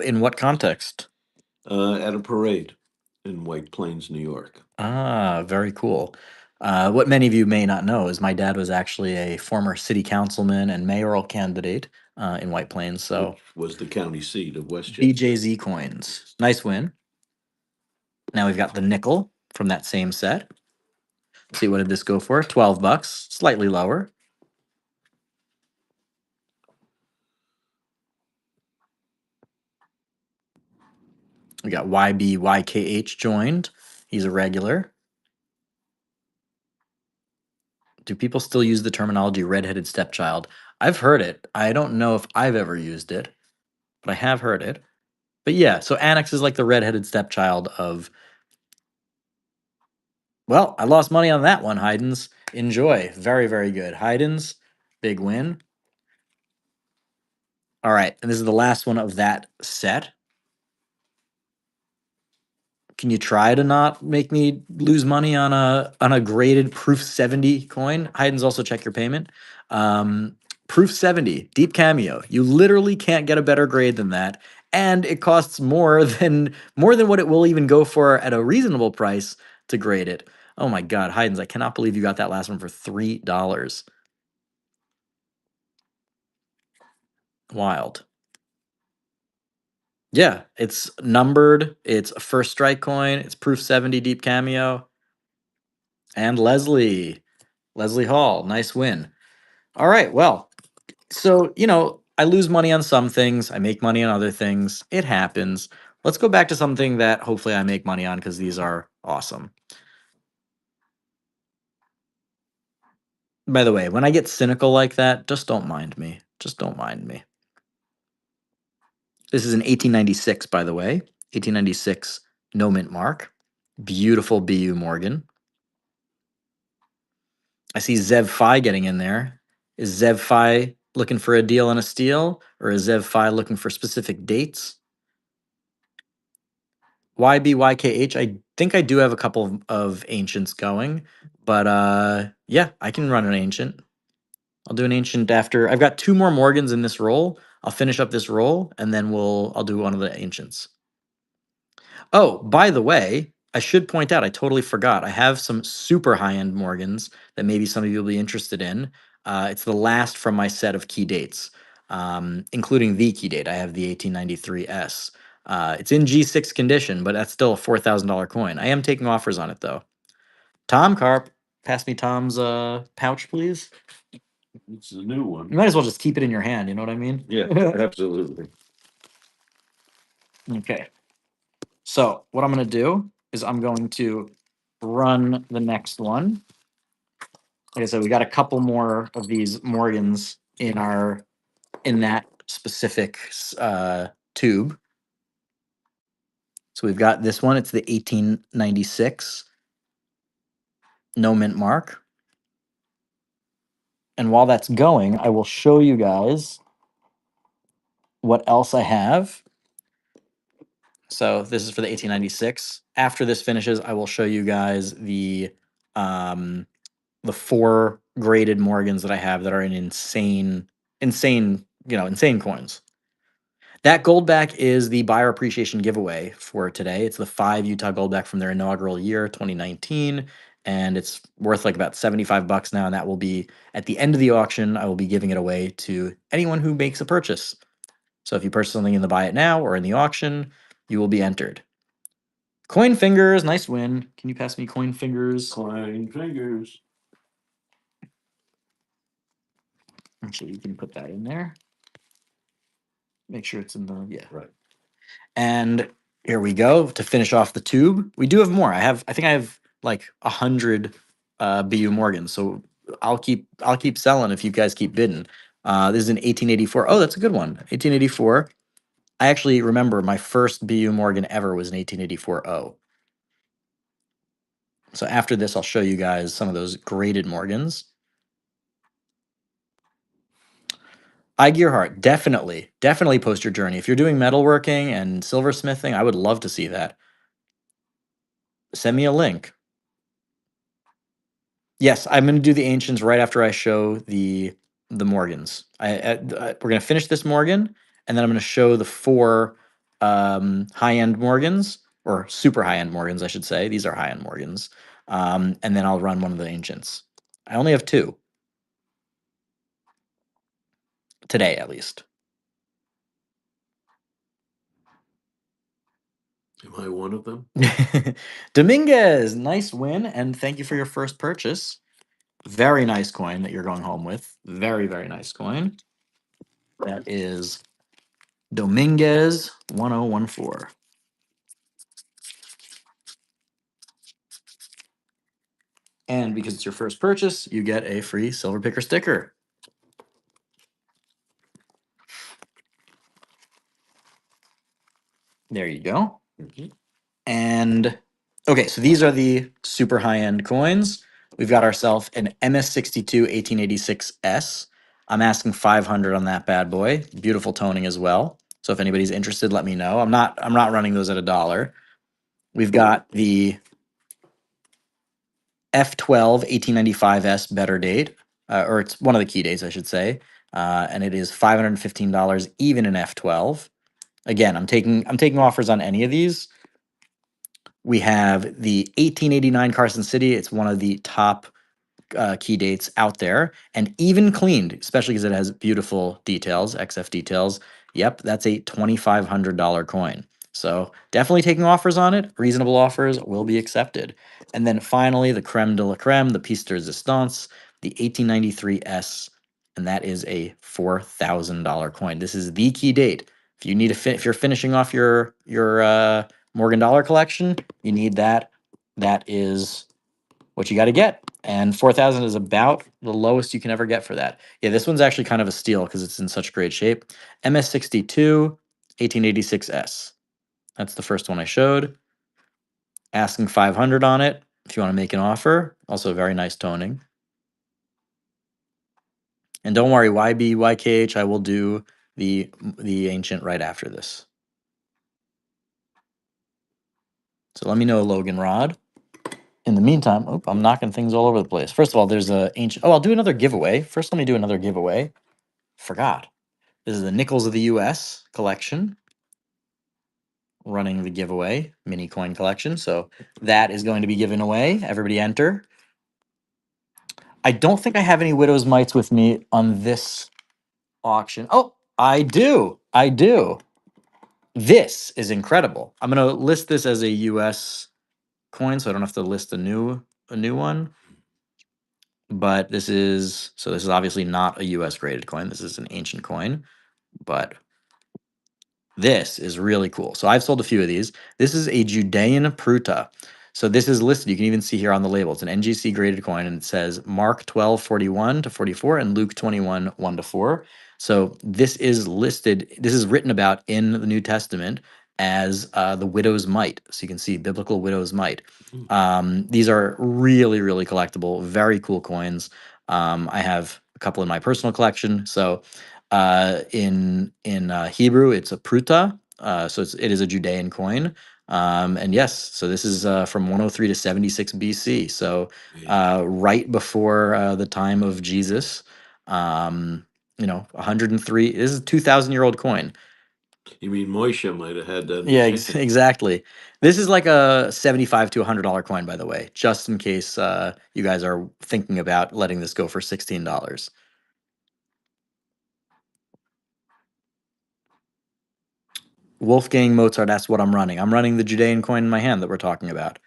In what context? At a parade in White Plains, New York. Ah, very cool. What many of you may not know is my dad was actually a former city councilman and mayoral candidate in White Plains. So Which was the county seat of Westchester. BJZ coins. Nice win. Now we've got the nickel from that same set. Let's see, what did this go for? $12, slightly lower. We got YBYKH joined. He's a regular. Do people still use the terminology redheaded stepchild? I've heard it. I don't know if I've ever used it, but I have heard it. But yeah, so Annex is like the redheaded stepchild of. Well, I lost money on that one, Haydn's. Enjoy. Very, very good. Haydn's, big win. All right, and this is the last one of that set. Can you try to not make me lose money on a graded Proof 70 coin? Haydn's also check your payment. Proof 70, Deep Cameo. You literally can't get a better grade than that. And it costs more than what it will even go for at a reasonable price to grade it. Oh my God, Haydn's, I cannot believe you got that last one for $3. Wild. Yeah, it's numbered. It's a first strike coin. It's Proof 70 Deep Cameo. And Leslie Hall, nice win. All right, well, so, I lose money on some things. I make money on other things. It happens. Let's go back to something that hopefully I make money on because these are awesome. By the way, when I get cynical like that, just don't mind me. Just don't mind me. This is an 1896, by the way. 1896 no mint mark. Beautiful BU Morgan. I see Zev Phi getting in there. Is Zev Phi looking for a deal on a steal, or is Zev Phi looking for specific dates? YBYKH, I think I do have a couple of ancients going, but yeah, I can run an ancient. I'll do an ancient after. I've got 2 more Morgans in this roll. I'll finish up this roll, and then I'll do one of the ancients. Oh, by the way, I should point out, I totally forgot. I have some super high-end Morgans that maybe some of you will be interested in. It's the last from my set of key dates, including the key date. I have the 1893S. It's in G6 condition, but that's still a $4,000 coin. I am taking offers on it, though. Tom Carp, pass me Tom's pouch, please. It's a new one. You might as well just keep it in your hand, you know what I mean? Yeah, absolutely. Okay. So what I'm going to do is I'm going to run the next one. Like I said, we got a couple more of these Morgans in that specific tube. So we've got this one. It's the 1896, no mint mark. And while that's going, I will show you guys what else I have. So this is for the 1896. After this finishes, I will show you guys um, the 4 graded Morgans that I have that are in insane coins. That Goldback is the buyer appreciation giveaway for today. It's the 5 Utah Goldback from their inaugural year, 2019, and it's worth like about $75 now. And that will be at the end of the auction. I will be giving it away to anyone who makes a purchase. So if you purchase something in the buy it now or in the auction, you will be entered. Coin fingers, nice win. Can you pass me coin fingers? Coin fingers. Actually, you can put that in there. Make sure it's in the, yeah. Right. And here we go to finish off the tube. We do have more. I think I have like 100 BU Morgans. So I'll keep selling if you guys keep bidding. This is an 1884. Oh, that's a good one. 1884. I actually remember my first BU Morgan ever was an 1884 O. So after this, I'll show you guys some of those graded Morgans. I Gearhart, definitely post your journey. If you're doing metalworking and silversmithing, I would love to see that. Send me a link. Yes, I'm going to do the ancients right after I show the Morgans. We're going to finish this Morgan, and then I'm going to show the 4 high-end Morgans, or super high-end Morgans, I should say. These are high-end Morgans. And then I'll run one of the ancients. I only have 2. Today, at least. Am I one of them? Dominguez, nice win, and thank you for your first purchase. Very nice coin that you're going home with. Very, very nice coin. That is Dominguez 1014. And because it's your first purchase, you get a free Silver Picker sticker. There you go. And okay, so these are the super high-end coins. We've got ourselves an MS62 1886S. I'm asking 500 on that bad boy. Beautiful toning as well. So if anybody's interested, let me know. I'm not running those at $1. We've got the F12 1895S better date, or it's one of the key dates, I should say. And it is $515 even in F12. Again, I'm taking offers on any of these. We have the 1889 Carson City. It's one of the top key dates out there, and even cleaned, especially because it has beautiful details, XF details. Yep, that's a $2,500 coin. So definitely taking offers on it. Reasonable offers will be accepted. And then finally, the creme de la creme, the piece de resistance, the 1893S, and that is a $4,000 coin. This is the key date. If you need if you're finishing off your Morgan Dollar collection, you need that. That is what you got to get. And 4,000 is about the lowest you can ever get for that. Yeah, this one's actually kind of a steal because it's in such great shape. MS62 1886S. That's the first one I showed. Asking 500 on it if you want to make an offer. Also very nice toning. And don't worry, YB, YKH, I will do the ancient right after this. So let me know, Logan Rod. In the meantime, I'm knocking things all over the place. First of all, there's a ancient. Oh, I'll do another giveaway. First, let me do another giveaway. Forgot. This is the Nickels of the US collection. Running the giveaway mini coin collection. So that is going to be given away. Everybody enter. I don't think I have any Widow's Mites with me on this auction. Oh, I do. I do. This is incredible. I'm going to list this as a US coin, so I don't have to list a new one. But this is obviously not a US graded coin. This is an ancient coin, but this is really cool. So I've sold a few of these. This is a Judean Pruta. So this is listed. You can even see here on the label. It's an NGC graded coin, and it says Mark 12:41 to 44 and Luke 21 1 to 4. So this is listed. This is written about in the New Testament as the widow's mite. So you can see biblical widow's mite. Mm. These are really, really collectible, very cool coins. I have a couple in my personal collection. So in Hebrew, it's a pruta. So it is a Judean coin. And yes, so this is from 103 to 76 BC. So Yeah. right before the time of Jesus. 103. This is a 2,000-year-old coin. You mean Moshe might have had that in Yeah, his hand? exactly. This is like a 75 to $100 coin, by the way, just in case you guys are thinking about letting this go for $16. Wolfgang Mozart, that's what I'm running. I'm running the Judean coin in my hand that we're talking about.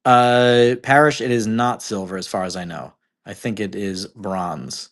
Parish, it is not silver as far as I know. I think it is bronze.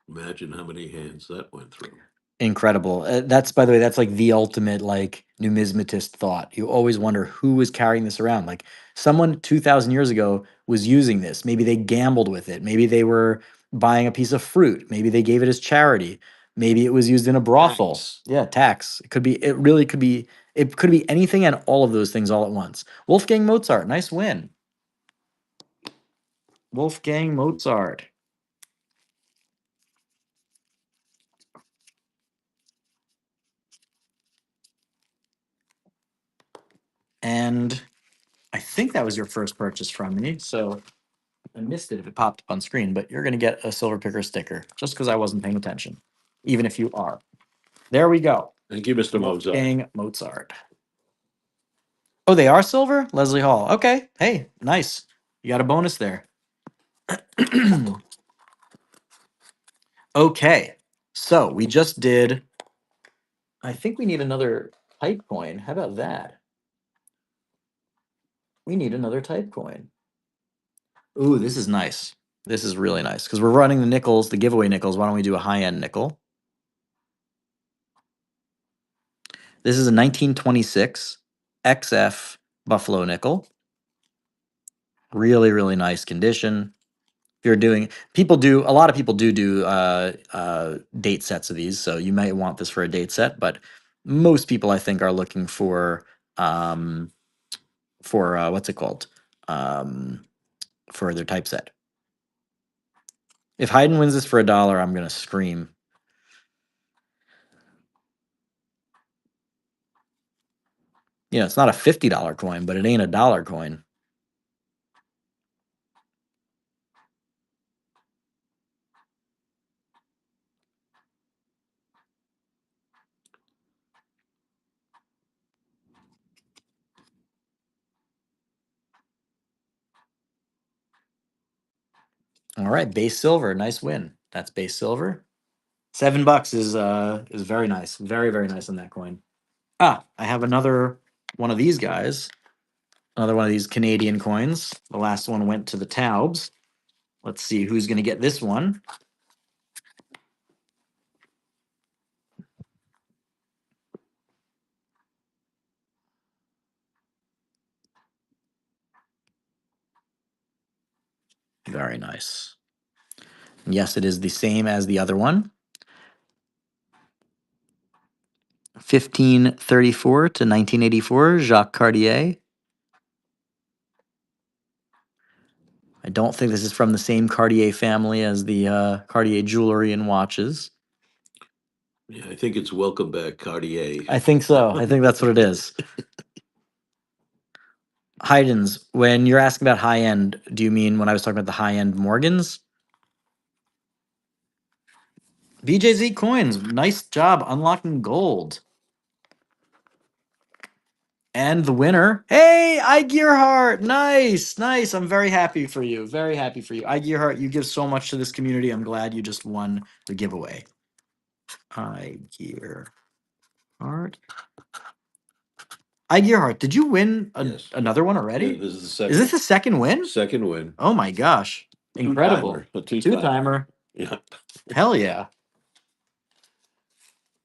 Imagine how many hands that went through. Incredible. That's, by the way, that's like the ultimate like numismatist thought. You always wonder who is carrying this around. Like someone 2,000 years ago was using this. Maybe they gambled with it. Maybe they were buying a piece of fruit. Maybe they gave it as charity. Maybe it was used in a brothel. Tax. Yeah, tax. It could be. It really could be. It could be anything and all of those things all at once. Wolfgang Mozart, nice win. Wolfgang Mozart. And I think that was your first purchase from me. So I missed it if it popped up on screen, but you're going to get a Silver Picker sticker just because I wasn't paying attention, even if you are. There we go. Thank you, Mr. Mozart. Wolfgang Mozart. Oh, they are silver? Leslie Hall. Okay. Hey, nice. You got a bonus there. Okay. So we just did. I think we need another type coin. How about that? We need another type coin. Ooh, this is nice. This is really nice because we're running the nickels, the giveaway nickels. Why don't we do a high end nickel? This is a 1926 XF Buffalo nickel. Really, really nice condition. If you're doing, a lot of people do date sets of these, so you might want this for a date set, but most people I think are looking um, for what's it called? Um, for their type set. If Hayden wins this for $1, I'm gonna scream. It's not a $50 coin, but it ain't a dollar coin. All right, base silver, nice win. That's base silver. $7 is very nice, very very nice on that coin. I have another one of these guys, another one of these Canadian coins. The last one went to the Taubes. Let's see who's going to get this one. Very nice. Yes, it is the same as the other one. 1534 to 1984, Jacques Cartier. I don't think this is from the same Cartier family as the Cartier jewelry and watches. Yeah, I think it's Welcome Back, Cartier. I think so. I think that's what it is. Haydn's, when you're asking about high end, do you mean when I was talking about the high end Morgans? BJZ coins, nice job unlocking gold. And the winner, hey, I Gearhart, nice, nice. I'm very happy for you, very happy for you. I Gearhart, you give so much to this community. I'm glad you just won the giveaway. I Gearhart. I Gearhart, did you win Yes. another one Yeah, already? this is the Is second. this the second win? Second win. Oh my gosh, incredible! Two-timer, a two-timer. Two-timer. Yeah. Hell yeah!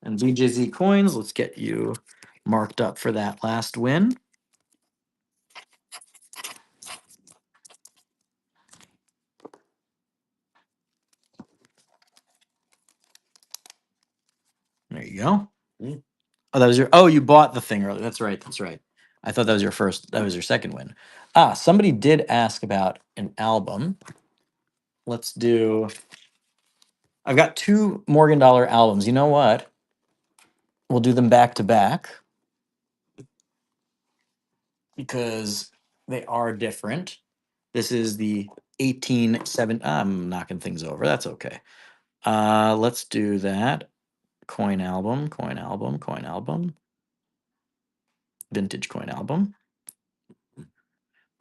And BJZ coins, let's get you marked up for that last win. you go. Mm. Oh, that was your. Oh, you bought the thing earlier. That's right. That's right. I thought that was your first. That was your second win. Ah, somebody did ask about an album. Let's do. I've got two Morgan Dollar albums. You know what? We'll do them back to back because they are different. This is the 1870. I'm knocking things over. That's okay. Let's do that. Coin album, coin album, coin album. Vintage coin album.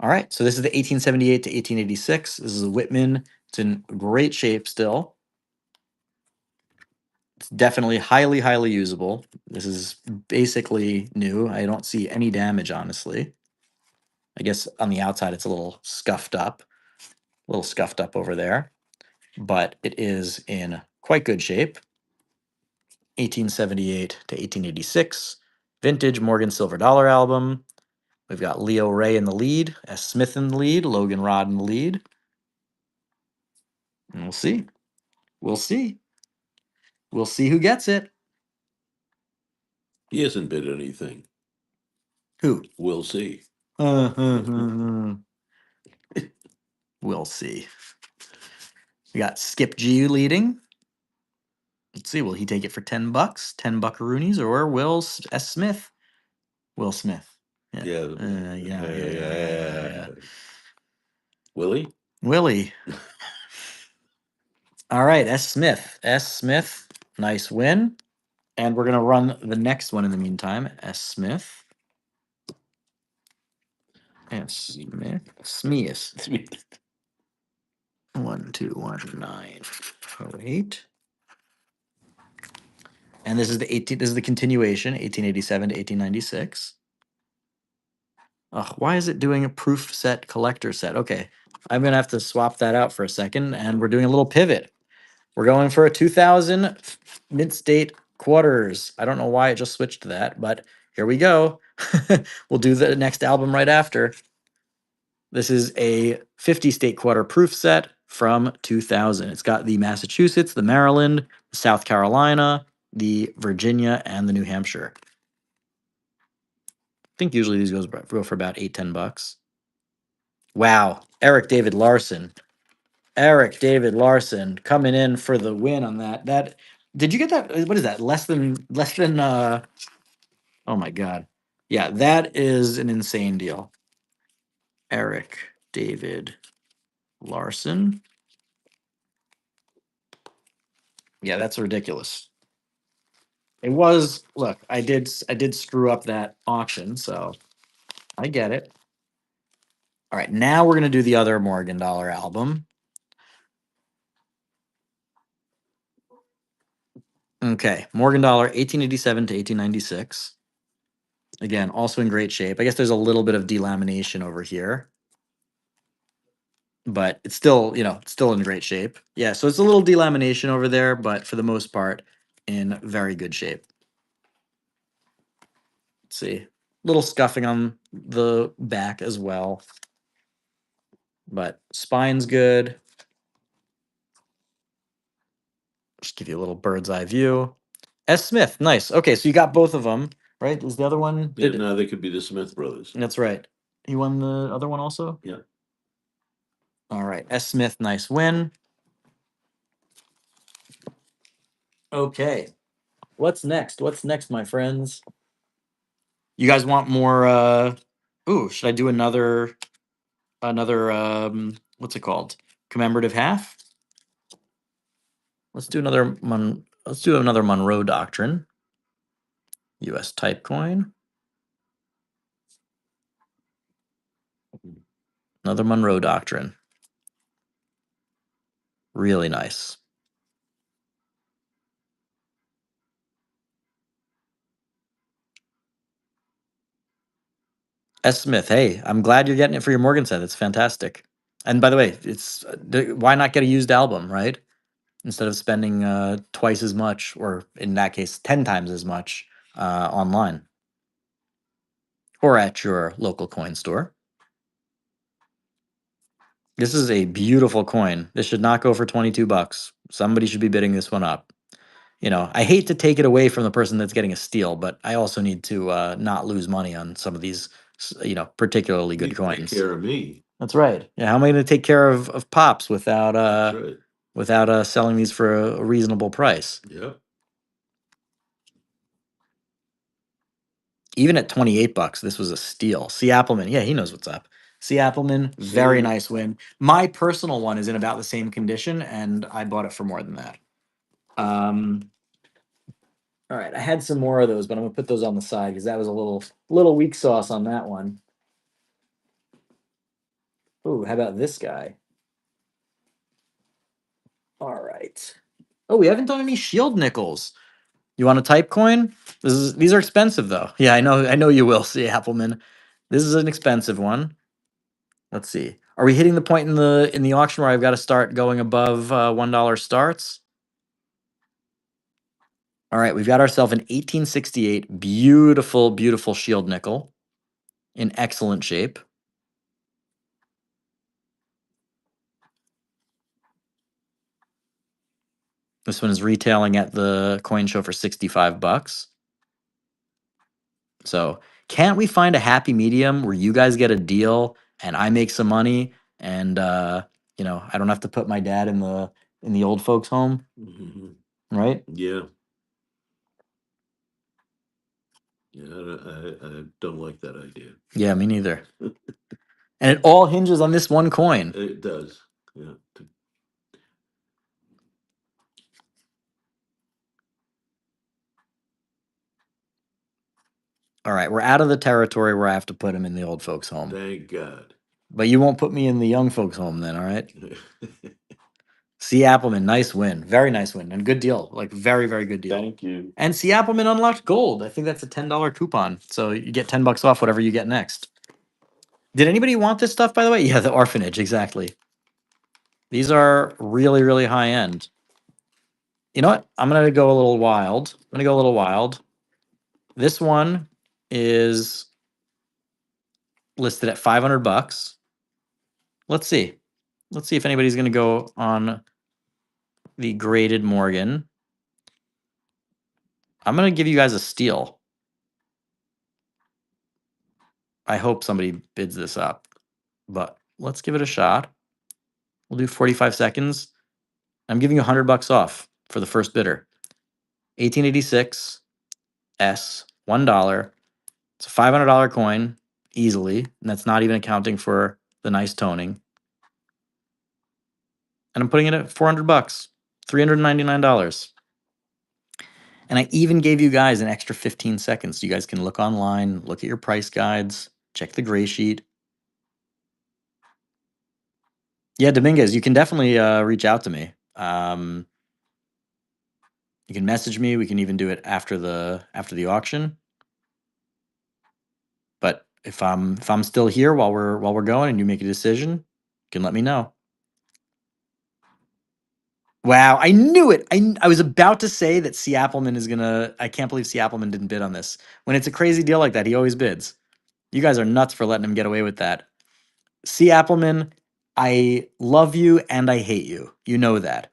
All right. So this is the 1878 to 1886. This is a Whitman. It's in great shape still. It's definitely highly, highly usable. This is basically new. I don't see any damage, honestly. I guess on the outside it's a little scuffed up, over there, but it is in quite good shape. 1878 to 1886, vintage Morgan Silver Dollar album. We've got Leo Ray in the lead, S. Smith in the lead, Logan Rod in the lead. And we'll see. We'll see. We'll see who gets it. He hasn't bid anything. Who? We'll see. We'll see. We got Skip G leading. Let's see. Will he take it for $10? 10 buckaroonies, or Will S. Smith? Will Smith. Yeah. Yeah. Willie? Willie. All right, S. Smith. S. Smith, nice win. And we're going to run the next one in the meantime. S. Smith. S. Smith. Smith. 121908. And this is the continuation, 1887 to 1896. Ugh, why is it doing a proof set collector set? Okay, I'm gonna have to swap that out for a second, and we're doing a little pivot. We're going for a 2000 Mint State quarters. I don't know why it just switched to that, but here we go. We'll do the next album right after. This is a 50 state quarter proof set from 2000. It's got the Massachusetts, the Maryland, the South Carolina, the Virginia, and the New Hampshire. I think usually these go for about $8-10. Wow, Eric David Larson. Eric David Larson coming in for the win on that. That did you get that? What is that? Less than oh my god. Yeah, that is an insane deal. Eric David Larson. Yeah, that's ridiculous. It was, look, I did screw up that auction, so I get it. All right, now we're gonna do the other Morgan Dollar album. Okay, Morgan Dollar, 1887 to 1896. Again, also in great shape. I guess there's a little bit of delamination over here, but it's still, it's still in great shape. Yeah, so it's a little delamination over there, but for the most part, in very good shape. Let's see. Little scuffing on the back as well, but spine's good. Just give you a little bird's eye view. S. Smith, nice. Okay, so you got both of them, right? Is the other one? Yeah, no, they could be the Smith brothers. That's right. He won the other one also? Yeah. All right. S. Smith, nice win. Okay. What's next? What's next, my friends? You guys want more ooh, should I do another what's it called? Commemorative half? Let's do another Monroe Doctrine. US type coin. Another Monroe Doctrine. Really nice. S. Smith, hey, I'm glad you're getting it for your Morgan set. It's fantastic. And by the way, it's why not get a used album, right? Instead of spending twice as much, or in that case, 10 times as much online or at your local coin store. This is a beautiful coin. This should not go for $22. Somebody should be bidding this one up. I hate to take it away from the person that's getting a steal, but I also need to not lose money on some of these, particularly You good need to take coins. care of me. That's right. Yeah, how am I going to take care of pops That's right. without selling these for a reasonable price? Yep. Even at $28, this was a steal. C. Appleman, yeah, he knows what's up. C. Appleman, very See, nice win. My personal one is in about the same condition, and I bought it for more than that. Um, all right, I had some more of those, but I'm gonna put those on the side because that was a little weak sauce on that one. Ooh, how about this guy? All right. Oh, we haven't done any shield nickels. You want a type coin? These are expensive though. Yeah, I know you will, see Appleman. This is an expensive one. Let's see. Are we hitting the point in the auction where I've got to start going above $1 starts? All right, we've got ourselves an 1868 beautiful, beautiful shield nickel in excellent shape. This one is retailing at the coin show for $65. So, can't we find a happy medium where you guys get a deal and I make some money and I don't have to put my dad in the old folks home, mhm. right? Yeah, yeah. I don't like that idea. Yeah, me neither. And it all hinges on this one coin. It does. Yeah. All right, we're out of the territory where I have to put him in the old folks home. Thank God. But you won't put me in the young folks home then, all right? C. Appleman, nice win. Very nice win. And good deal. Like very, very good deal. Thank you. And C. Appleman unlocked gold. I think that's a $10 coupon. So you get $10 off whatever you get next. Did anybody want this stuff, by the way? Yeah, the orphanage, exactly. These are really, really high end. You know what? I'm gonna go a little wild. I'm gonna go a little wild. This one is listed at $500. Let's see. Let's see if anybody's gonna go on the graded Morgan. I'm gonna give you guys a steal. I hope somebody bids this up, but let's give it a shot. We'll do 45 seconds. I'm giving you $100 off for the first bidder. 1886 S, $1. It's a $500 coin easily, and that's not even accounting for the nice toning. And I'm putting it at $400, $399. And I even gave you guys an extra 15 seconds. So you guys can look online, look at your price guides, check the gray sheet. Yeah, Dominguez, you can definitely reach out to me. You can message me. We can even do it after the auction. But if I'm still here while we're going and you make a decision, you can let me know. Wow, I knew it. I was about to say that C. Appleman is gonna. I can't believe C. Appleman didn't bid on this. When it's a crazy deal like that, he always bids. You guys are nuts for letting him get away with that. C. Appleman, I love you and I hate you. You know that.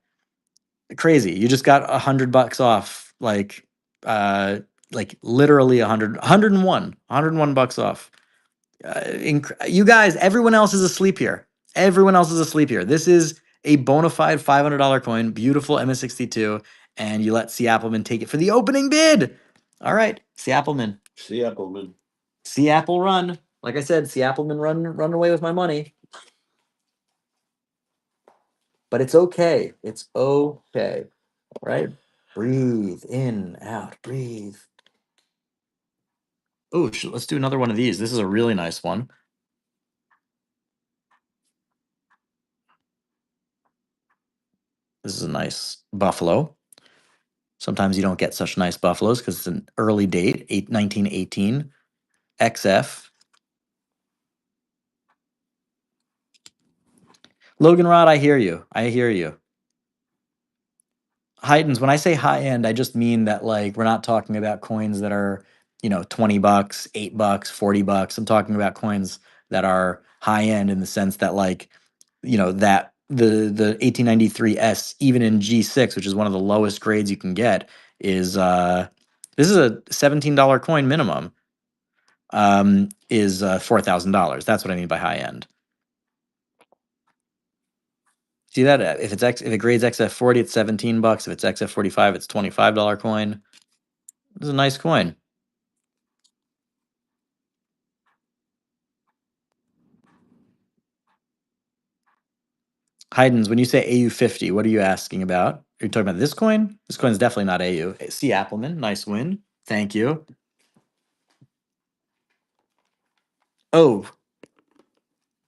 Crazy. You just got $100 off. Like literally 101 bucks off. You guys, everyone else is asleep here. Everyone else is asleep here. This is a bona fide $500 coin, beautiful MS62, and you let C. Appleman take it for the opening bid. All right, C. Appleman. See, Appleman. C. Apple run. Like I said, C. Appleman run away with my money. But it's okay. It's okay. Right? Breathe in, out, breathe. Oh, let's do another one of these. This is a really nice one. This is a nice buffalo. Sometimes you don't get such nice buffaloes because it's an early date, 1918. XF. Logan Rod, I hear you. I hear you. Heidens, when I say high end, I just mean that like we're not talking about coins that are, $20, $8, $40. I'm talking about coins that are high end in the sense that like, that the 1893S, even in G6, which is one of the lowest grades you can get, is this is a $17 coin minimum. Is $4,000. That's what I mean by high end. See that? If it grades XF40, it's 17 bucks. If it's XF45, it's $25 coin. This is a nice coin. Haydn's, when you say AU50, what are you asking about? Are you talking about this coin? This coin is definitely not AU. C. Appleman, nice win. Thank you. Oh,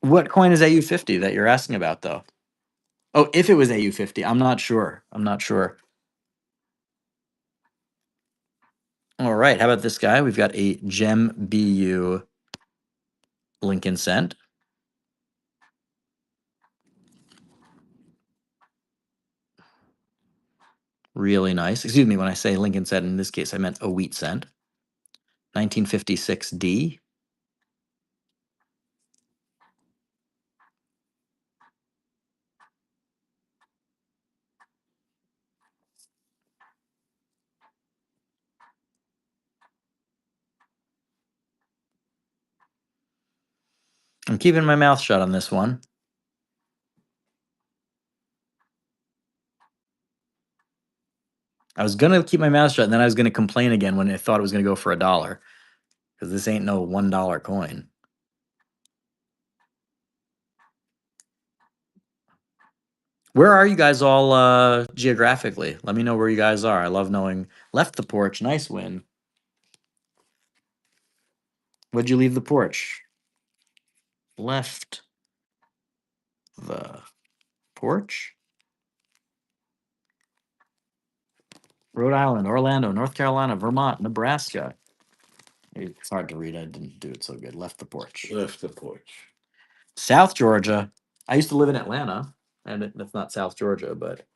what coin is AU50 that you're asking about, though? Oh, if it was AU50, I'm not sure. I'm not sure. All right, how about this guy? We've got a Gem BU Lincoln Cent. Really nice. Excuse me, when I say Lincoln Cent, in this case, I meant a wheat cent. 1956D. I'm keeping my mouth shut on this one. I was gonna keep my mouth shut, and then I was gonna complain again when I thought it was gonna go for $1, because this ain't no $1 coin. Where are you guys all geographically? Let me know where you guys are. I love knowing. Left the porch, nice win. What'd you leave the porch? Left the porch? Rhode Island, Orlando, North Carolina, Vermont, Nebraska. It's hard to read. I didn't do it so good. Left the porch. Left the porch. South Georgia. I used to live in Atlanta, and that's not South Georgia, but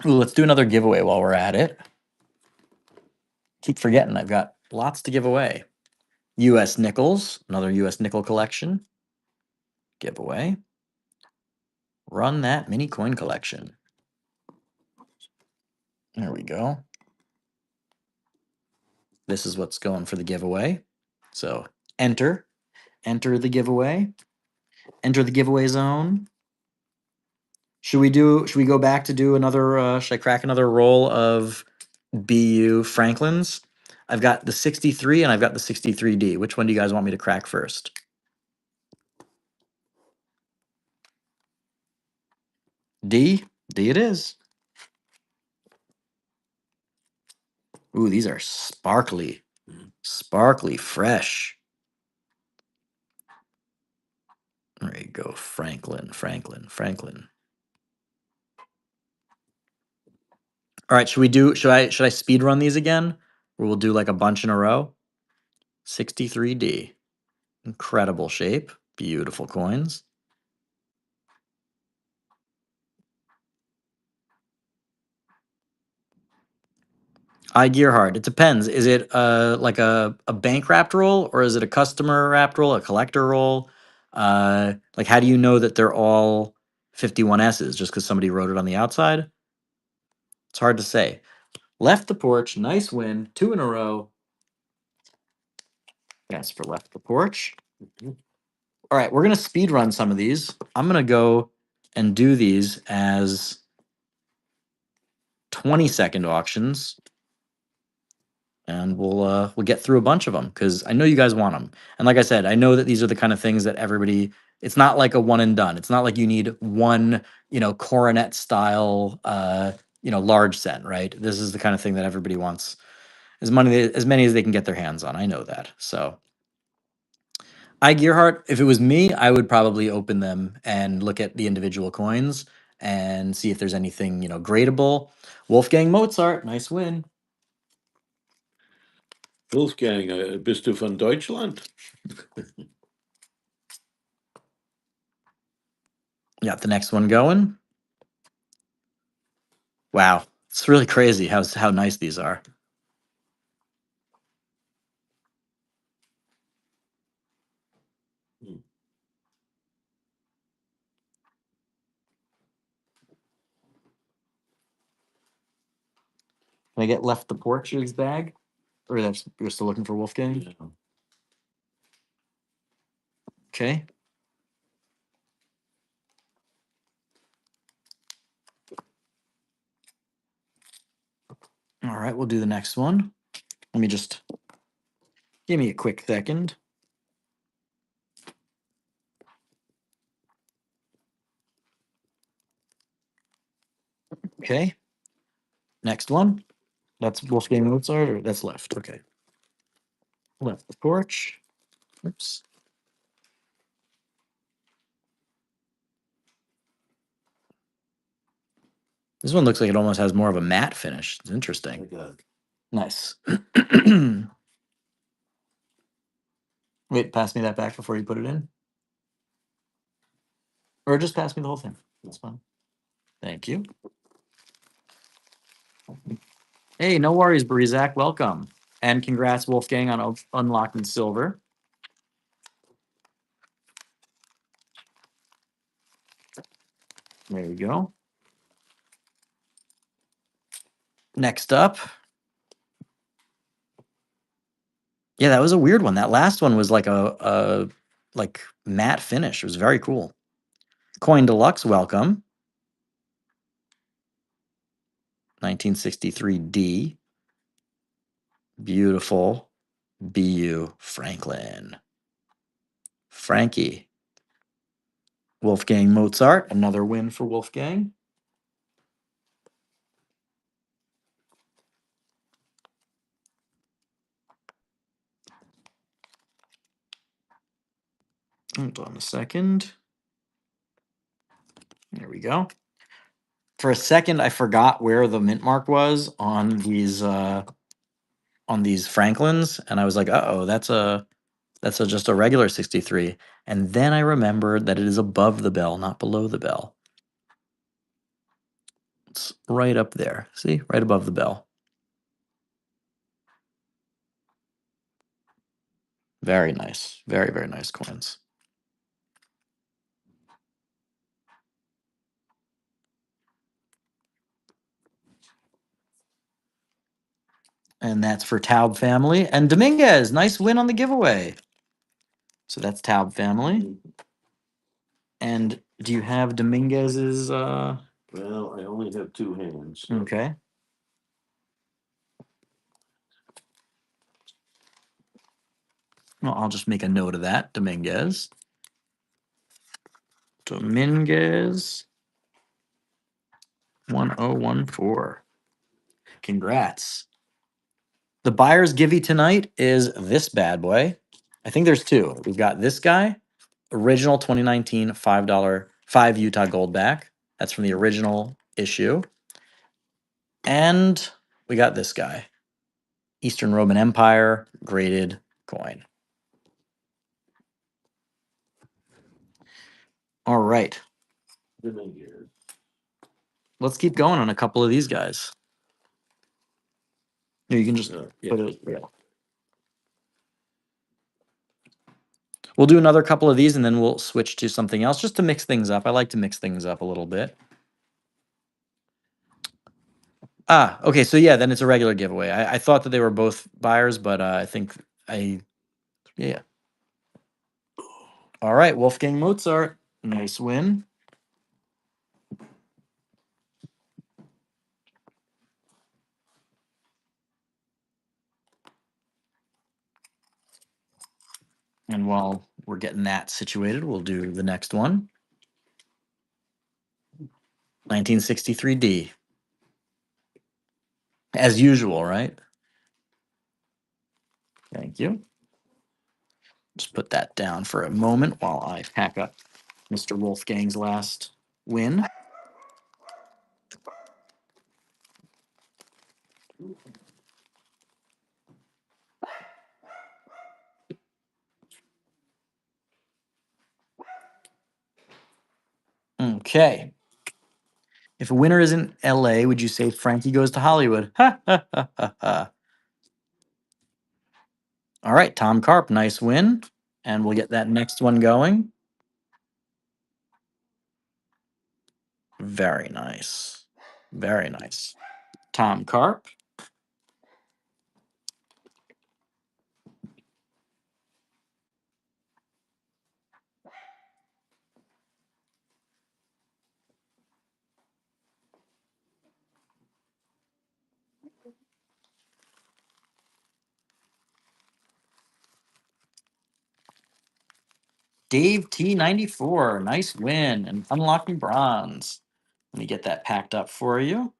ooh, let's do another giveaway while we're at it. Keep forgetting I've got lots to give away. U.S. nickels, another U.S. nickel collection giveaway. Run that mini coin collection. There we go. This is what's going for the giveaway. So enter the giveaway, enter the giveaway zone. Should we go back to do another, should I crack another roll of BU Franklins? I've got the 63 and I've got the 63D. Which one do you guys want me to crack first? D? D it is. Ooh, these are sparkly. Sparkly fresh. There you go, Franklin. All right, should I speed run these again? Or we'll do like a bunch in a row? 63D. Incredible shape. Beautiful coins. Gearhard. It depends. Is it like a bank wrapped roll, or is it a customer wrapped roll, a collector roll? Like how do you know that they're all 51S's just because somebody wrote it on the outside? It's hard to say. Left the porch, nice win, 2 in a row. Yes, for left the porch. All right, we're gonna speed run some of these. I'm gonna go and do these as 20-second auctions, and we'll get through a bunch of them because I know you guys want them. And like I said, I know that these are the kind of things that everybody. It's not like a one and done. It's not like you need one, coronet style, large set, right? This is the kind of thing that everybody wants as many as they can get their hands on. I know that. So, Gearhart, if it was me, I would probably open them and look at the individual coins and see if there's anything, gradable. Wolfgang Mozart, nice win. Wolfgang, bist du von Deutschland? Got the next one going. Wow, it's really crazy how nice these are. Can I get left the porch's bag? Or that's you're still looking for Wolfgang? Yeah. Okay. All right, we'll do the next one. Let me just give me a quick second. Okay. Next one. That's Wolfgang Mozart, or that's left. Okay. Left the porch. Oops. This one looks like it almost has more of a matte finish. It's interesting. Like that. Nice. Wait, pass me that back before you put it in. Or just pass me the whole thing. That's fine. Thank you. Hey, no worries, Brizak. Welcome. And congrats, Wolfgang, on unlocking silver. There you go. Next up. Yeah, that was a weird one. That last one was like a like matte finish. It was very cool. Coin Deluxe, welcome. 1963D. Beautiful. BU Franklin. Frankie. Wolfgang Mozart, another win for Wolfgang. Hold on a second. There we go. For a second, I forgot where the mint mark was on these Franklins, and I was like, "Uh-oh, that's just a regular 63." And then I remembered that it is above the bell, not below the bell. It's right up there. See, right above the bell. Very nice. Very, very nice coins. And that's for Taub family. And Dominguez, nice win on the giveaway. So that's Taub family. And do you have Dominguez's Well, I only have two hands. So. Okay. Well, I'll just make a note of that. Dominguez. Dominguez 1014. Congrats. The buyer's givey tonight is this bad boy. I think there's two. We've got this guy, original 2019 $5, 5 Utah Gold back. That's from the original issue. And we got this guy, Eastern Roman Empire graded coin. All right. Let's keep going on a couple of these guys. You can just put it. Yeah. We'll do another couple of these and then we'll switch to something else just to mix things up. I like to mix things up a little bit. Ah, okay. So yeah, then it's a regular giveaway. I thought that they were both buyers, but I think yeah. All right, Wolfgang Mozart, nice win. And while we're getting that situated, we'll do the next one. 1963D. As usual, right? Thank you. Just put that down for a moment while I pack up Mr. Wolfgang's last win. Okay. If a winner isn't LA, would you say Frankie goes to Hollywood? Ha ha ha ha ha. All right, Tom Karp, nice win. And we'll get that next one going. Very nice. Very nice. Tom Karp. Dave T94, nice win and unlocking bronze. Let me get that packed up for you.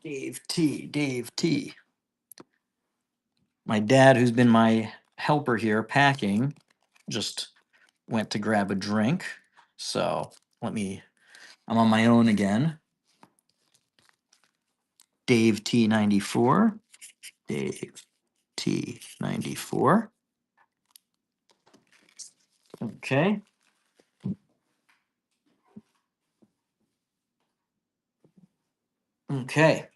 Dave T. My dad, who's been my helper here packing, just went to grab a drink. So I'm on my own again. Dave T94. Dave T94. Okay. Okay.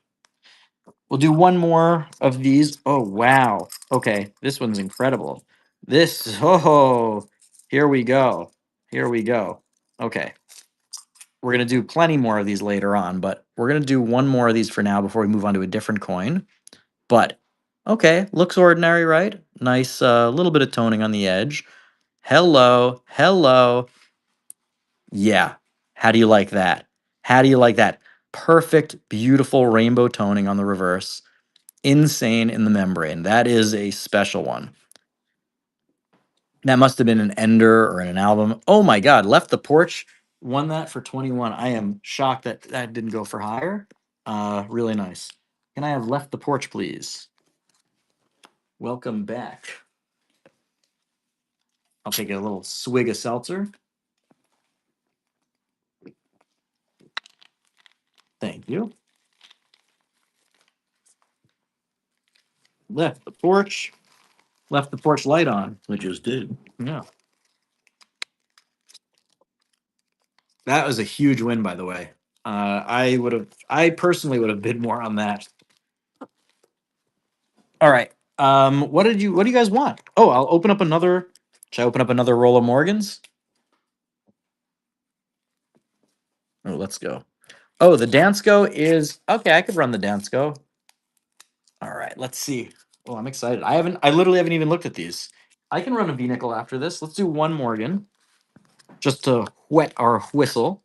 We'll do one more of these. Oh, wow. Okay. This one's incredible. Here we go. Here we go. Okay. We're going to do plenty more of these later on, but we're going to do one more of these for now before we move on to a different coin. But okay, looks ordinary, right? Nice little bit of toning on the edge. Hello. Hello. Yeah. How do you like that? How do you like that? Perfect, beautiful rainbow toning on the reverse. Insane in the membrane. That is a special one. That must have been an Ender or in an album. Oh my God, Left the Porch won that for 21. I am shocked that that didn't go for higher. Really nice. Can I have Left the Porch, please? Welcome back. I'll take a little swig of seltzer. Thank you. Left the porch. Left the porch light on. I just did. Yeah. That was a huge win, by the way. I personally would have bid more on that. All right. What do you guys want? Oh, I'll open up another. Should I open up another roll of Morgans? Oh, let's go. Oh, the Dansko is okay. I could run the Dansko. All right, let's see. Oh, I'm excited. I literally haven't even looked at these. I can run a V nickel after this. Let's do one Morgan, just to wet our whistle.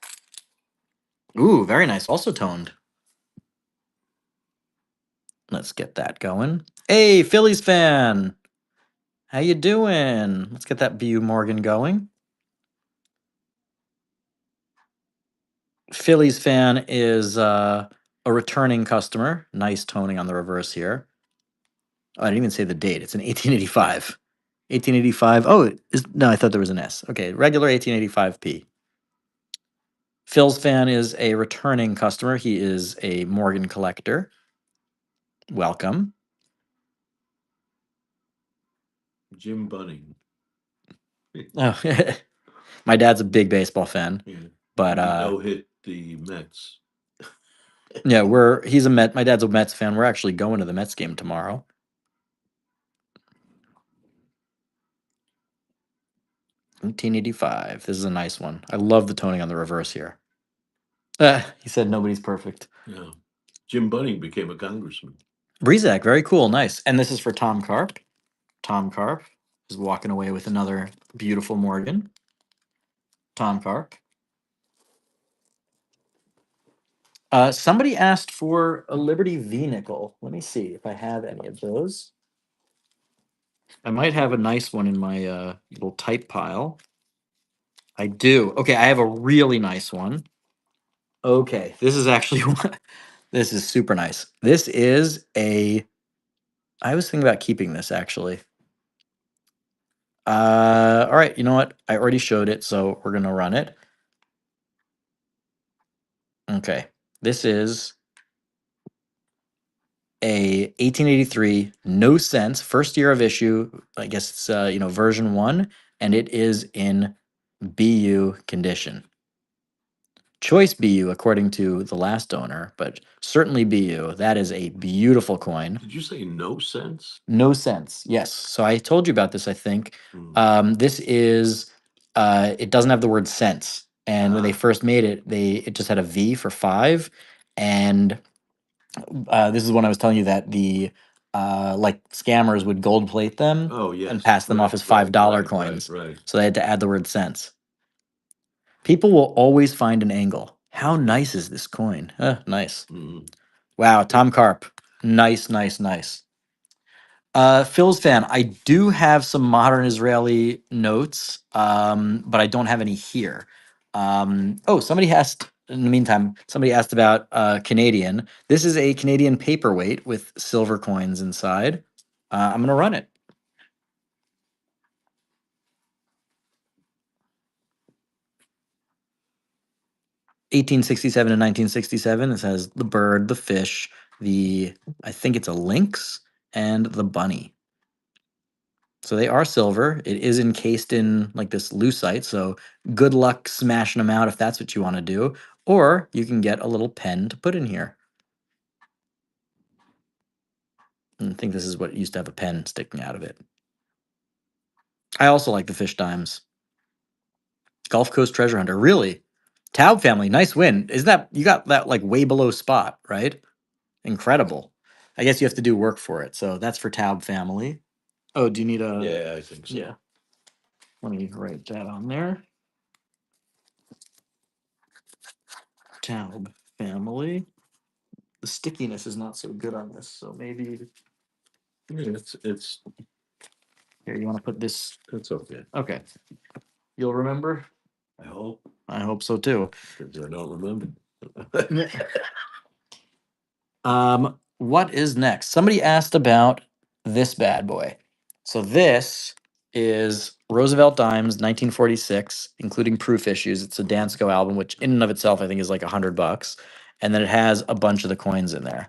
Ooh, very nice. Also toned. Let's get that going. Hey, Phillies fan. How you doing? Let's get that BU Morgan going. Phillies fan is a returning customer. Nice toning on the reverse here. Oh, I didn't even say the date. It's an 1885. 1885. Oh, no, I thought there was an S. Okay, regular 1885p. Phil's fan is a returning customer. He is a Morgan collector. Welcome. Jim Bunning. Oh, my dad's a big baseball fan, Yeah. but no hit the Mets. yeah, he's a Met. My dad's a Mets fan. We're actually going to the Mets game tomorrow. $18.85. This is a nice one. I love the toning on the reverse here. He said nobody's perfect. Yeah. Jim Bunning became a congressman. Breezak, very cool, nice. And this is for Tom Karp. Tom Karp is walking away with another beautiful Morgan. Tom Karp. Somebody asked for a Liberty V nickel. Let me see if I have any of those. I might have a nice one in my little type pile. I do. Okay, I have a really nice one. Okay, this is actually this is super nice. This is a. I was thinking about keeping this actually. All right, you know what? I already showed it, so we're gonna run it. Okay, this is a 1883 no sense first year of issue. I guess it's version 1, and it is in BU condition. Choice BU according to the last owner, but certainly BU. That is a beautiful coin. Did you say no sense? No sense. Yes. So I told you about this, I think. This is it doesn't have the word sense. And when they first made it, it just had a V for 5. And this is when I was telling you that the like scammers would gold plate them Oh, yes. and pass them off as $5 coins. Right. So they had to add the word cents. People will always find an angle. How nice is this coin? Nice. Mhm. Wow, Tom Karp. Nice, nice, nice. Phil's fan, I do have some modern Israeli notes, but I don't have any here. Oh, somebody asked, in the meantime, somebody asked about Canadian. This is a Canadian paperweight with silver coins inside. I'm going to run it. 1867 and 1967. This has the bird, the fish, I think it's a lynx, and the bunny. So they are silver. It is encased in like this lucite. So good luck smashing them out if that's what you want to do. Or you can get a little pen to put in here. And I think this is what used to have a pen sticking out of it. I also like the fish dimes. Gulf Coast Treasure Hunter. Really? Taub family, nice win. Isn't that, you got that like way below spot, right? Incredible. I guess you have to do work for it. So that's for Taub family. Oh, do you need a? Yeah, I think so. Yeah. Let me write that on there. Taub family. The stickiness is not so good on this, so maybe Yeah, it's here you want to put this. it's okay. Okay, you'll remember. I hope, I hope so too. because I don't remember. What is next? Somebody asked about this bad boy. So this is Roosevelt Dimes, 1946, including proof issues. It's a Dansko album, which in and of itself I think is like $100, and then it has a bunch of the coins in there.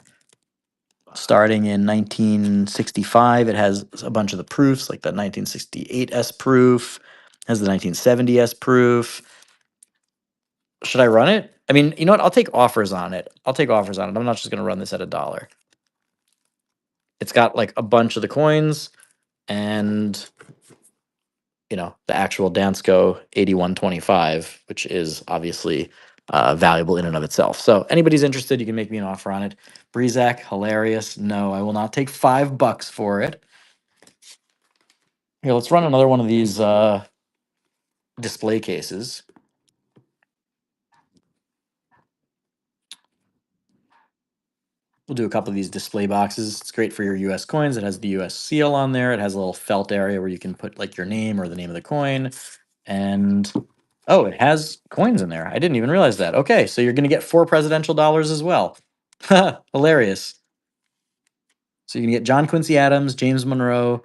Starting in 1965, it has a bunch of the proofs, like the 1968 S proof, has the 1970 S proof. Should I run it? I mean, you know what? I'll take offers on it. I'll take offers on it. I'm not just going to run this at $1. It's got like a bunch of the coins and, you know, the actual Dansko 8125, which is obviously valuable in and of itself. So anybody's interested, you can make me an offer on it. Breezak, hilarious. No, I will not take $5 for it. Here, let's run another one of these display cases. We'll do a couple of these display boxes. It's great for your US coins. It has the US seal on there. It has a little felt area where you can put like your name or the name of the coin. And oh, it has coins in there. I didn't even realize that. Okay, so you're going to get 4 presidential dollars as well. Hilarious. So you can get John Quincy Adams, James Monroe,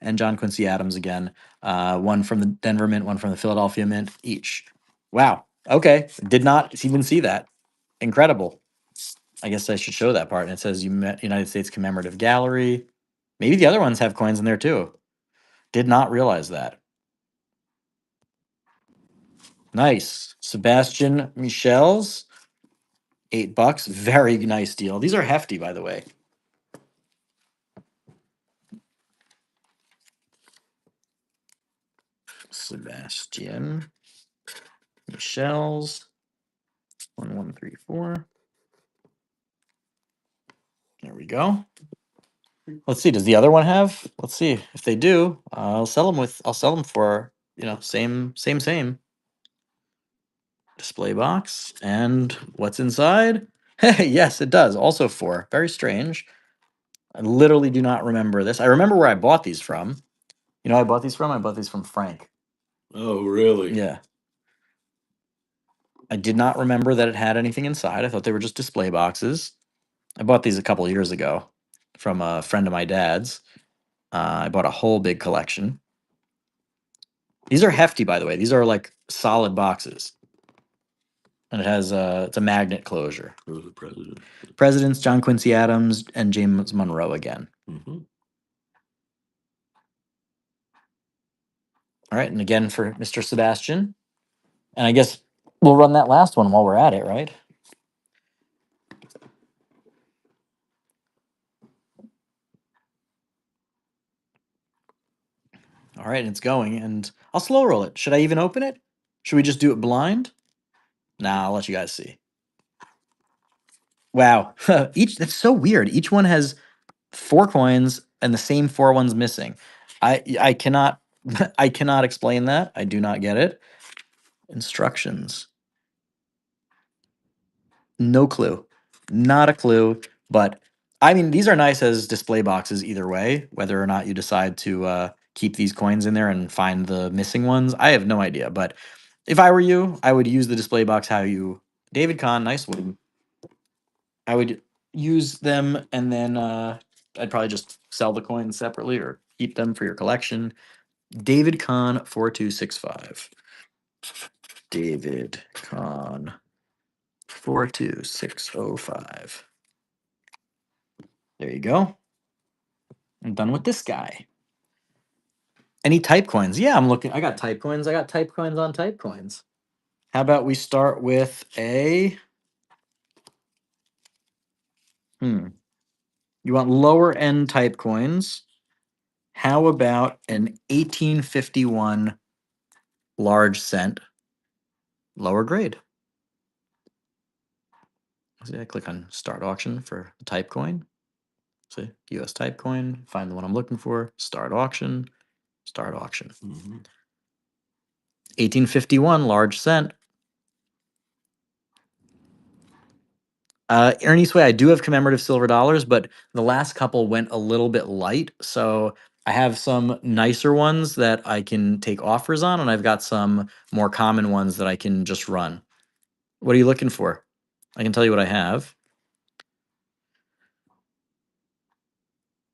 and John Quincy Adams again. One from the Denver Mint, one from the Philadelphia Mint, each. Wow. Okay. Did not even see that. Incredible. I guess I should show that part. And it says United States Commemorative Gallery. Maybe the other ones have coins in there too. Did not realize that. Nice. Sebastian Michel's. $8. Very nice deal. These are hefty, by the way. Sebastian Michel's. 1134. There we go. Let's see. Does the other one have? Let's see. If they do, I'll sell them for, you know, same. Display box. And what's inside? Yes, it does. Also 4. Very strange. I literally do not remember this. I remember where I bought these from. You know who I bought these from? I bought these from Frank. Oh, really? Yeah. I did not remember that it had anything inside. I thought they were just display boxes. I bought these a couple of years ago from a friend of my dad's. I bought a whole big collection. These are hefty, by the way. These are like solid boxes. And it has it's a magnet closure. Who's the president? Presidents John Quincy Adams and James Monroe again. Mm-hmm. All right, and again for Mr. Sebastian. And I guess we'll run that last one while we're at it, right? All right, it's going, and I'll slow roll it. Should I even open it? Should we just do it blind? Nah, I'll let you guys see. Wow, that's so weird. Each one has 4 coins, and the same 4 ones missing. I cannot I cannot explain that. I do not get it. Instructions. No clue. Not a clue, but I mean, these are nice as display boxes either way, whether or not you decide to keep these coins in there and find the missing ones. I have no idea, but if I were you, I would use the display box how you. David Kahn, nice one. I would use them and then I'd probably just sell the coins separately or keep them for your collection. David Kahn 4265. David Kahn 42605. There you go. I'm done with this guy. Any type coins? Yeah, I'm looking. I got type coins. I got type coins on type coins. How about we start with a you want lower end type coins? How about an 1851 large cent lower grade? See, I click on start auction for the type coin. See, US type coin, find the one I'm looking for, start auction, start auction. 1851 large cent. Ernie Sway, I do have commemorative silver dollars, but the last couple went a little bit light. So I have some nicer ones that I can take offers on, and I've got some more common ones that I can just run. What are you looking for? I can tell you what I have.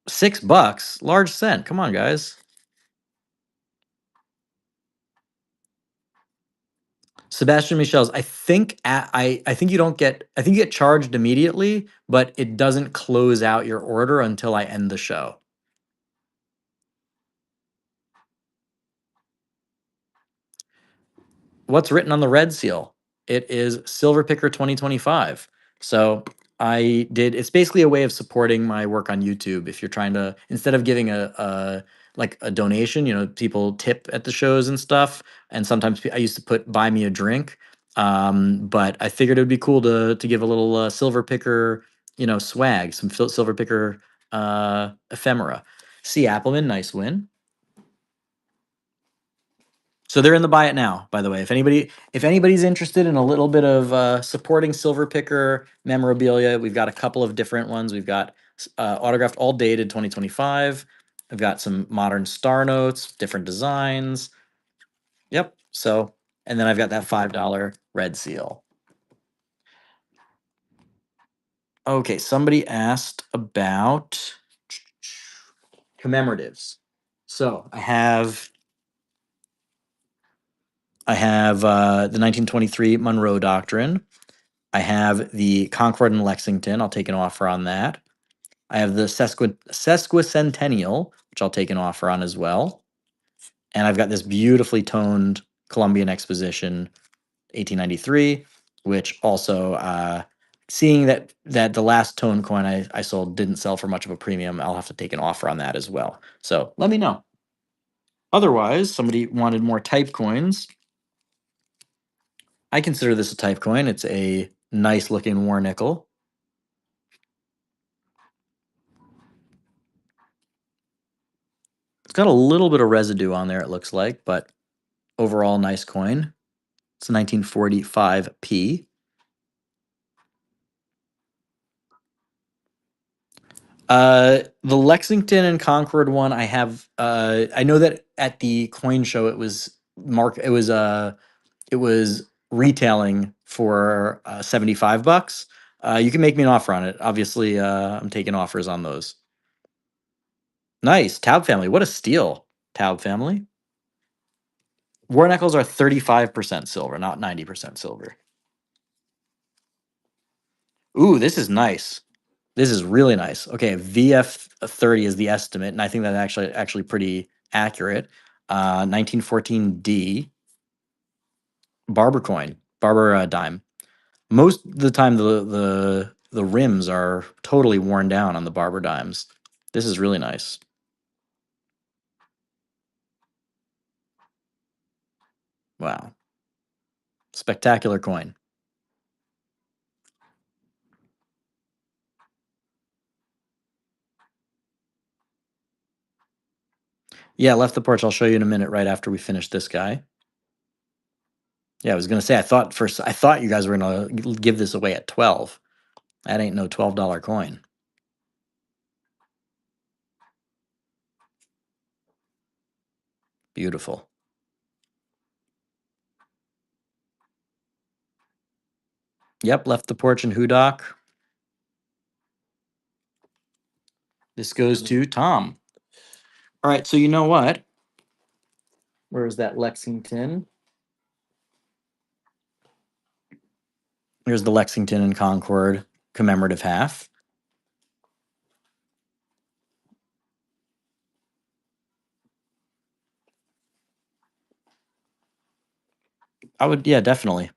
$6, large cent. Come on, guys. Sebastian Michel's. I think you don't get. I think you get charged immediately, but it doesn't close out your order until I end the show. What's written on the red seal? It is Silver Picker 2025. So I did. It's basically a way of supporting my work on YouTube. If you're trying to, instead of giving a like a donation, people tip at the shows and stuff. And sometimes I used to put buy me a drink. But I figured it would be cool to give a little Silver Picker, swag, some Silver Picker ephemera. C. Appleman, nice win. So they're in the buy it now, by the way. If anybody's interested in a little bit of supporting Silver Picker memorabilia, we've got a couple of different ones. We've got autographed, all dated 2025. I've got some modern star notes, different designs. Yep. So, and then I've got that $5 red seal. Okay, somebody asked about commemoratives. So I have the 1923 Monroe Doctrine. I have the Concord and Lexington. I'll take an offer on that. I have the Sesquicentennial, which I'll take an offer on as well. And I've got this beautifully toned Columbian Exposition 1893, which also, seeing that the last tone coin I sold didn't sell for much of a premium, I'll have to take an offer on that as well. So let me know. Otherwise, somebody wanted more type coins. I consider this a type coin. It's a nice looking war nickel. It's got a little bit of residue on there, it looks like, but overall, nice coin. It's a 1945p. The Lexington and Concord one, I have. I know that at the coin show, it was retailing for $75. You can make me an offer on it. Obviously, I'm taking offers on those. Nice. Taub family. What a steal. Taub family. War knuckles are 35% silver, not 90% silver. Ooh, this is nice. This is really nice. Okay, VF30 is the estimate, and I think that's actually pretty accurate. 1914D barber coin, barber dime. Most of the time, the rims are totally worn down on the barber dimes. This is really nice. Wow, spectacular coin. Yeah, left the porch. I'll show you in a minute, right after we finish this guy. Yeah, I was gonna say. I thought you guys were gonna give this away at 12. That ain't no $12 coin. Beautiful. Yep, left the porch and Hudock. This goes to Tom. All right, so you know what? Where's that Lexington? Here's the Lexington and Concord commemorative half. I would, yeah, definitely.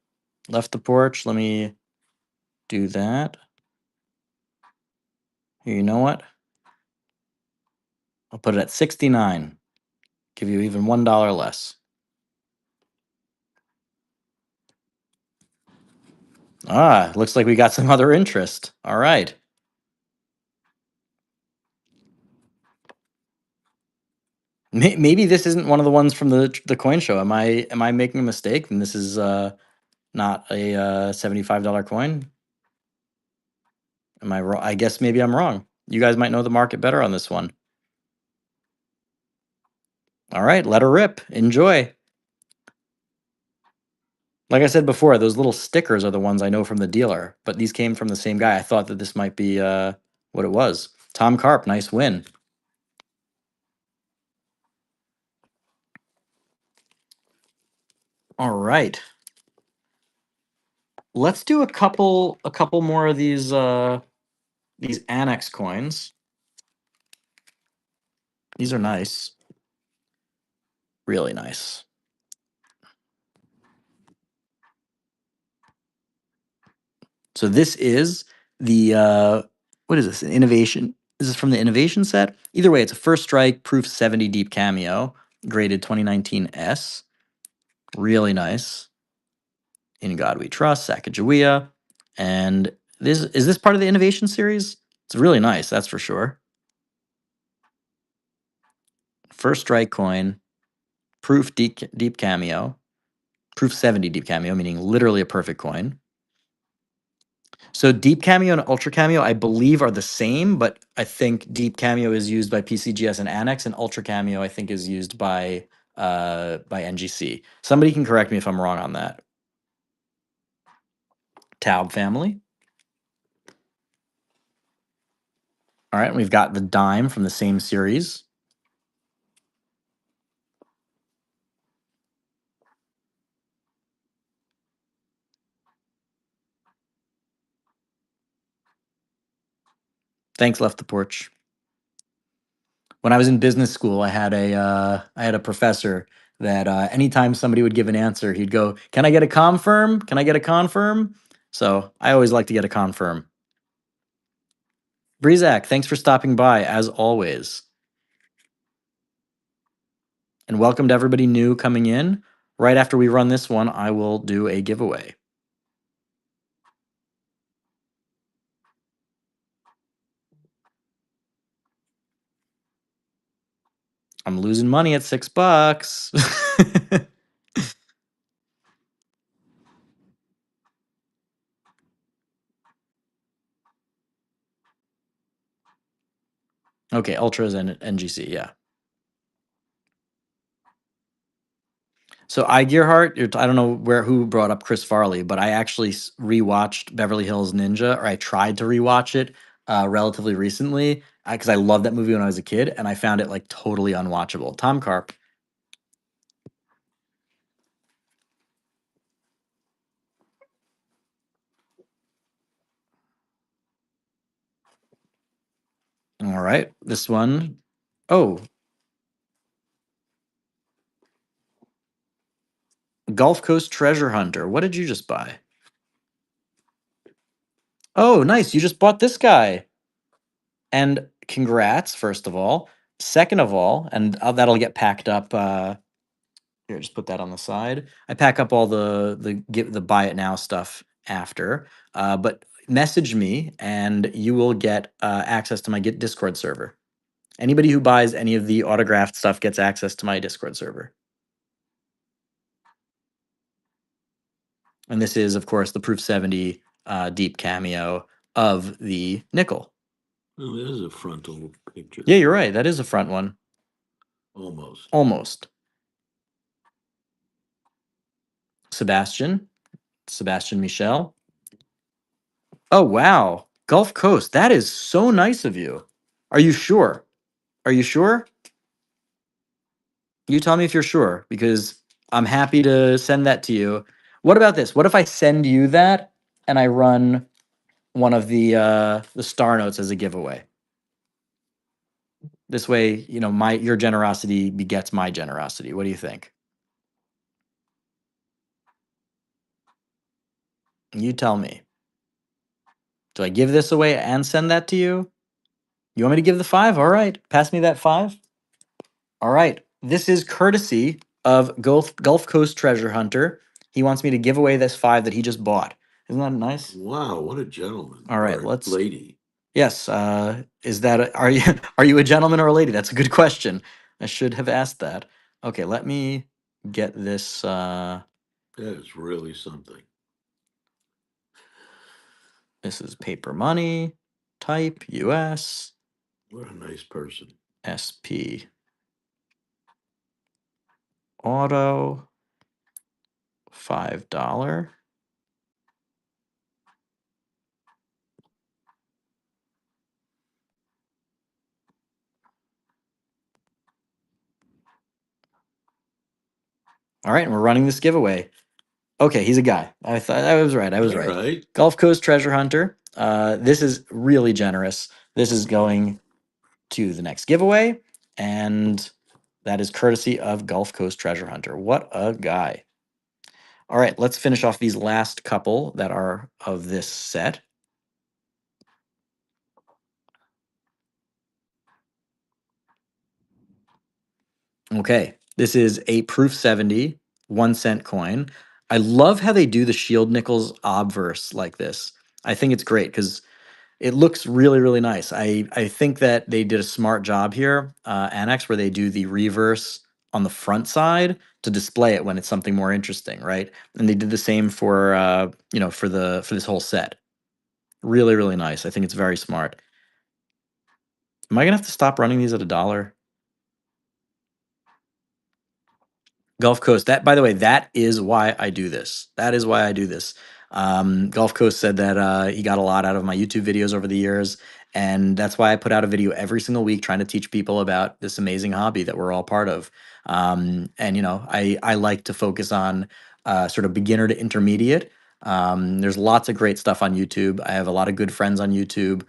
Left the porch. Let me do that. Here, you know what? I'll put it at 69. Give you even $1 less. Ah, looks like we got some other interest. All right. Maybe this isn't one of the ones from the coin show. Am I making a mistake? And this is not a $75 coin. Am I wrong? I guess maybe I'm wrong. You guys might know the market better on this one. All right, let her rip. Enjoy. Like I said before, those little stickers are the ones I know from the dealer, but these came from the same guy. I thought that this might be what it was. Tom Karp, nice win. All right. Let's do a couple more of these annex coins. These are nice. Really nice. So this is the what is this? An innovation. Is this from the innovation set? Either way, it's a first strike proof 70 deep cameo, graded 2019 S. Really nice. In God We Trust, Sacagawea. And this is this part of the innovation series? It's really nice, that's for sure. First strike coin, proof deep cameo, proof 70 deep cameo, meaning literally a perfect coin. So deep cameo and ultra cameo, I believe, are the same, but I think deep cameo is used by PCGS and Annex, and ultra cameo I think is used by NGC. Somebody can correct me if I'm wrong on that. Taub family. All right, and we've got the dime from the same series. Thanks, left the porch. When I was in business school, I had a professor that anytime somebody would give an answer, he'd go, "Can I get a confirm? Can I get a confirm?" So I always like to get a confirm. Breezak, thanks for stopping by as always, and welcome to everybody new coming in. Right after we run this one, I will do a giveaway. I'm losing money at $6. Okay, Ultras and NGC, yeah. So I Gearhart, I don't know who brought up Chris Farley, but I actually rewatched Beverly Hills Ninja, or I tried to rewatch it relatively recently because I loved that movie when I was a kid, and I found it like totally unwatchable. Tom Karp. All right, this one. Oh, Gulf Coast Treasure Hunter. What did you just buy? Oh, nice. You just bought this guy. And congrats, first of all. Second of all, and that'll get packed up. Here, just put that on the side. I pack up all the buy it now stuff after. But message me, and you will get access to my Discord server. Anybody who buys any of the autographed stuff gets access to my Discord server. And this is, of course, the Proof 70 deep cameo of the nickel. Oh, there's a frontal picture. Yeah, you're right. That is a front one. Almost. Almost. Sebastian. Sebastian Michel. Oh, wow. Gulf Coast. That is so nice of you. Are you sure? Are you sure? You tell me if you're sure, because I'm happy to send that to you. What about this? What if I send you that and I run one of the star notes as a giveaway? This way, you know, my your generosity begets my generosity. What do you think? You tell me. Do I give this away and send that to you? You want me to give the 5? All right. Pass me that 5. All right. This is courtesy of Gulf Coast Treasure Hunter. He wants me to give away this 5 that he just bought. Isn't that nice? Wow, what a gentleman All right, or let's lady. yes, is that are you are you a gentleman or a lady? That's a good question. I should have asked that. Okay, let me get this That is really something. this is paper money, type US What a nice person. SP auto $5. All right, and we're running this giveaway. Okay, he's a guy. I thought I was right. I was All right. right. Gulf Coast Treasure Hunter. This is really generous. This is going to the next giveaway, and that is courtesy of Gulf Coast Treasure Hunter. What a guy. All right, let's finish off these last couple that are of this set. Okay, this is a Proof 70 1 cent coin. I love how they do the Shield Nickels obverse like this. I think it's great because it looks really, really nice. I think that they did a smart job here, Annex, where they do the reverse on the front side to display it when it's something more interesting, right? And they did the same for you know, for this whole set. Really, really nice. I think it's very smart. Am I gonna have to stop running these at $1? Gulf Coast. That, by the way, that is why I do this. That is why I do this. Gulf Coast said that he got a lot out of my YouTube videos over the years, and that's why I put out a video every single week trying to teach people about this amazing hobby that we're all part of. And you know, I like to focus on sort of beginner to intermediate. There's lots of great stuff on YouTube. I have a lot of good friends on YouTube.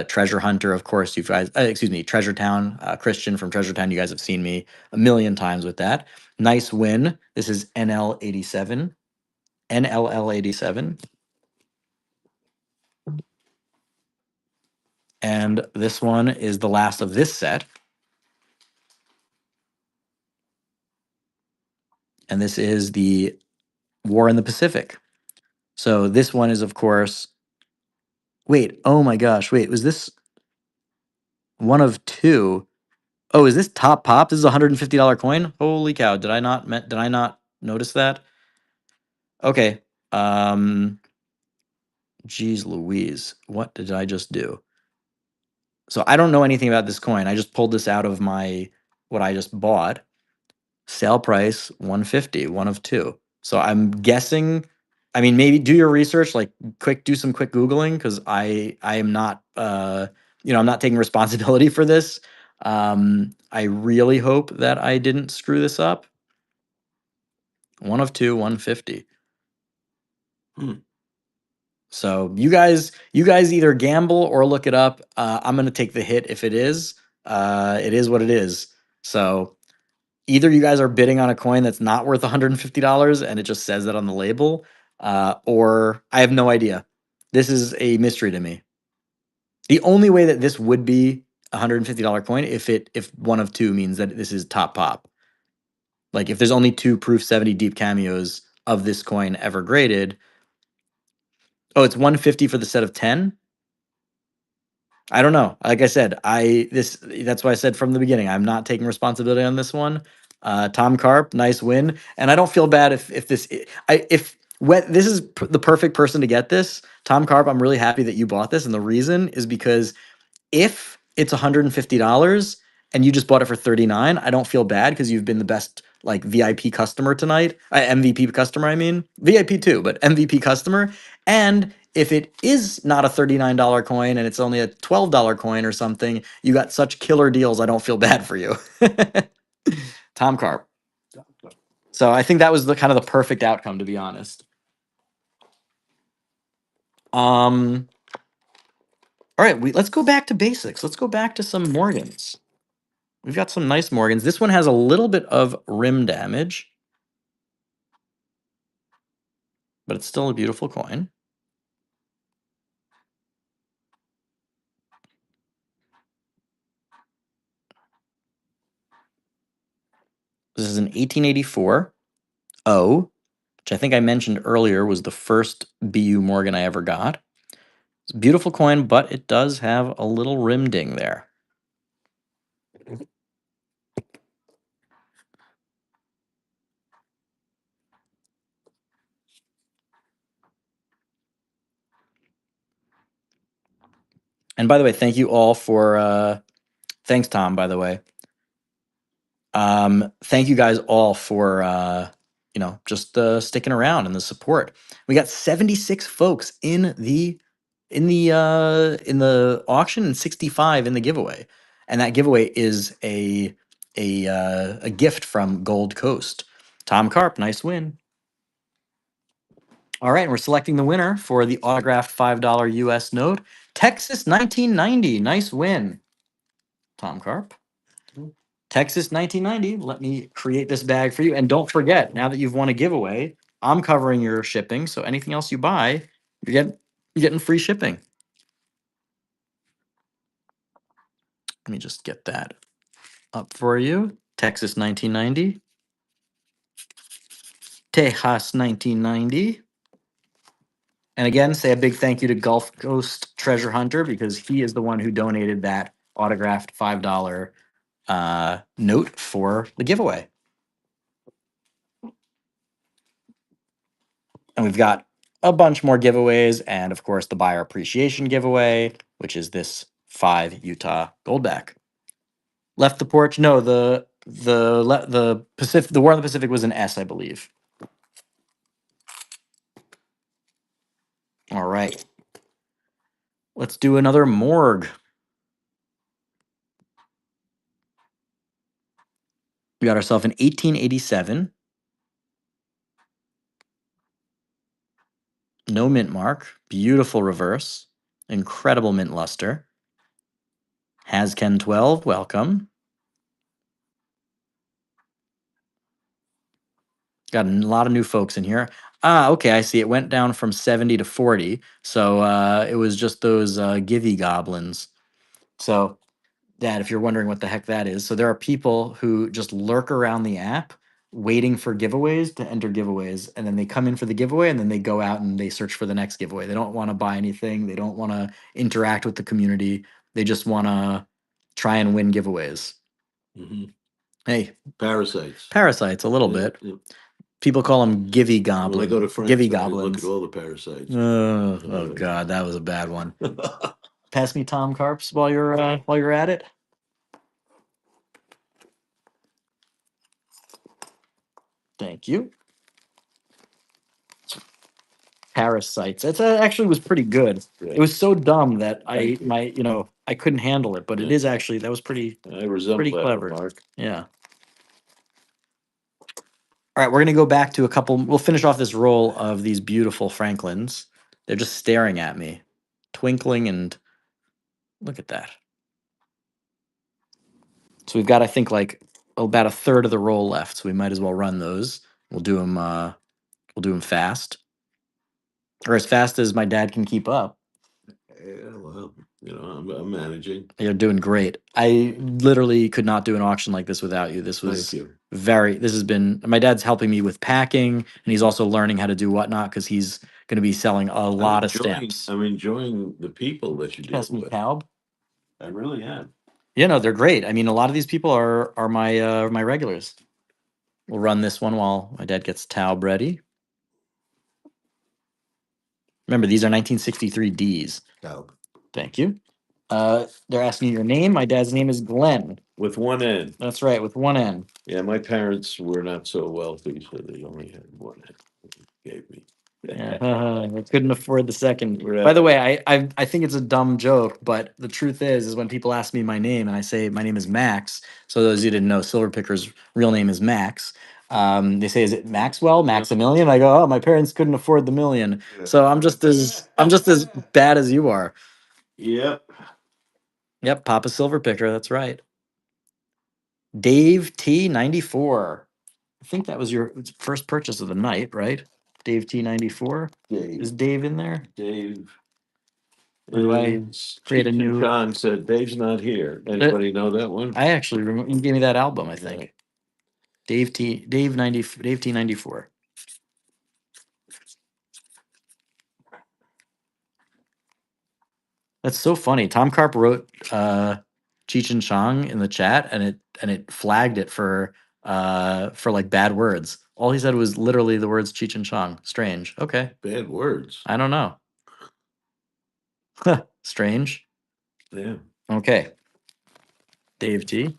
Treasure Hunter, of course, you guys. Excuse me, Treasure Town. Christian from Treasure Town. You guys have seen me a million times with that. Nice win. This is NL87. NLL87. And this one is the last of this set. And this is the War in the Pacific. So this one is, of course, wait, oh my gosh, wait, was this one of two? Oh, is this Top Pop? This is a $150 coin? Holy cow, did I not notice that? Okay. Geez Louise, what did I just do? So I don't know anything about this coin. I just pulled this out of my what I just bought. Sale price 150, one of two. So I'm guessing, I mean, maybe do your research, like do some quick Googling, because I am not you know, I'm not taking responsibility for this. I really hope that I didn't screw this up. One of two, 150. Hmm. So you guys either gamble or look it up. I'm gonna take the hit if it is. It is what it is. So either you guys are bidding on a coin that's not worth $150 and it just says that on the label, or I have no idea. This is a mystery to me. The only way that this would be a $150 coin if one of two means that this is Top Pop. Like if there's only two Proof 70 deep cameos of this coin ever graded. Oh, it's 150 for the set of 10. I don't know. Like I said, that's why I said from the beginning, I'm not taking responsibility on this one. Tom Carp, nice win, and I don't feel bad if this I if when this is the perfect person to get this. Tom Carp, I'm really happy that you bought this, and the reason is because if it's $150 and you just bought it for 39, I don't feel bad because you've been the best like VIP customer tonight, MVP customer, I mean, VIP too, but MVP customer. And if it is not a $39 coin and it's only a $12 coin or something, you got such killer deals. I don't feel bad for you. Tom Carp. So I think that was the kind of the perfect outcome, to be honest. All right, let's go back to basics. Let's go back to some Morgans. We've got some nice Morgans. This one has a little bit of rim damage, but it's still a beautiful coin. This is an 1884 O, which I think I mentioned earlier was the first BU Morgan I ever got. It's a beautiful coin, but it does have a little rim ding there. And by the way, thank you all for, thanks, Tom, by the way. Thank you guys all for, just sticking around and the support. We got 76 folks in the auction and 65 in the giveaway. And that giveaway is a gift from Gold Coast. Tom Carp, nice win. All right, and we're selecting the winner for the autographed $5 US note. Texas 1990, nice win. Tom Carp. Texas 1990, let me create this bag for you. And don't forget, now that you've won a giveaway, I'm covering your shipping. So anything else you buy, you're getting free shipping. Let me just get that up for you. Texas 1990. Tejas 1990. And again, say a big thank you to Gulf Coast Treasure Hunter because he is the one who donated that autographed $5 note for the giveaway. And we've got a bunch more giveaways, and of course the buyer appreciation giveaway, which is this 5 Utah Goldback. Left the porch. No, the Pacific, the War on the Pacific was an S, I believe. All right. Let's do another morgue. We got ourselves an 1887. No mint mark. Beautiful reverse. Incredible mint luster. Hasken 12, welcome. Got a lot of new folks in here. Okay, I see. It went down from 70 to 40. So it was just those Givey goblins. So, Dad, if you're wondering what the heck that is, so there are people who just lurk around the app waiting for giveaways to enter giveaways. And then they come in for the giveaway and then they go out and they search for the next giveaway. They don't want to buy anything. They don't want to interact with the community. They just want to try and win giveaways. Hey, Parasites. a little bit. People call them Givey goblins. When I go to France, Givey I goblins. look at all the parasites. Oh God, that was a bad one. Pass me Tom Carps while you're at it. Thank you. Parasites. It actually was pretty good. Yeah. It was so dumb that I couldn't handle it, but it is actually that was pretty I resemble pretty that clever. remark. Yeah. All right, we're gonna go back to a couple. We'll finish off this roll of these beautiful Franklins. They're just staring at me, twinkling, and look at that. So we've got, I think, like about a third of the roll left. So we might as well run those. We'll do them. We'll do them fast, or as fast as my dad can keep up. Yeah, well, I'm managing. You're doing great. I literally could not do an auction like this without you. This was Thank you. this has been, my dad's helping me with packing and he's also learning how to do whatnot because he's going to be selling a lot of stamps. I'm enjoying the people that you deal Pass me with. Taub. I really am. Yeah, no, they're great. I mean, a lot of these people are my regulars. We'll run this one while my dad gets Taub ready. Remember, these are 1963 Ds. Taub. Thank you. They're asking your name. My dad's name is Glenn. With one N. That's right, with one N. Yeah, my parents were not so wealthy, so they only had one N. They gave me. Yeah, I couldn't afford the second. Right. By the way, I think it's a dumb joke, but the truth is when people ask me my name and I say my name is Max. So those of you who didn't know, Silverpicker's real name is Max. They say, "Is it Maxwell, Maximilian?" I go, "Oh, my parents couldn't afford the million." So I'm just as bad as you are. Yep. Yep, Papa Silverpicker. That's right. Dave T94. I think that was your first purchase of the night, right? Dave T94. Is Dave in there? Dave. Or do I create a new? John said Dave's not here. Anybody know that one? I actually remember you gave me that album. I think Dave T94. That's so funny. Tom Carp wrote Cheech and Chong in the chat, and it flagged it for like bad words. All he said was literally the words Cheech and Chong. Strange. Okay. Bad words. I don't know. Strange. Yeah. Okay. Dave T.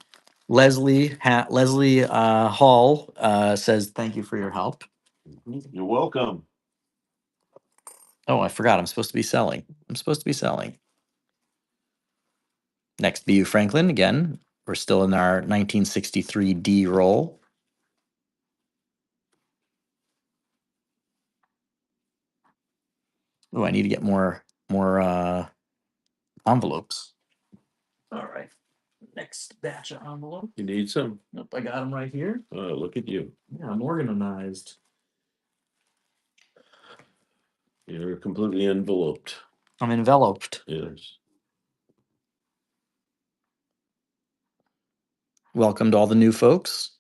Leslie Hall says thank you for your help. You're welcome. Oh, I forgot. I'm supposed to be selling. Next, BU Franklin again. We're still in our 1963 D roll. Oh, I need to get more envelopes. All right. Next batch of envelopes. You need some? Nope, I got them right here. Oh, look at you. Yeah, I'm organized. You're completely enveloped. I'm enveloped. Yes. Welcome to all the new folks.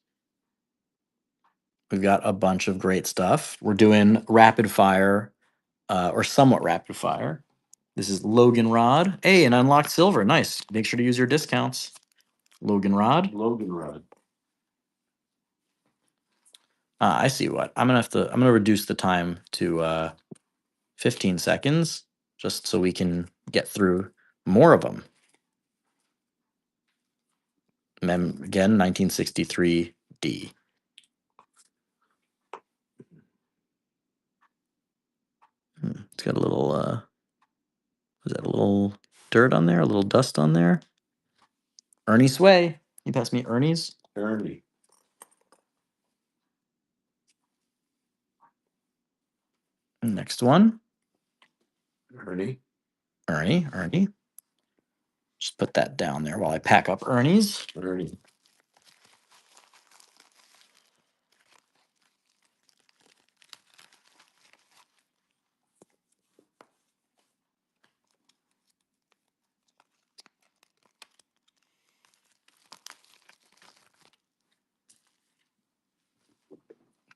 We've got a bunch of great stuff. We're doing rapid fire, or somewhat rapid fire. This is Logan Rod. Hey, an unlocked silver. Nice. Make sure to use your discounts. Logan Rod. Logan Rod. I see what. I'm gonna reduce the time to 15 seconds just so we can get through more of them. Again, 1963 D. It's got a little was that a little dirt on there, a little dust on there? Ernie Sway. You pass me Ernie's? Ernie. Next one. Ernie. Ernie. Just put that down there while I pack up Ernie's. Ernie.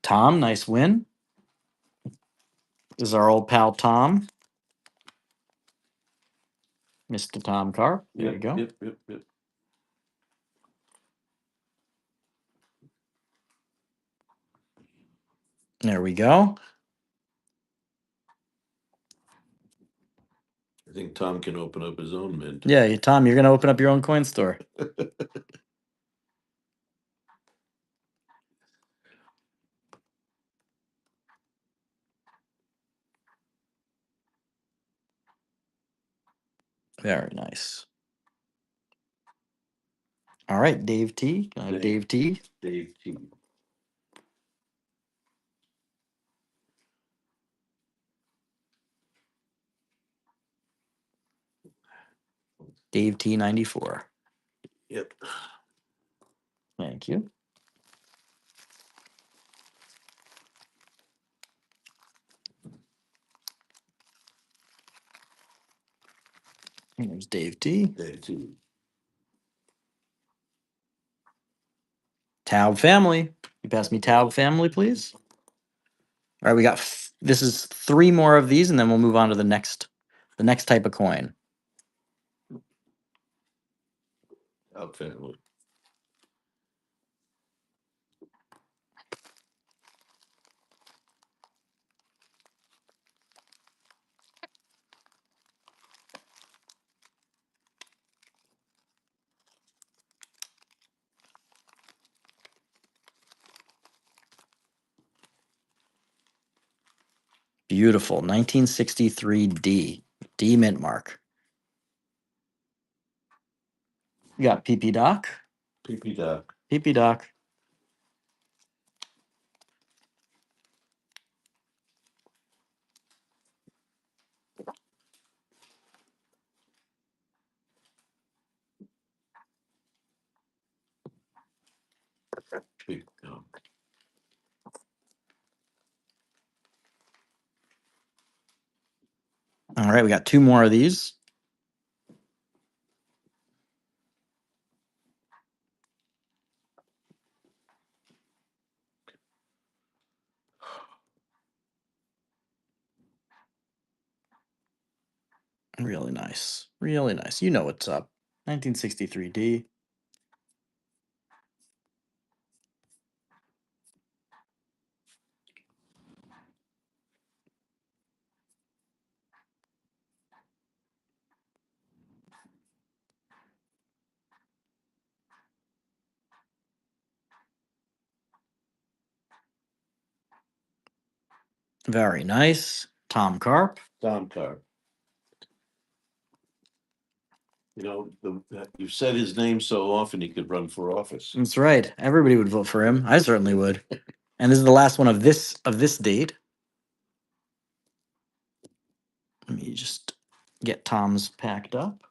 Tom, nice win. This is our old pal Tom. Mr. Tom Carr. There you go. Yep. There we go. I think Tom can open up his own mint. Yeah, Tom, you're going to open up your own coin store. Very nice. All right, Dave T. Can I have Dave T? Dave T. Dave T94. Yep. Thank you. Here's Dave T. Dave T. Taub family. You pass me Taub family, please. All right, we got this is 3 more of these, and then we'll move on to the next type of coin. Taub family. Beautiful. 1963 D mint mark. You got PP Doc. PP Doc. PP Doc. Big Doc. All right, we got two more of these. Really nice. Really nice. You know what's up. 1963 D. Very nice. Tom Carp. Tom Carr. You've said his name so often he could run for office. That's right. Everybody would vote for him. I certainly would. And this is the last one of this date. Let me just get Tom's packed up.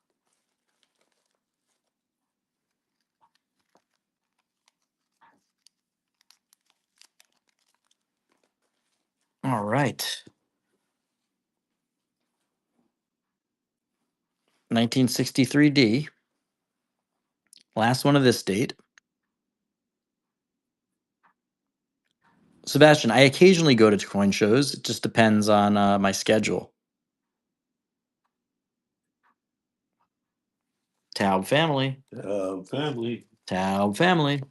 All right. 1963 D. Last one of this date. Sebastian, I occasionally go to coin shows. It just depends on my schedule. Taub family. Family. Taub family.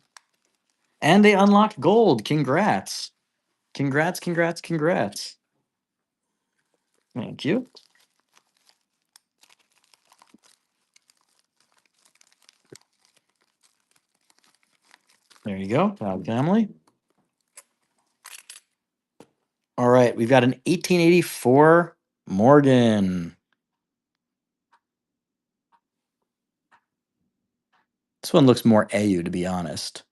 And they unlocked gold. Congrats. Congrats, congrats, congrats. Thank you. There you go, Taub family. All right, we've got an 1884 Morgan. This one looks more AU, to be honest.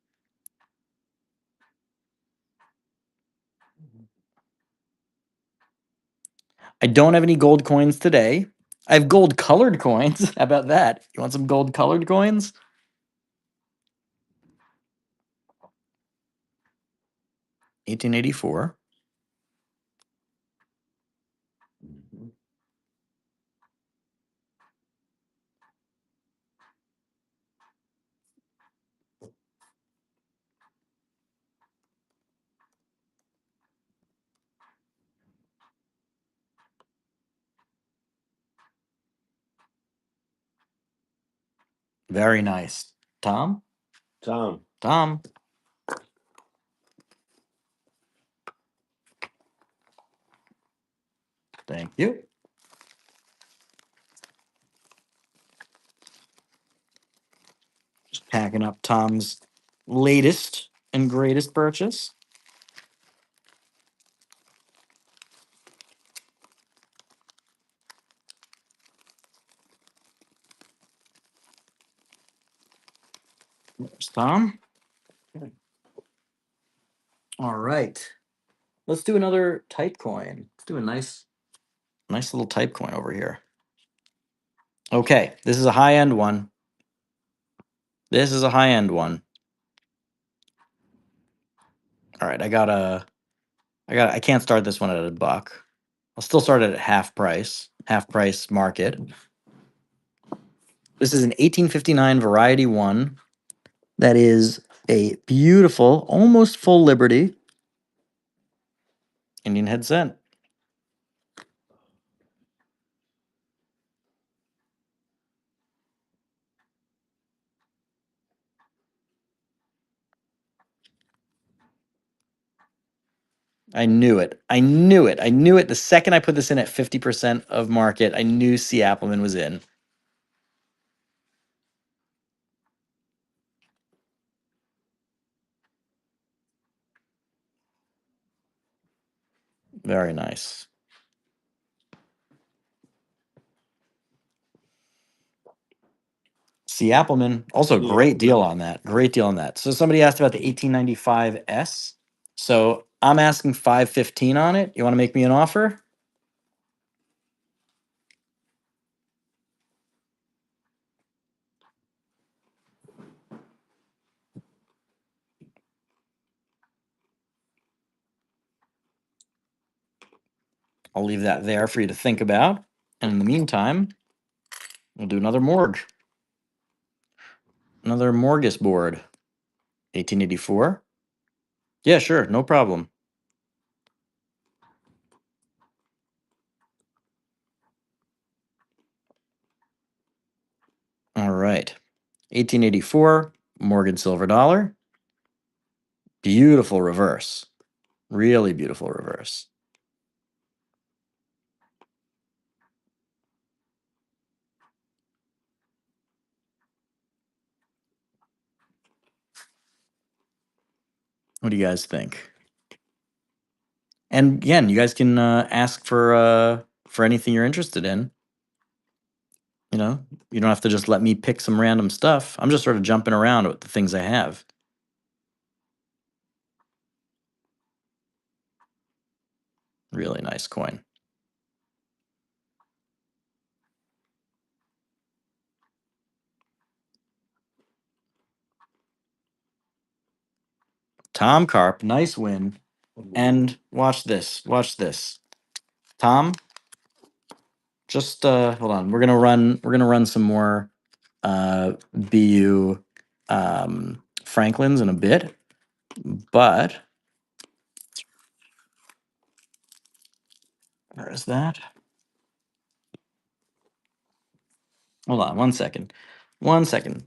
I don't have any gold coins today. I have gold colored coins. How about that? You want some gold colored coins? $18.84. Mhm. Very nice. Tom? Tom. Tom. Thank you. Just packing up Tom's latest and greatest purchase. There's Tom. All right. Let's do another type coin. Let's do a nice little type coin over here. Okay, this is a high-end one. This is a high-end one. All right, I can't start this one at $1. I'll still start it at half price market. This is an 1859 Variety 1. That is a beautiful, almost full Liberty Indian head cent. I knew it. I knew it. I knew it. The second I put this in at 50% of market, I knew C. Appleman was in. Very nice. C. Appleman. Also, Yeah. great deal on that. Great deal on that. So somebody asked about the 1895 S. So I'm asking 515 on it. You want to make me an offer? I'll leave that there for you to think about. And in the meantime, we'll do another morgue. Another Morgus board. 1884. Yeah, sure. No problem. All right. 1884, Morgan Silver Dollar. Beautiful reverse. Really beautiful reverse. What do you guys think? And again, you guys can ask for anything you're interested in. You know, you don't have to just let me pick some random stuff. I'm just sort of jumping around with the things I have. Really nice coin. Tom Carp, nice win. And watch this. Watch this. Tom, just hold on. We're gonna run some more BU Franklins in a bit. But where is that? Hold on 1 second. 1 second.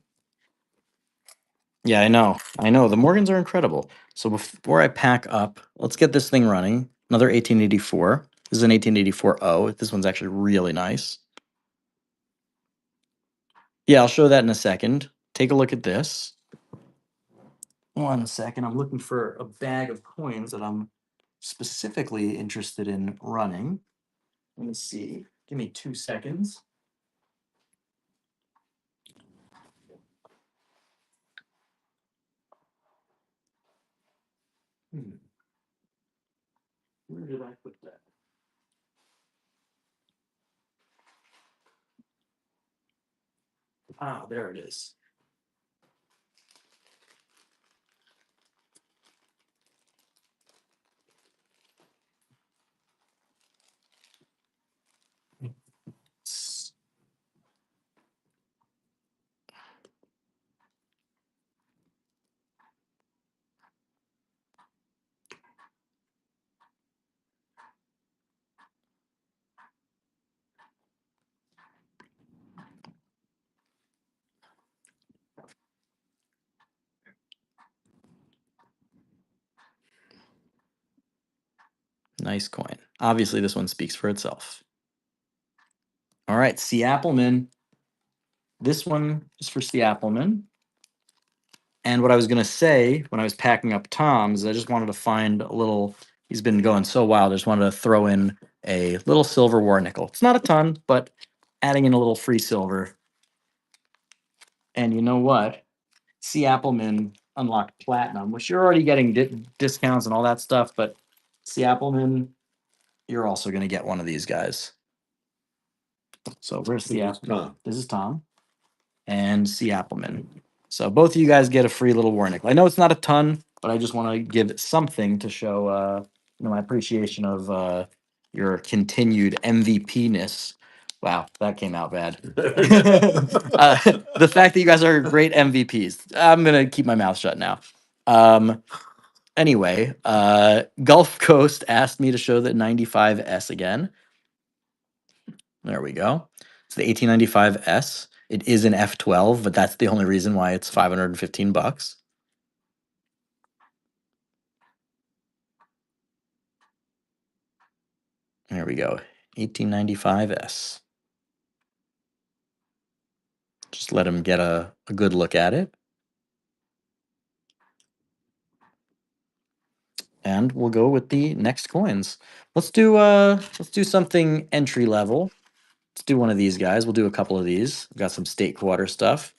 Yeah, I know. I know. The Morgans are incredible. So before I pack up, let's get this thing running. Another 1884. This is an 1884 O. This one's actually really nice. Yeah, I'll show that in a second. Take a look at this. 1 second. I'm looking for a bag of coins that I'm specifically interested in running. Let me see. Give me 2 seconds. Hmm. Where did I put that? Ah, there it is. Nice coin. Obviously, this one speaks for itself. All right, C. Appleman. This one is for C. Appleman. And what I was going to say when I was packing up Tom's, I just wanted to find a little, he's been going so wild. I just wanted to throw in a little silver war nickel. It's not a ton, but adding in a little free silver. And you know what? C. Appleman unlocked platinum, which you're already getting discounts and all that stuff. But C. Appleman, you're also going to get one of these guys. So where's C. Appleman? This is Tom. And C. Appleman. So both of you guys get a free little war nickel. I know it's not a ton, but I just want to give it something to show my appreciation of your continued MVP-ness. Wow, that came out bad. The fact that you guys are great MVPs. I'm gonna keep my mouth shut now. Anyway, Gulf Coast asked me to show the 95S again. There we go. It's the 1895S. It is an F12, but that's the only reason why it's 515 bucks. There we go. 1895S. Just let him get a good look at it. And we'll go with the next coins. Let's do something entry level. Let's do one of these guys. We'll do a couple of these. We've got some state quarter stuff.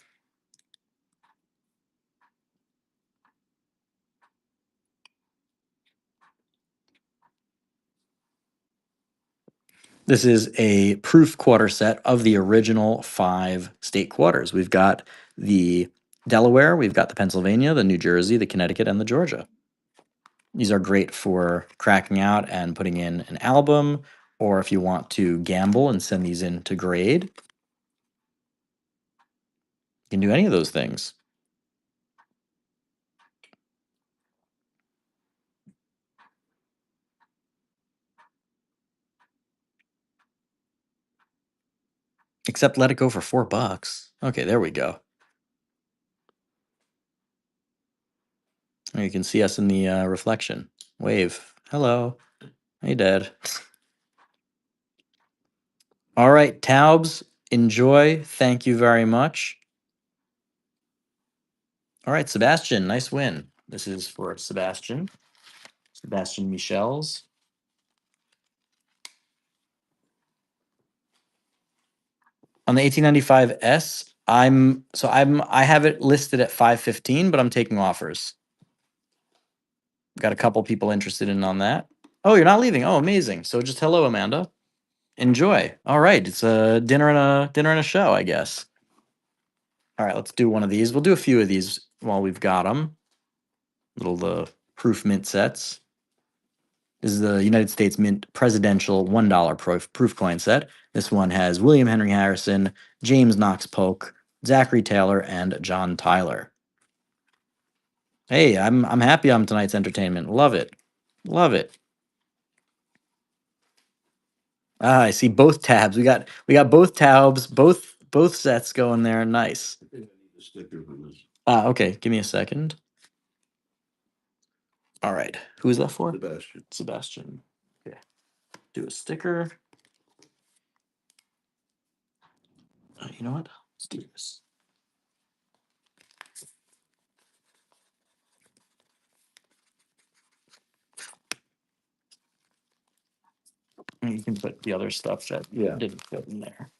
This is a proof quarter set of the original 5 state quarters. We've got the Delaware, we've got the Pennsylvania, the New Jersey, the Connecticut, and the Georgia. These are great for cracking out and putting in an album, or if you want to gamble and send these in to grade, you can do any of those things. Except let it go for $4. Okay, there we go. You can see us in the reflection. Wave. Hello. Hey, Dad. All right, Taubes, enjoy. Thank you very much. All right, Sebastian, nice win. This is for Sebastian. Sebastian Michels. On the 1895 S, I have it listed at 515, but I'm taking offers. Got a couple people interested in on that. Oh, you're not leaving. Oh, amazing. So just hello, Amanda. Enjoy. All right, it's a dinner and a show, I guess. All right, let's do one of these. We'll do a few of these while we've got them. Little proof mint sets. This is the United States Mint Presidential $1 proof coin set. This one has William Henry Harrison, James Knox Polk, Zachary Taylor, and John Tyler. Hey, I'm happy I'm tonight's entertainment. Love it. Love it. Ah, I see both tabs. We got both tabs, both sets going there. Nice. I think I need a sticker for this. Okay, give me a second. All right. Who is that for? Sebastian. Sebastian. Okay. Do a sticker. You know what? Let's do this. And you can put the other stuff that didn't fit in there.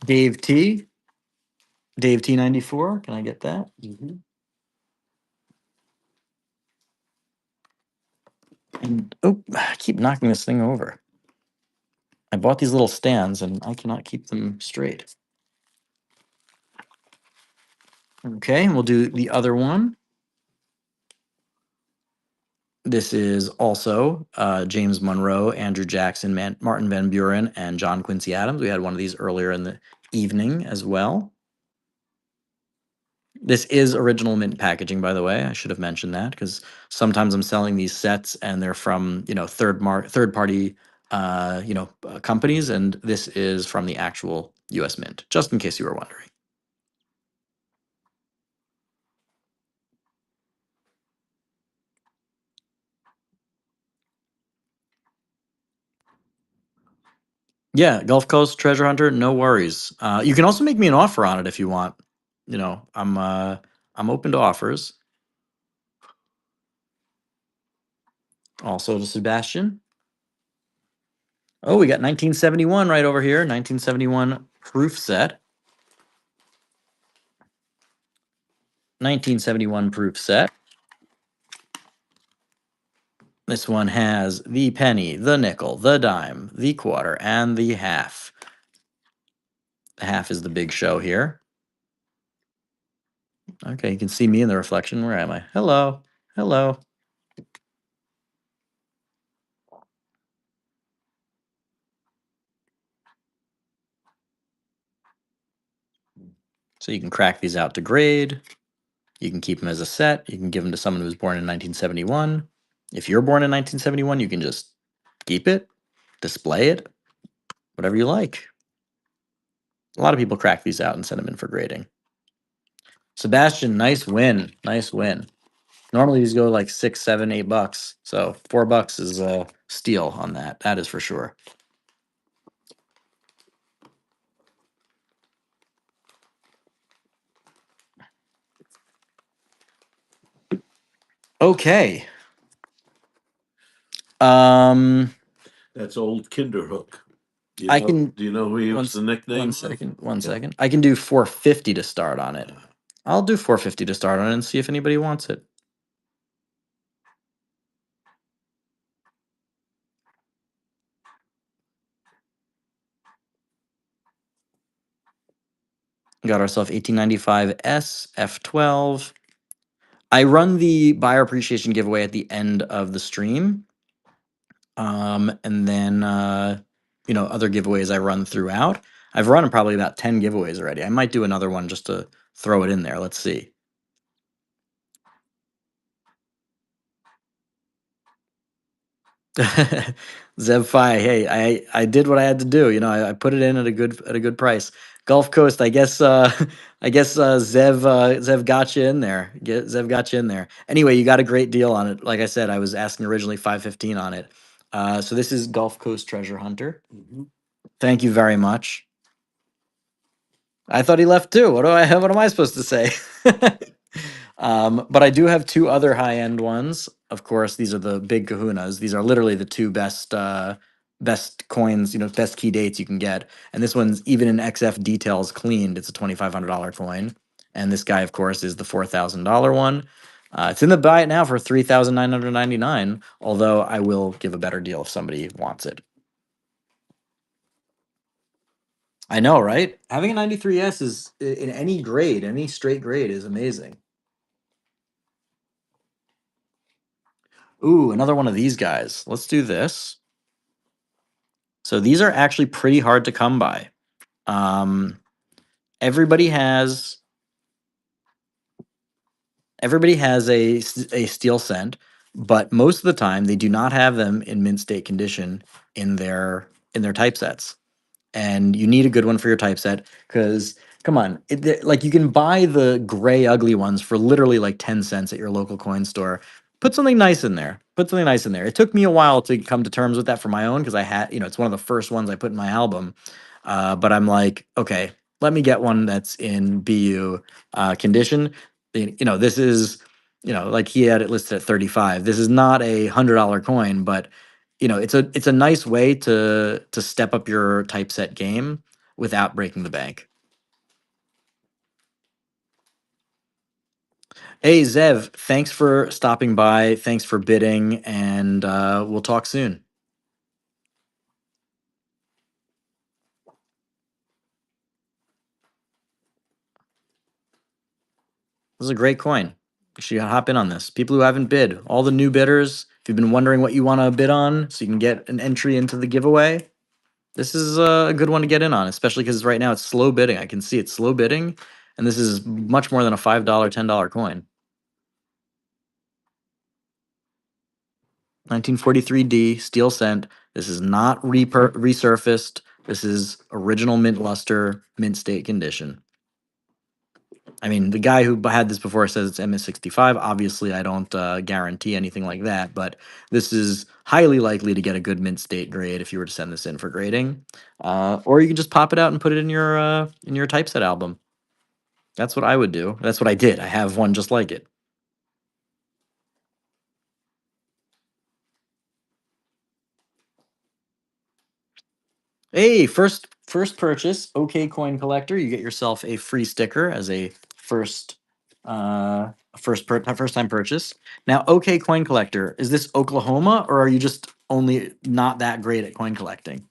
Dave T. Dave T94. Can I get that? Mm-hmm. And I keep knocking this thing over. I bought these little stands and I cannot keep them straight. Okay, we'll do the other one. This is also James Monroe, Andrew Jackson, Martin Van Buren, and John Quincy Adams. We had one of these earlier in the evening as well. This is original mint packaging, by the way. I should have mentioned that because sometimes I'm selling these sets and they're from third party companies, and this is from the actual U.S. Mint. Just in case you were wondering. Yeah, Gulf Coast Treasure Hunter, no worries. You can also make me an offer on it if you want. I'm open to offers. Also to Sebastian. Oh, we got 1971 right over here. 1971 proof set. 1971 proof set. This one has the penny, the nickel, the dime, the quarter, and the half. The half is the big show here. Okay, you can see me in the reflection. Where am I? Hello. Hello. So you can crack these out to grade. You can keep them as a set. You can give them to someone who was born in 1971. If you're born in 1971, you can just keep it, display it, whatever you like. A lot of people crack these out and send them in for grading. Sebastian, nice win. Nice win. Normally these go like $6, $7, $8. So $4 is a steal on that. That is for sure. Okay. That's old Kinderhook. I can. Do you know who he was the nickname? One second. One second. I can do 450 to start on it. I'll do 450 to start on it and see if anybody wants it. Got ourselves 1895 S F12. I run the buyer appreciation giveaway at the end of the stream. And then other giveaways I run throughout. I've run probably about 10 giveaways already. I might do another one just to throw it in there. Let's see. Zev hey, I did what I had to do. I put it in at a good price. Gulf Coast, I guess Zev got you in there. Zev got you in there. Anyway, you got a great deal on it. Like I said, I was asking originally 515 on it. So this is Gulf Coast Treasure Hunter. Mhm. Thank you very much. I thought he left too. What am I supposed to say? But I do have two other high-end ones. Of course, these are the big kahunas. These are literally the two best coins, best key dates you can get. And this one's even in XF details cleaned. It's a $2,500 coin. And this guy, of course, is the $4,000 one. It's in the buy it now for 3,999. Although I will give a better deal if somebody wants it. I know, right? Having a 93S is in any grade, any straight grade is amazing. Ooh, another one of these guys. Let's do this. So these are actually pretty hard to come by. Um, everybody has a steel cent, but most of the time they do not have them in mint state condition in their typesets. And you need a good one for your typeset because come on, like you can buy the gray ugly ones for literally like 10 cents at your local coin store. Put something nice in there. Put something nice in there. It took me a while to come to terms with that for my own because I had, it's one of the first ones I put in my album. But I'm like, okay, let me get one that's in BU condition. This is, like he had it listed at 35. This is not $100 coin, but it's a nice way to step up your typeset game without breaking the bank. Hey Zev, thanks for stopping by. Thanks for bidding, and we'll talk soon. This is a great coin. You should hop in on this. People who haven't bid, all the new bidders, if you've been wondering what you want to bid on so you can get an entry into the giveaway, this is a good one to get in on, especially because right now it's slow bidding. I can see it's slow bidding, and this is much more than a $5, $10 coin. 1943D steel cent. This is not resurfaced. This is original mint luster, mint state condition. I mean, the guy who had this before says it's MS65. Obviously, I don't guarantee anything like that, but this is highly likely to get a good mint state grade if you were to send this in for grading. Or you can just pop it out and put it in your typeset album. That's what I would do. That's what I did. I have one just like it. Hey, first purchase, OK Coin Collector. You get yourself a free sticker as a first time purchase. Now, OK Coin Collector, is this Oklahoma or are you just only not that great at coin collecting?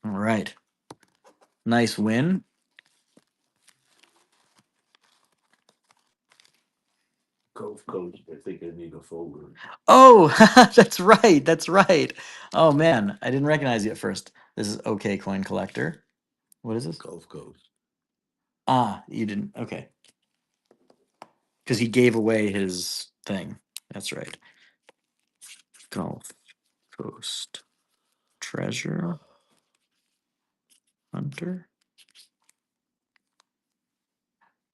All right. Nice win. Gulf Coast, I think I need a folder. Oh, that's right. That's right. Oh man, I didn't recognize you at first. This is OK Coin Collector. What is this? Gulf Coast. Ah, you didn't. Okay. Because he gave away his thing. That's right. Gulf Coast Treasure Hunter.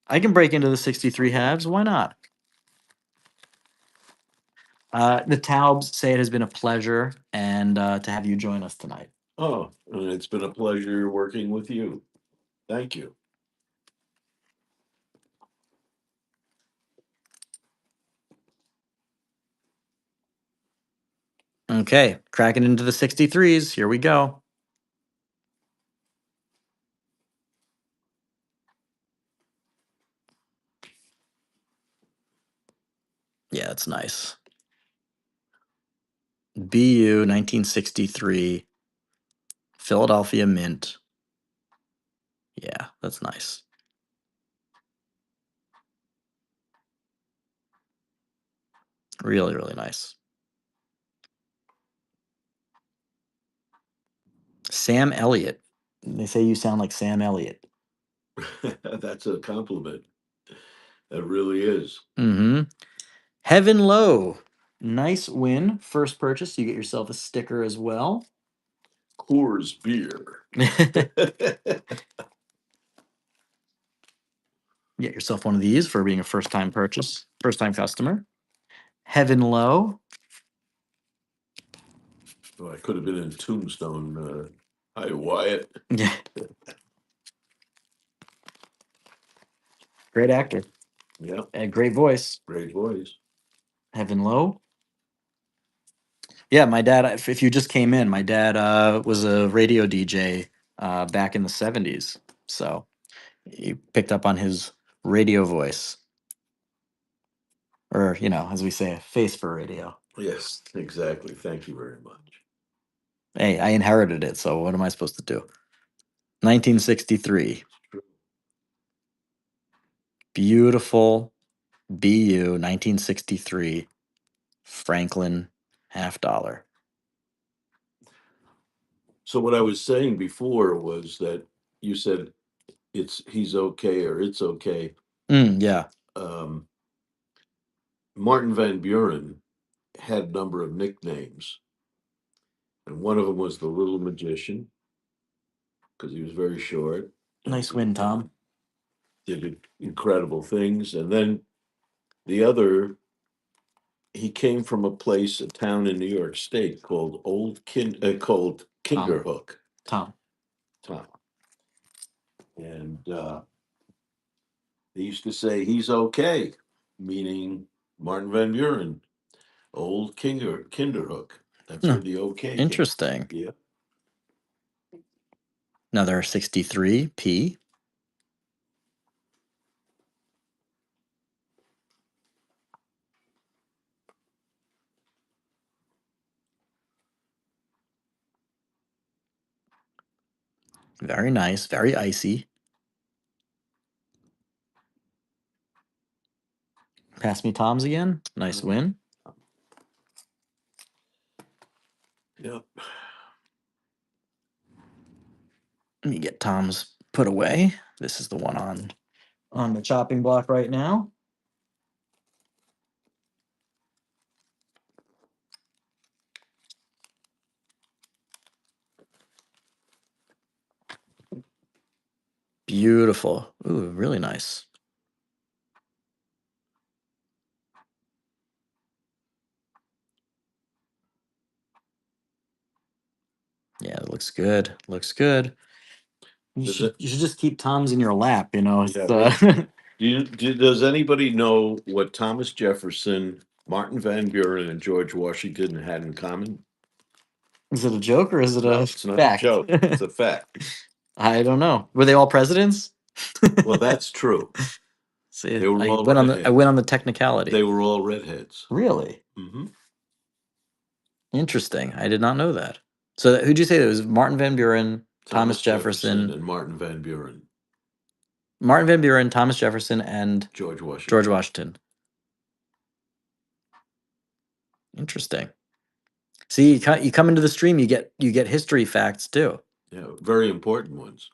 I can break into the 63 halves. Why not? The Taubes say it has been a pleasure and to have you join us tonight. Oh, and it's been a pleasure working with you. Thank you. Okay, cracking into the 63s. Here we go. Yeah, that's nice. BU 1963, Philadelphia Mint. Yeah, that's nice. Really, really nice. Sam Elliott. They say you sound like Sam Elliott. That's a compliment. That really is. Mm-hmm. Heaven Low. Nice win. First purchase. You get yourself a sticker as well. Coors beer. Get yourself one of these for being a first time purchase, first time customer. Heaven Low. Oh, I could have been in Tombstone. Hi, Wyatt. Yeah. Great actor. Yeah, And great voice. great voice. Heaven Low. Yeah, my dad, if you just came in, my dad was a radio DJ back in the 70s. So he picked up on his radio voice. Or, as we say, a face for radio. Yes, exactly. Thank you very much. Hey, I inherited it, so what am I supposed to do? 1963. Beautiful BU 1963 Franklin $50. So what I was saying before was that you said he's okay or it's okay. Yeah. Um, Martin Van Buren had a number of nicknames, and one of them was the Little Magician because he was very short. Nice win, Tom. Did incredible things, and then the other, he came from a place, a town in New York State called called Kinderhook. Tom. Tom. And they used to say he's okay, meaning Martin Van Buren, old Kinderhook. That's Hmm. where the okay came. Interesting. Yeah. Another 63P. Very nice, very icy. Pass me Tom's again. Nice win. Yep. Let me get Tom's put away. This is the one on the chopping block right now. Beautiful. Ooh, really nice. Yeah, it looks good. Looks good. You should just keep Tom's in your lap, Does anybody know what Thomas Jefferson, Martin Van Buren, and George Washington had in common? Is it a joke or is it No, a it's not fact? a joke. It's a fact. I don't know. Were they all presidents? Well, that's true. See, They were I all went on the redheads. technicality. They were all redheads. Really Mm-hmm. interesting. I did not know that. So who'd you say that was? Martin Van Buren, Thomas Jefferson, and Martin Van Buren, Martin Van Buren, Thomas Jefferson, and George Washington. George Washington. Interesting. See, you come into the stream, you get history facts too. Yeah, very important ones.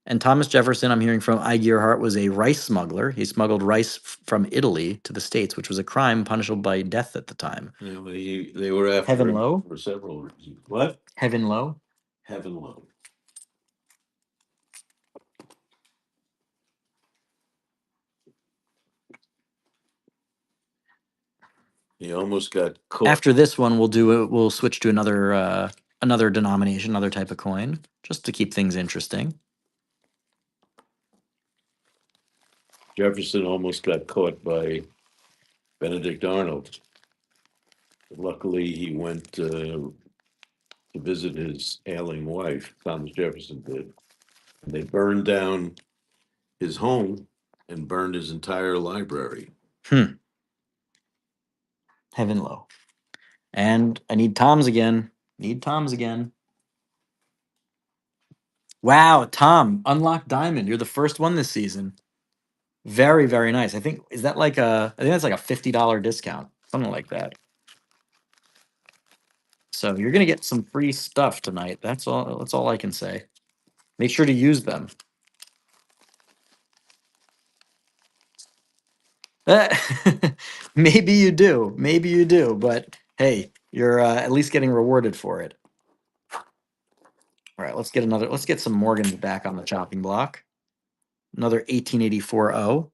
And Thomas Jefferson, I'm hearing from I. Gearhart, was a rice smuggler. He smuggled rice from Italy to the States, which was a crime punishable by death at the time. Yeah, but they were after Heaven him Low? for several reasons. What? Heaven Low? Heaven Low. He almost got caught. After this one, we'll switch to another denomination, another type of coin, just to keep things interesting. Jefferson almost got caught by Benedict Arnold. Luckily, he went to visit his ailing wife. Thomas Jefferson did. And they burned down his home and burned his entire library. Heaven Low. And I need Tom's again. Need Tom's again. Wow, Tom, unlocked diamond. You're the first one this season. Very, very nice. I think is that like I think that's like a $50 discount, something like that. So you're gonna get some free stuff tonight. That's all. That's all I can say. Make sure to use them. Maybe you do. Maybe you do. But hey, you're at least getting rewarded for it. All right, let's get another. Let's get some Morgans back on the chopping block. Another 1884 O.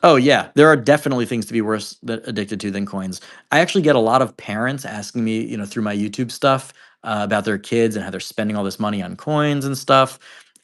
Oh yeah, there are definitely things to be worse addicted to than coins. I actually get a lot of parents asking me, through my YouTube stuff, about their kids and how they're spending all this money on coins and stuff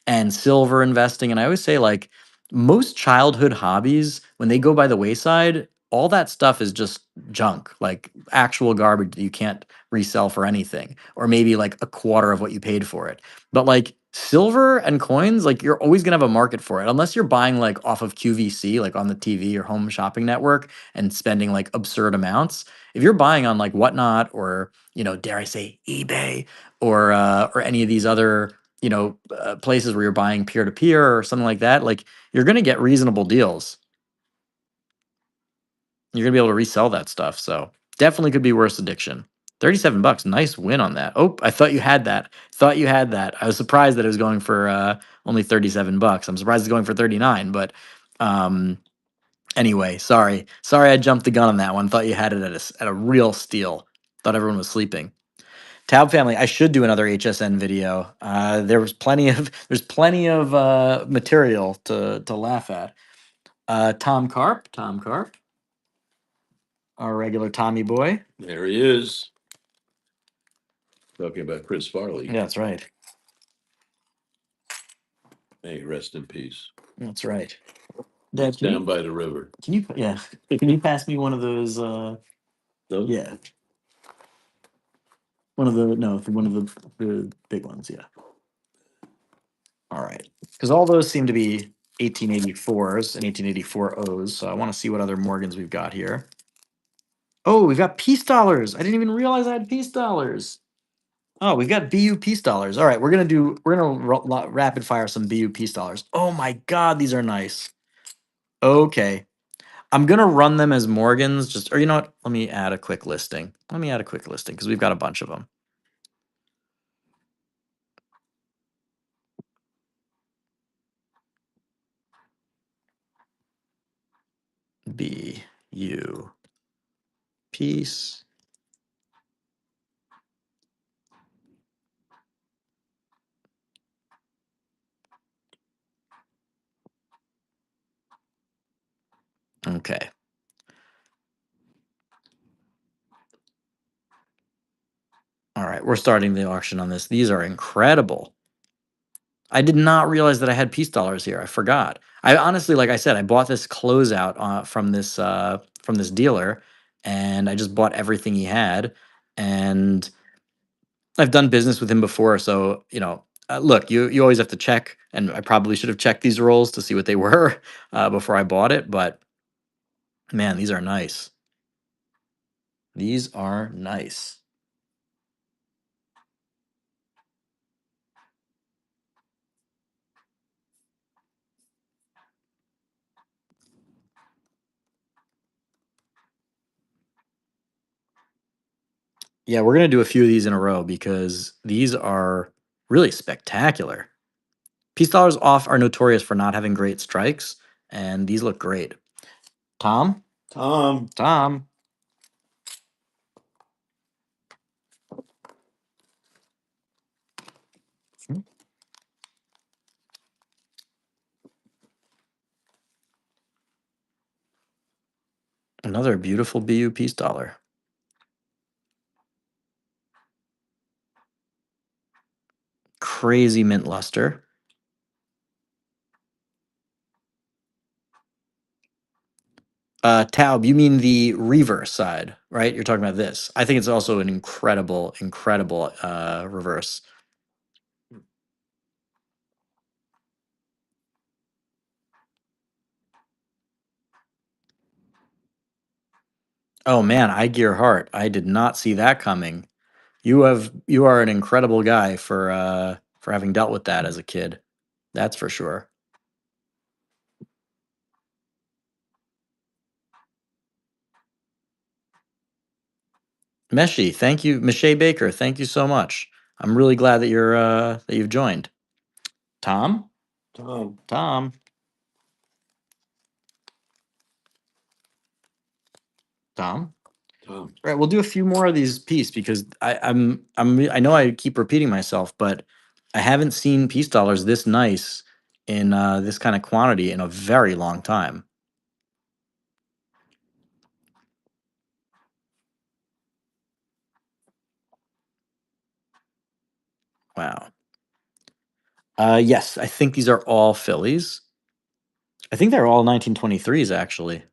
and silver investing. And I always say, like, most childhood hobbies, when they go by the wayside, all that stuff is just junk, like actual garbage that you can't resell for anything, or maybe like a quarter of what you paid for it. But like silver and coins, like you're always gonna have a market for it, unless you're buying like off of QVC, like on the TV or home shopping network, and spending like absurd amounts. If you're buying on like Whatnot or dare I say eBay or any of these other places where you're buying peer to peer or something like that, like you're gonna get reasonable deals. You're gonna be able to resell that stuff. So definitely could be worse addiction. 37 bucks. Nice win on that. Oh, I thought you had that. Thought you had that. I was surprised that it was going for only 37 bucks. I'm surprised it's going for 39, but um anyway, sorry. Sorry I jumped the gun on that one. Thought you had it at a real steal. Thought everyone was sleeping. Tab family, I should do another HSN video. There's plenty of material to laugh at. Tom Carp, our regular Tommy boy. There he is, talking about Chris Farley. Yeah, that's right. May he rest in peace. That's right. Dad, It's down by the river. yeah, can you pass me one of those? Those? Yeah, one of the no, one of the big ones. Yeah. All right, because all those seem to be 1884s and 1884 O's. So I want to see what other Morgans we've got here. Oh, we've got peace dollars. I didn't even realize I had peace dollars. Oh, we've got BU peace dollars. All right, we're gonna rapid fire some BU peace dollars. Oh my God, these are nice. Okay, I'm gonna run them as Morgans. Or you know what? Let me add a quick listing. Let me add a quick listing because we've got a bunch of them. BU peace. Okay. All right, we're starting the auction on this. These are incredible. I did not realize that I had peace dollars here. I forgot. I honestly, like I said, I bought this closeout from this dealer, and I just bought everything he had. And I've done business with him before, so look, you always have to check, and I probably should have checked these rolls to see what they were before I bought it. But man, these are nice. These are nice. Yeah, we're gonna do a few of these in a row because these are really spectacular. Peace dollars off are notorious for not having great strikes, and these look great. Tom, Tom, another beautiful BU peace dollar. Crazy mint luster. Taub, you mean the reverse side, right? You're talking about this. I think it's also an incredible, incredible reverse. Oh man, I gear heart. I did not see that coming. You are an incredible guy for having dealt with that as a kid. That's for sure. Meshi, thank you, Meshay Baker. Thank you so much. I'm really glad that you've joined. Tom, Tom, Tom, Tom. Tom. All right, we'll do a few more of these peace because I know I keep repeating myself, but I haven't seen peace dollars this nice in this kind of quantity in a very long time. Wow. Yes, I think these are all Phillies. I think they're all 1923s actually.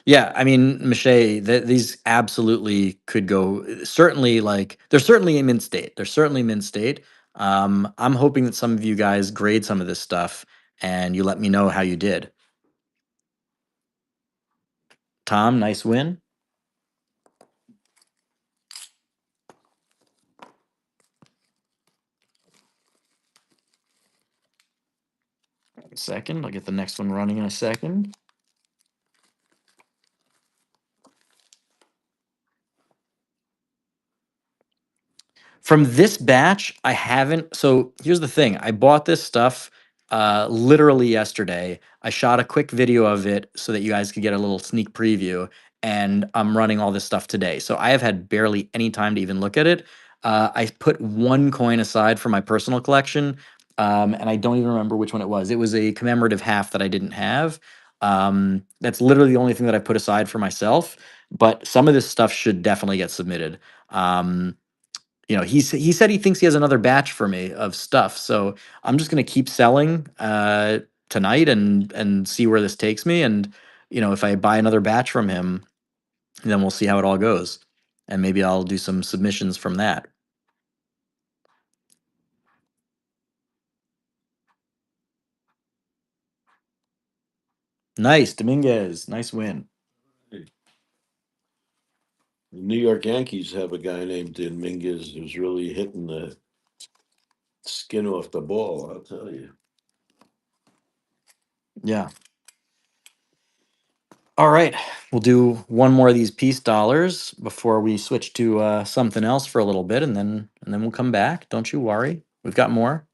Yeah, I mean, Miche, these absolutely could go. Certainly, like they're certainly in mint state. They're certainly mint state. I'm hoping that some of you guys grade some of this stuff and you let me know how you did. Tom, nice win. A second, I'll get the next one running in a second. From this batch, I haven't. So here's the thing: I bought this stuff literally yesterday. I shot a quick video of it so that you guys could get a little sneak preview, and I'm running all this stuff today. So I have had barely any time to even look at it. I put one coin aside for my personal collection, and I don't even remember which one it was. It was a commemorative half that I didn't have. That's literally the only thing that I put aside for myself. But some of this stuff should definitely get submitted. Um, he said he thinks he has another batch for me of stuff, so I'm just gonna keep selling tonight and see where this takes me. And if I buy another batch from him, then we'll see how it all goes, and maybe I'll do some submissions from that. Nice, Dominguez, nice win. The New York Yankees have a guy named Dominguez who's really hitting the skin off the ball, I'll tell you. Yeah. All right, we'll do one more of these peace dollars before we switch to something else for a little bit, and then we'll come back. Don't you worry, we've got more.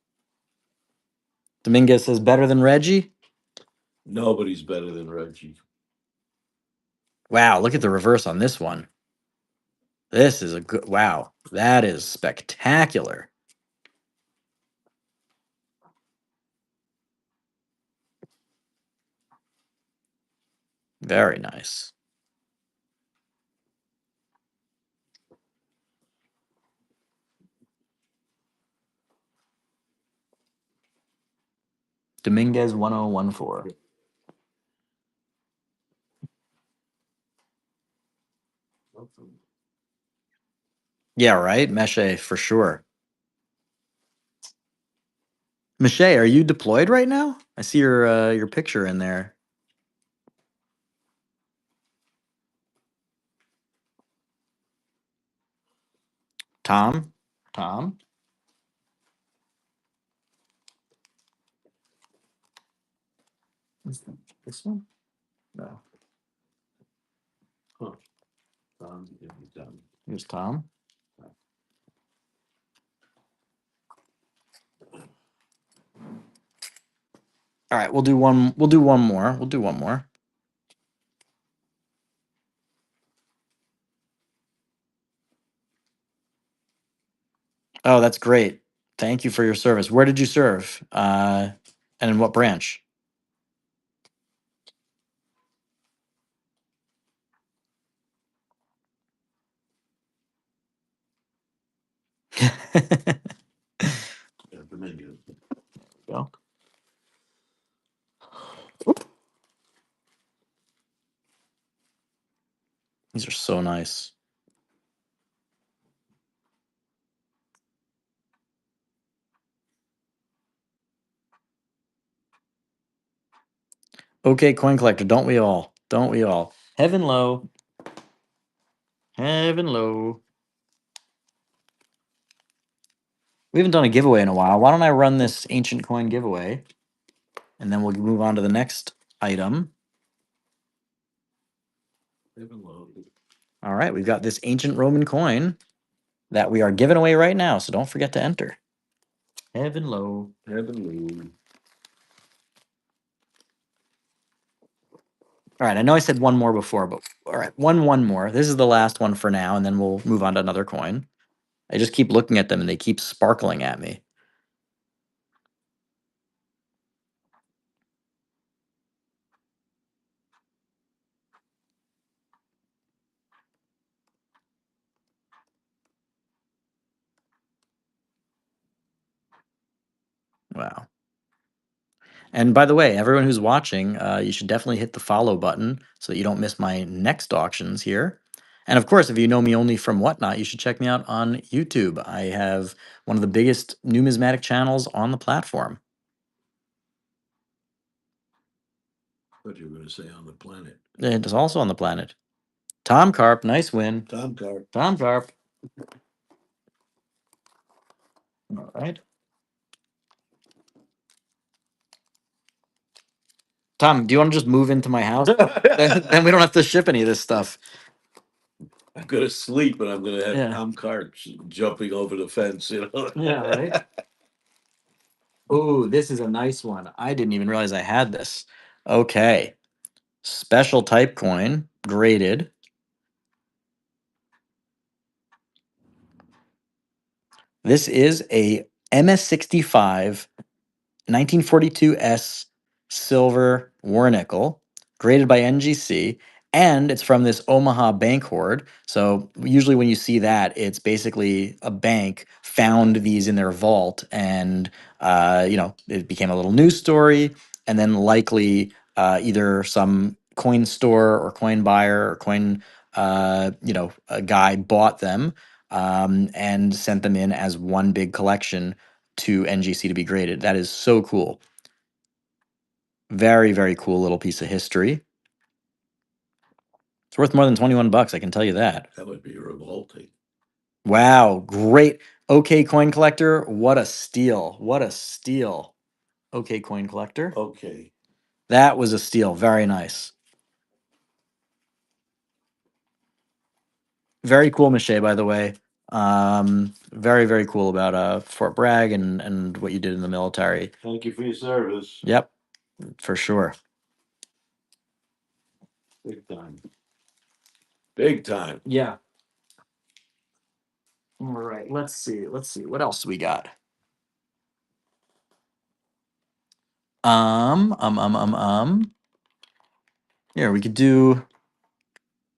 Dominguez says better than Reggie. Nobody's better than Reggie. Wow, look at the reverse on this one. This is a good, wow, that is spectacular. Very nice. Dominguez 1014. Yeah, right? Meche for sure. Meche, are you deployed right now? I see your picture in there. Tom? Tom? This one? No. Huh. If he's done. Here's Tom. All right, we'll do one more. We'll do one more. Oh, that's great. Thank you for your service. Where did you serve? And in what branch? Yeah, Dominguez. Go. These are so nice. Okay, coin collector, don't we all? Don't we all? Heaven low. Heaven low. We haven't done a giveaway in a while. Why don't I run this ancient coin giveaway? And then we'll move on to the next item. All right, we've got this ancient Roman coin that we are giving away right now, so don't forget to enter. Heaven low. Heaven low. All right, I know I said one more before, but all right, one more. This is the last one for now, and then we'll move on to another coin. I just keep looking at them and they keep sparkling at me. Wow. And by the way, everyone who's watching, you should definitely hit the follow button so that you don't miss my next auctions here. And of course, if you know me only from Whatnot, you should check me out on YouTube. I have one of the biggest numismatic channels on the platform. What you were going to say on the planet? It is also on the planet. Tom Carp, nice win. Tom Carp. Tom Carp. All right. Tom, do you want to just move into my house? Then we don't have to ship any of this stuff. I'm going to sleep, and I'm going to have Yeah. Tom Carp jumping over the fence. You know. Yeah, right. Oh, this is a nice one. I didn't even realize I had this. Okay. Special type coin, graded. This is a MS65 1942S silver war nickel, graded by NGC, and it's from this Omaha bank hoard. So usually when you see that, it's basically a bank found these in their vault, and it became a little news story, and then likely either some coin store or coin buyer or coin a guy bought them and sent them in as one big collection to NGC to be graded. That is so cool. Very, very cool little piece of history. It's worth more than 21 bucks, I can tell you that. That would be revolting. Wow, great. OK Coin Collector, what a steal. What a steal. OK Coin Collector. Okay. That was a steal. Very nice. Very cool Miche, by the way. Very, very cool about Fort Bragg and what you did in the military. Thank you for your service. Yep, for sure. Big time. Big time. Yeah. All right, let's see. What else do we got? Here we could do.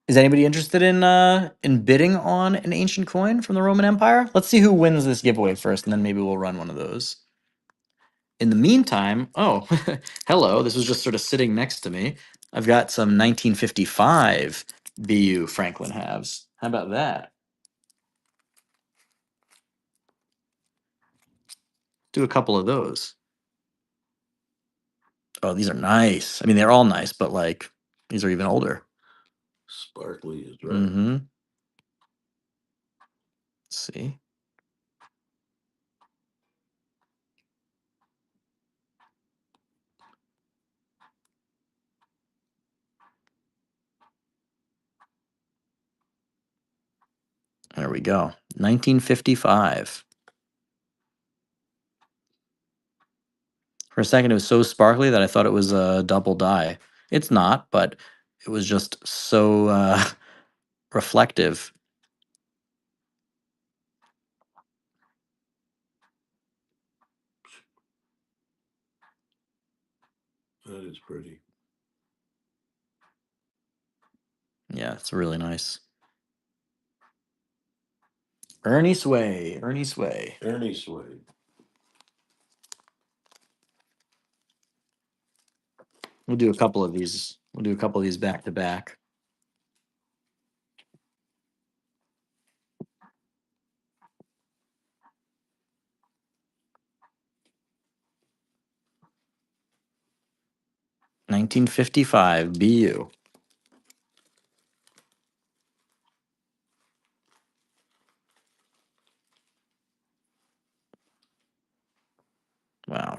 Is anybody interested in bidding on an ancient coin from the Roman Empire? Let's see who wins this giveaway first, and then maybe we'll run one of those. In the meantime, oh, hello. This was just sort of sitting next to me. I've got some 1955 BU Franklin halves. How about that? Do a couple of those. Oh, these are nice. I mean, they're all nice, but like these are even older. Sparkly is right. Mm-hmm. Let's see. There we go. 1955. For a second, it was so sparkly that I thought it was a double die. It's not, but it was just so reflective. That is pretty. Yeah, it's really nice. Ernie Sway. Ernie Sway. Ernie Sway. We'll do a couple of these. We'll do a couple of these back to back. "1955 BU."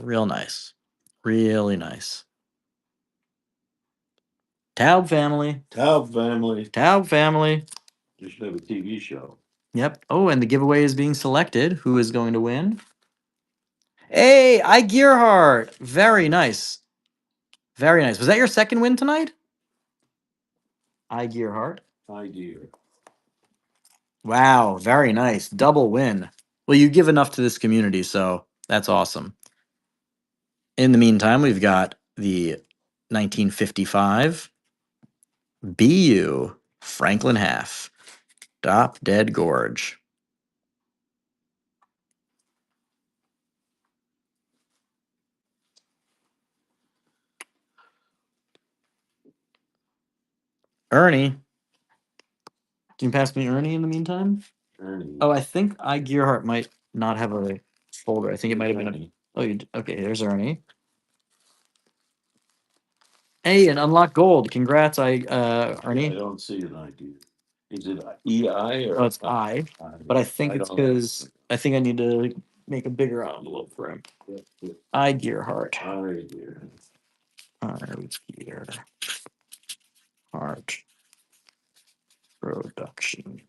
Real nice. Really nice. Taub family. Taub family. Taub family. You should have a TV show. Yep. Oh, and the giveaway is being selected. Who is going to win? Hey, I Gearhart. Very nice. Very nice. Was that your second win tonight? I Gearhart. Idea. Wow, very nice. Double win. Well, you give enough to this community, so that's awesome. In the meantime, we've got the 1955 BU Franklin Half. Drop Dead Gorge. Ernie. Can you pass me Ernie in the meantime? Ernie. Oh, I think I Gearhart might not have a folder. I think it might have been a. Ernie. Oh, okay. There's Ernie. Hey, and unlock gold. Congrats, Ernie. I don't see an idea. Is it EI or? Oh, it's I. But I think it's because I think I need to make a bigger envelope for him. I Gearhart. I dear. Gearhart Production.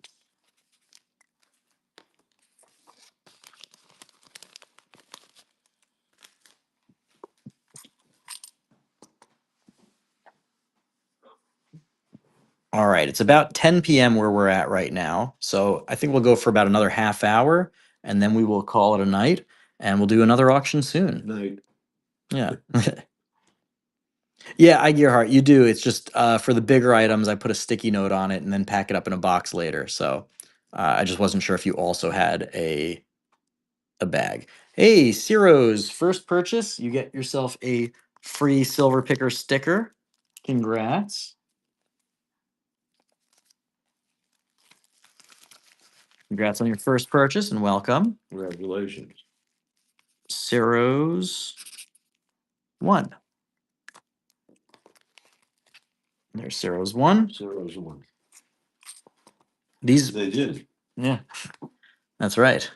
All right, it's about 10 p.m. where we're at right now. So I think we'll go for about another half hour and then we will call it a night and we'll do another auction soon. Night. Yeah. Yeah, I Gearhart, you do. It's just for the bigger items, I put a sticky note on it and then pack it up in a box later. So I just wasn't sure if you also had a bag. Hey, Ciro's first purchase, you get yourself a free silver picker sticker. Congrats. Congrats on your first purchase and welcome. Congratulations. Ciro's 1. There's Ciro's 1. Zero's one. These, They did. yeah, that's right.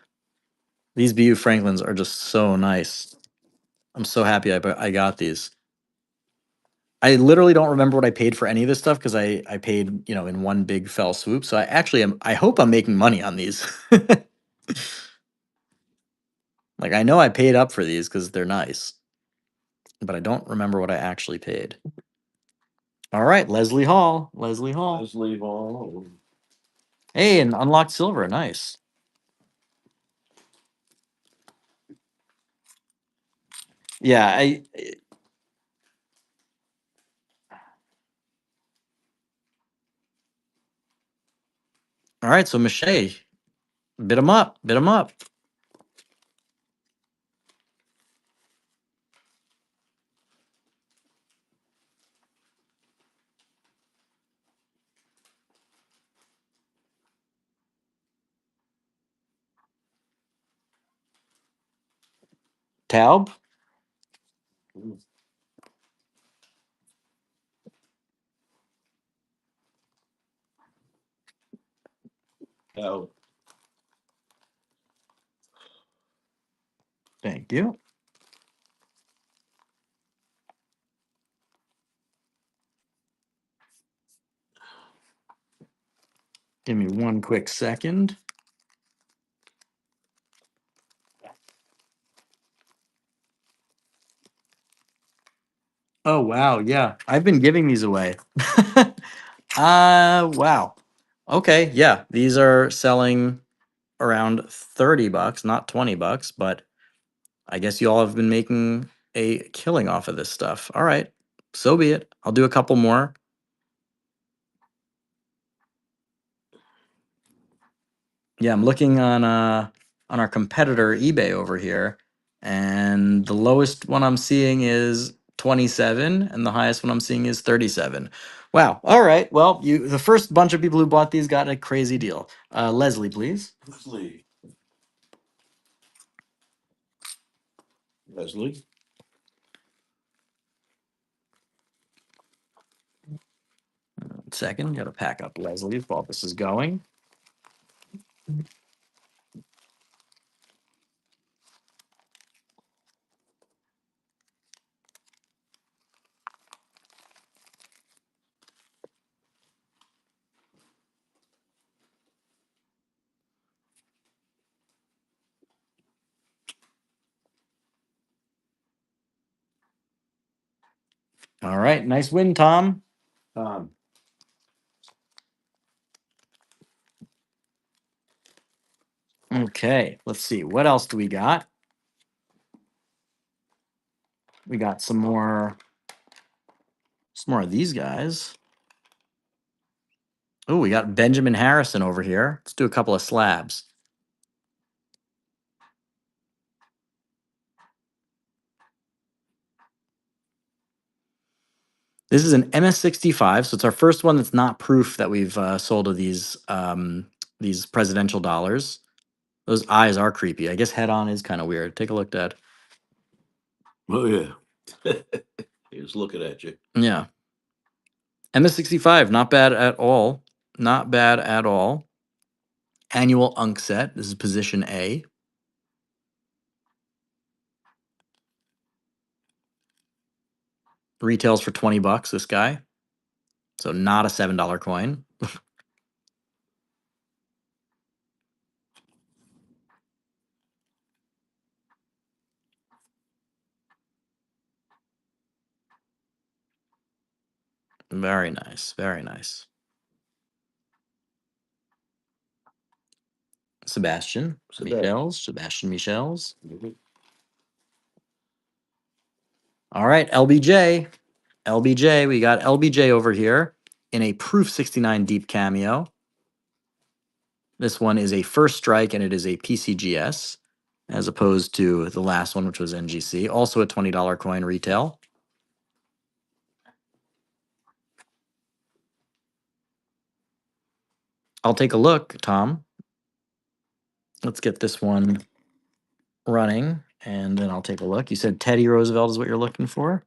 These BU Franklins are just so nice. I'm so happy I got these. I literally don't remember what I paid for any of this stuff because I paid, in one big fell swoop. So I hope I'm making money on these. Like I know I paid up for these because they're nice, but I don't remember what I actually paid. All right, Leslie Hall. Leslie Hall. Leslie Hall. Hey, and unlocked silver. Nice. Yeah, all right, so Miche, bid them up, bid them up. Taub. Taub. Thank you. Give me one quick second. Oh wow, yeah. I've been giving these away. Wow. Okay, yeah. These are selling around $30, not $20, but I guess you all have been making a killing off of this stuff. All right. So be it. I'll do a couple more. Yeah, I'm looking on our competitor eBay over here, and the lowest one I'm seeing is 27, and the highest one I'm seeing is 37. Wow. All right. Well, the first bunch of people who bought these got a crazy deal. Leslie, please. Leslie. Leslie. Second, gotta pack up Leslie while this is going. All right, nice win, Tom. Um, Okay, let's see. What else do we got? We got some more of these guys. Oh, we got Benjamin Harrison over here. Let's do a couple of slabs. This is an MS-65, so it's our first one that's not proof that we've sold of these presidential dollars. Those eyes are creepy. I guess head on is kind of weird. Take a look, Dad. oh yeah. He's looking at you. Yeah. MS-65, not bad at all. Not bad at all. Annual Unk set. This is position A. Retails for 20 bucks, this guy. So not a $7 coin. Very nice. Very nice. Sebastian Michels. Sebastian Michels. All right, LBJ. LBJ. We got LBJ over here in a Proof 69 Deep Cameo. This one is a first strike and it is a PCGS as opposed to the last one, which was NGC. Also a $20 coin retail. I'll take a look, Tom. Let's get this one running and then I'll take a look. You said Teddy Roosevelt is what you're looking for?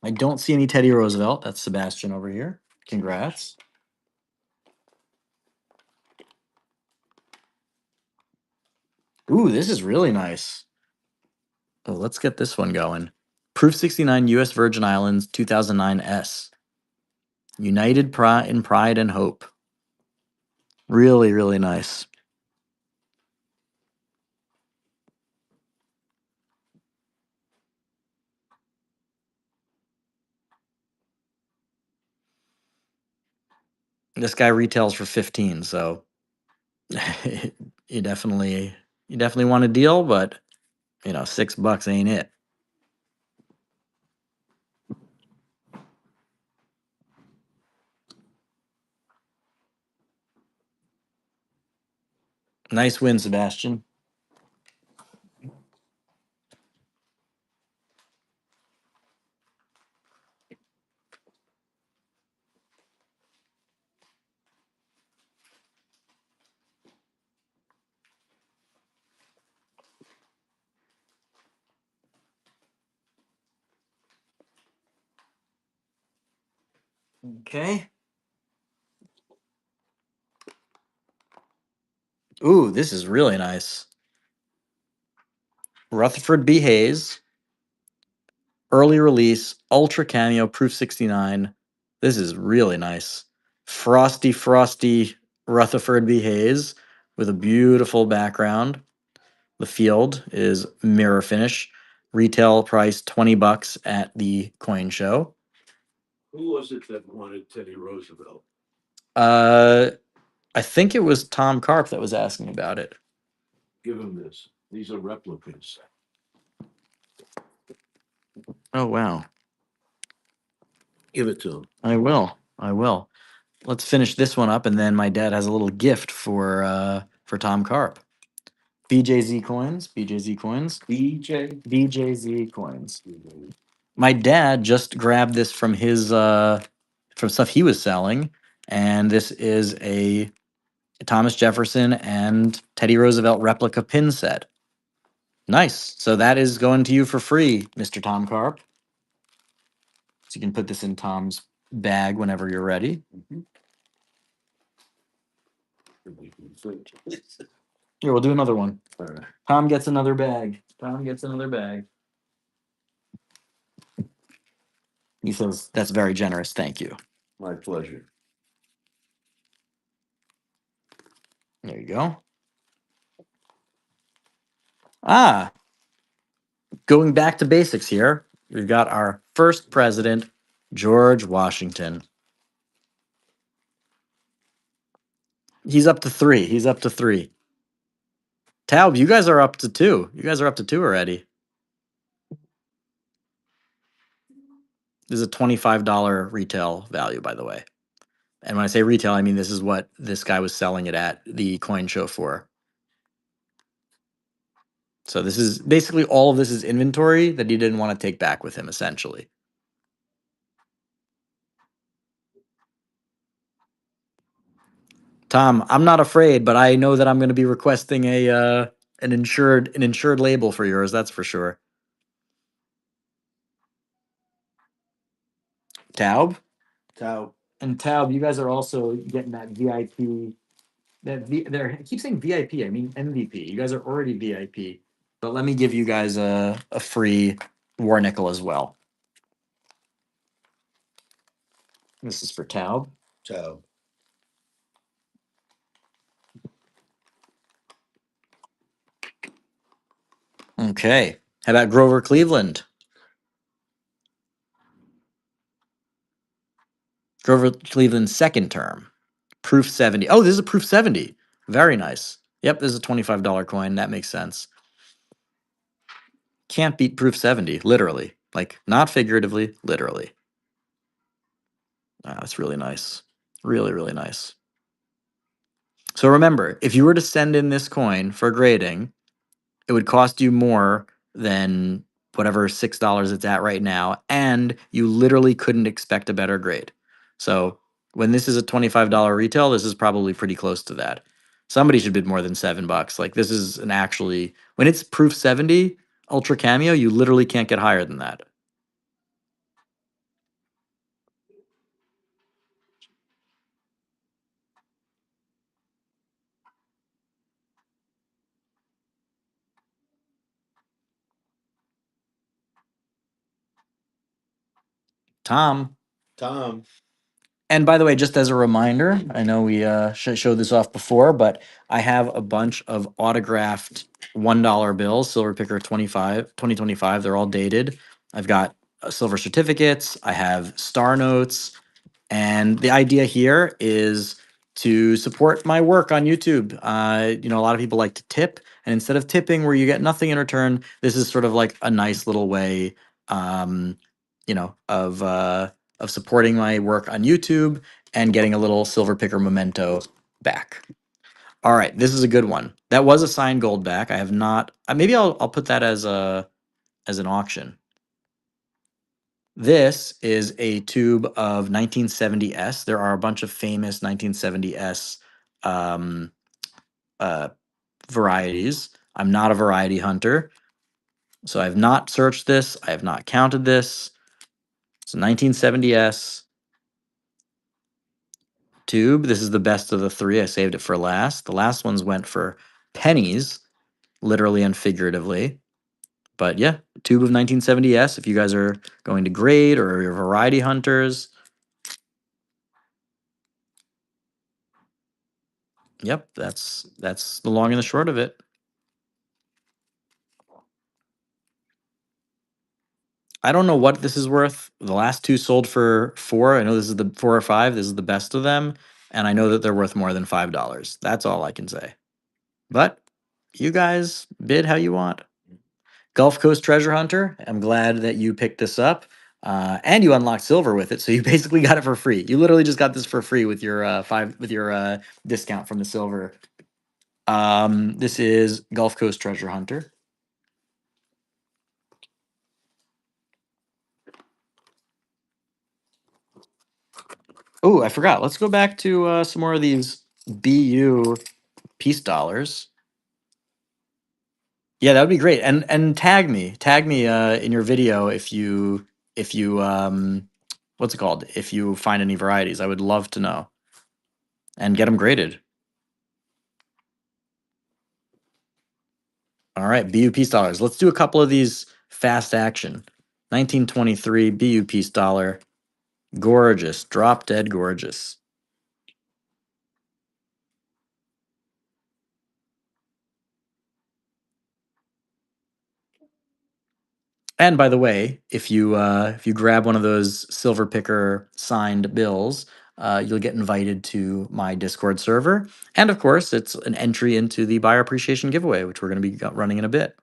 I don't see any Teddy Roosevelt. That's Sebastian over here. Congrats. Ooh, this is really nice. Oh, let's get this one going. Proof 69 US Virgin Islands 2009 S. United in Pride and Hope. Really, really nice. This guy retails for 15, so you definitely want a deal, but you know, $6 ain't it. Nice win, Sebastian. Okay. Ooh, this is really nice. Rutherford B. Hayes. Early release, Ultra Cameo, Proof 69. This is really nice. Frosty Rutherford B. Hayes with a beautiful background. The field is mirror finish. Retail price $20 at the coin show. Who was it that wanted Teddy Roosevelt? I think it was Tom Karp that was asking about it. Give him this. These are replicas. Oh wow. Give it to him. I will. I will. Let's finish this one up and then my dad has a little gift for Tom Karp. BJZ coins, BJZ coins, BJZ coins. My dad just grabbed this from his from stuff he was selling, and this is a Thomas Jefferson and Teddy Roosevelt replica pin set. Nice. So that is going to you for free, Mr. Tom Karp. So you can put this in Tom's bag whenever you're ready. Here, we'll do another one. Tom gets another bag. Tom gets another bag. He says that's very generous. Thank you. My pleasure. There you go. Ah, going back to basics here. We've got our first president, George Washington. He's up to three. He's up to three. Taub, you guys are up to two. You guys are up to two already. This is a $25 retail value, by the way. And when I say retail, I mean this is what this guy was selling it at the coin show for. So this is basically all of this is inventory that he didn't want to take back with him, essentially. Tom, I'm not afraid, but I know that I'm going to be requesting a an insured label for yours. That's for sure. Taub Tau. and Taub, you guys are also getting that VIP. I keep saying VIP. I mean MVP. You guys are already VIP, but let me give you guys a free war nickel as well. This is for Taub. Tau. Okay. How about Grover Cleveland? Grover Cleveland's second term. Proof 70. Oh, this is a proof 70. Very nice. Yep, this is a $25 coin. That makes sense. Can't beat proof 70, literally. Like, not figuratively, literally. That's really nice. Really, really nice. So remember, if you were to send in this coin for grading, it would cost you more than whatever $6 it's at right now, and you literally couldn't expect a better grade. So when this is a $25 retail, this is probably pretty close to that. Somebody should bid more than $7. Like this is an actually when it's proof 70 ultra cameo, you literally can't get higher than that. Tom. Tom. And by the way, just as a reminder, I know we showed this off before, but I have a bunch of autographed $1 bills, Silver Picker 2025. They're all dated. I've got silver certificates. I have star notes. And the idea here is to support my work on YouTube. A lot of people like to tip, and instead of tipping where you get nothing in return, this is sort of like a nice little way, um, you know, of uh, of supporting my work on YouTube and getting a little silver picker memento back. All right, this is a good one. That was a signed gold back. I have not. Maybe I'll put that as an auction. This is a tube of 1970S. There are a bunch of famous 1970S um, uh, varieties. I'm not a variety hunter, so I have not searched this. I have not counted this. So 1970S tube. This is the best of the three. I saved it for last. The last ones went for pennies, literally and figuratively. But yeah, tube of 1970S. If you guys are going to grade or you're variety hunters, yep, that's the long and the short of it. I don't know what this is worth. The last two sold for 4. I know this is the 4 or 5. This is the best of them, and I know that they're worth more than $5. That's all I can say. But you guys bid how you want. Gulf Coast Treasure Hunter. I'm glad that you picked this up, and you unlocked silver with it. So you basically got it for free. You literally just got this for free with your discount from the silver. This is Gulf Coast Treasure Hunter. Oh, I forgot. Let's go back to some more of these BU peace dollars. Yeah, that would be great. And tag me in your video if you what's it called? If you find any varieties, I would love to know and get them graded. All right, BU peace dollars. Let's do a couple of these fast action. 1923 BU piece dollar. Gorgeous. Drop dead gorgeous. And by the way, if you grab one of those silver picker signed bills, you'll get invited to my Discord server, and of course, it's an entry into the buyer appreciation giveaway, which we're going to be running in a bit.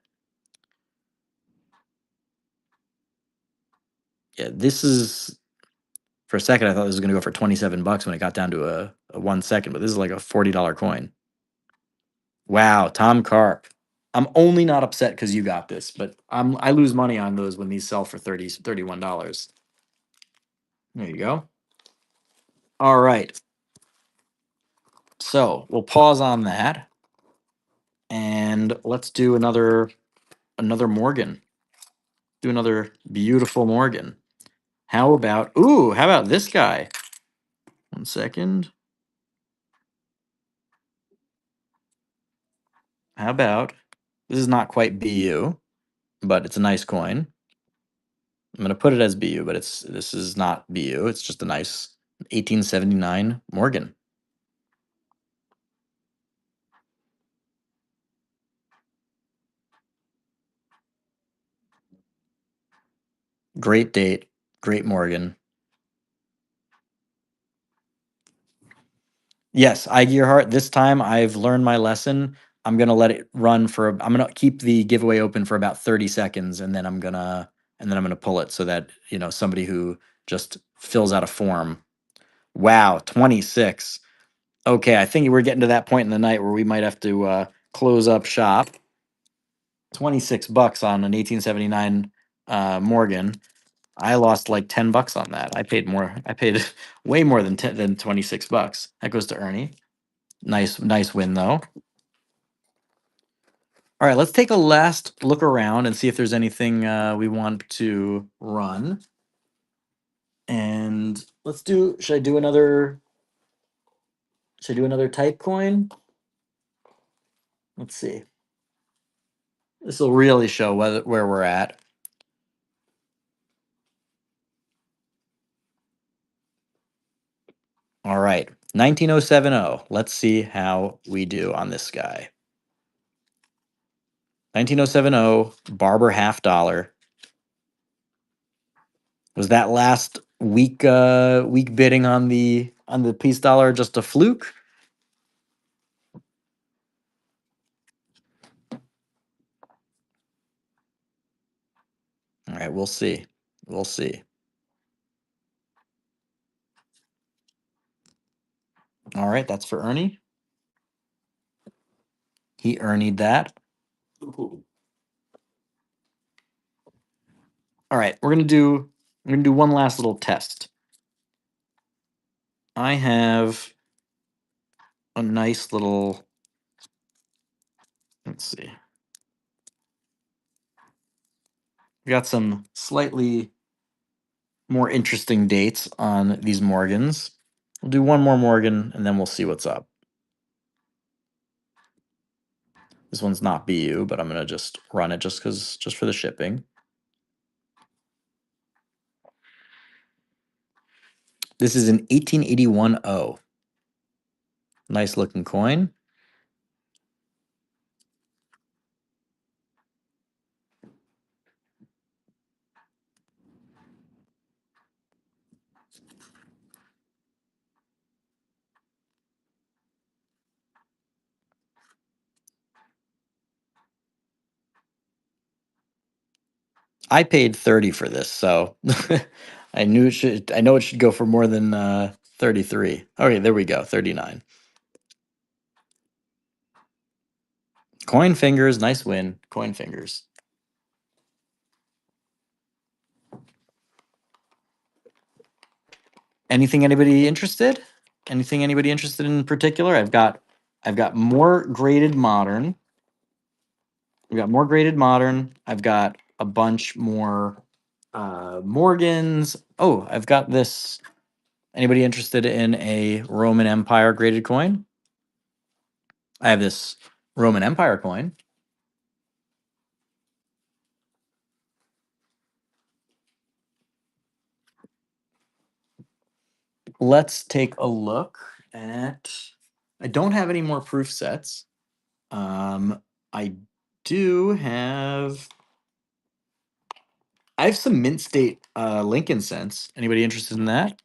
Yeah, this is for a second I thought this was going to go for $27 when it got down to a 1 second, but this is like a $40 coin. Wow, Tom Carp. I'm only not upset because you got this, but I lose money on those when these sell for $31. There you go. All right. So we'll pause on that and let's do another Morgan. Do another beautiful Morgan. How about this guy? 1 second. How about this is not quite BU, but it's a nice coin. I'm gonna put it as BU, but this is not BU. It's just a nice 1879 Morgan. Great date, great Morgan. Yes, Ige your heart. This time I've learned my lesson. I'm gonna let it run for. I'm gonna keep the giveaway open for about 30 seconds, and then I'm gonna pull it so that somebody who just fills out a form. Wow, 26. Okay, I think we're getting to that point in the night where we might have to close up shop. $26 on an 1879 Morgan. I lost like $10 on that. I paid more. I paid way more than $26. That goes to Ernie. Nice win though. All right, let's take a last look around and see if there's anything we want to run. And let's do. Should I do another? Should I do another type coin? Let's see. This will really show where we're at. All right, 19070. Let's see how we do on this guy. 19070 Barber half dollar. Was that last week bidding on the piece dollar just a fluke? All right, we'll see. We'll see. All right, that's for Ernie. He Ernied that. Ooh. All right, we're gonna do one last little test. I have a nice little. Let's see. We got some slightly more interesting dates on these Morgans. We'll do one more Morgan and then we'll see what's up. This one's not BU, but I'm gonna just run it just for the shipping. This is an 1881 O. Nice looking coin. I paid 30 for this, so I know it should go for more than 33. Okay, there we go, 39. Coin fingers, nice win. Coin fingers. Anything anybody interested? Anything anybody interested in particular? I've got more graded modern. We've got more graded modern. I've got a bunch more Morgans. Oh, I've got this. Anybody interested in a Roman Empire graded coin? I have this Roman Empire coin. let's take a look at. I don't have any more proof sets. I do have. I have some Mint State Lincoln cents. Anybody interested in that?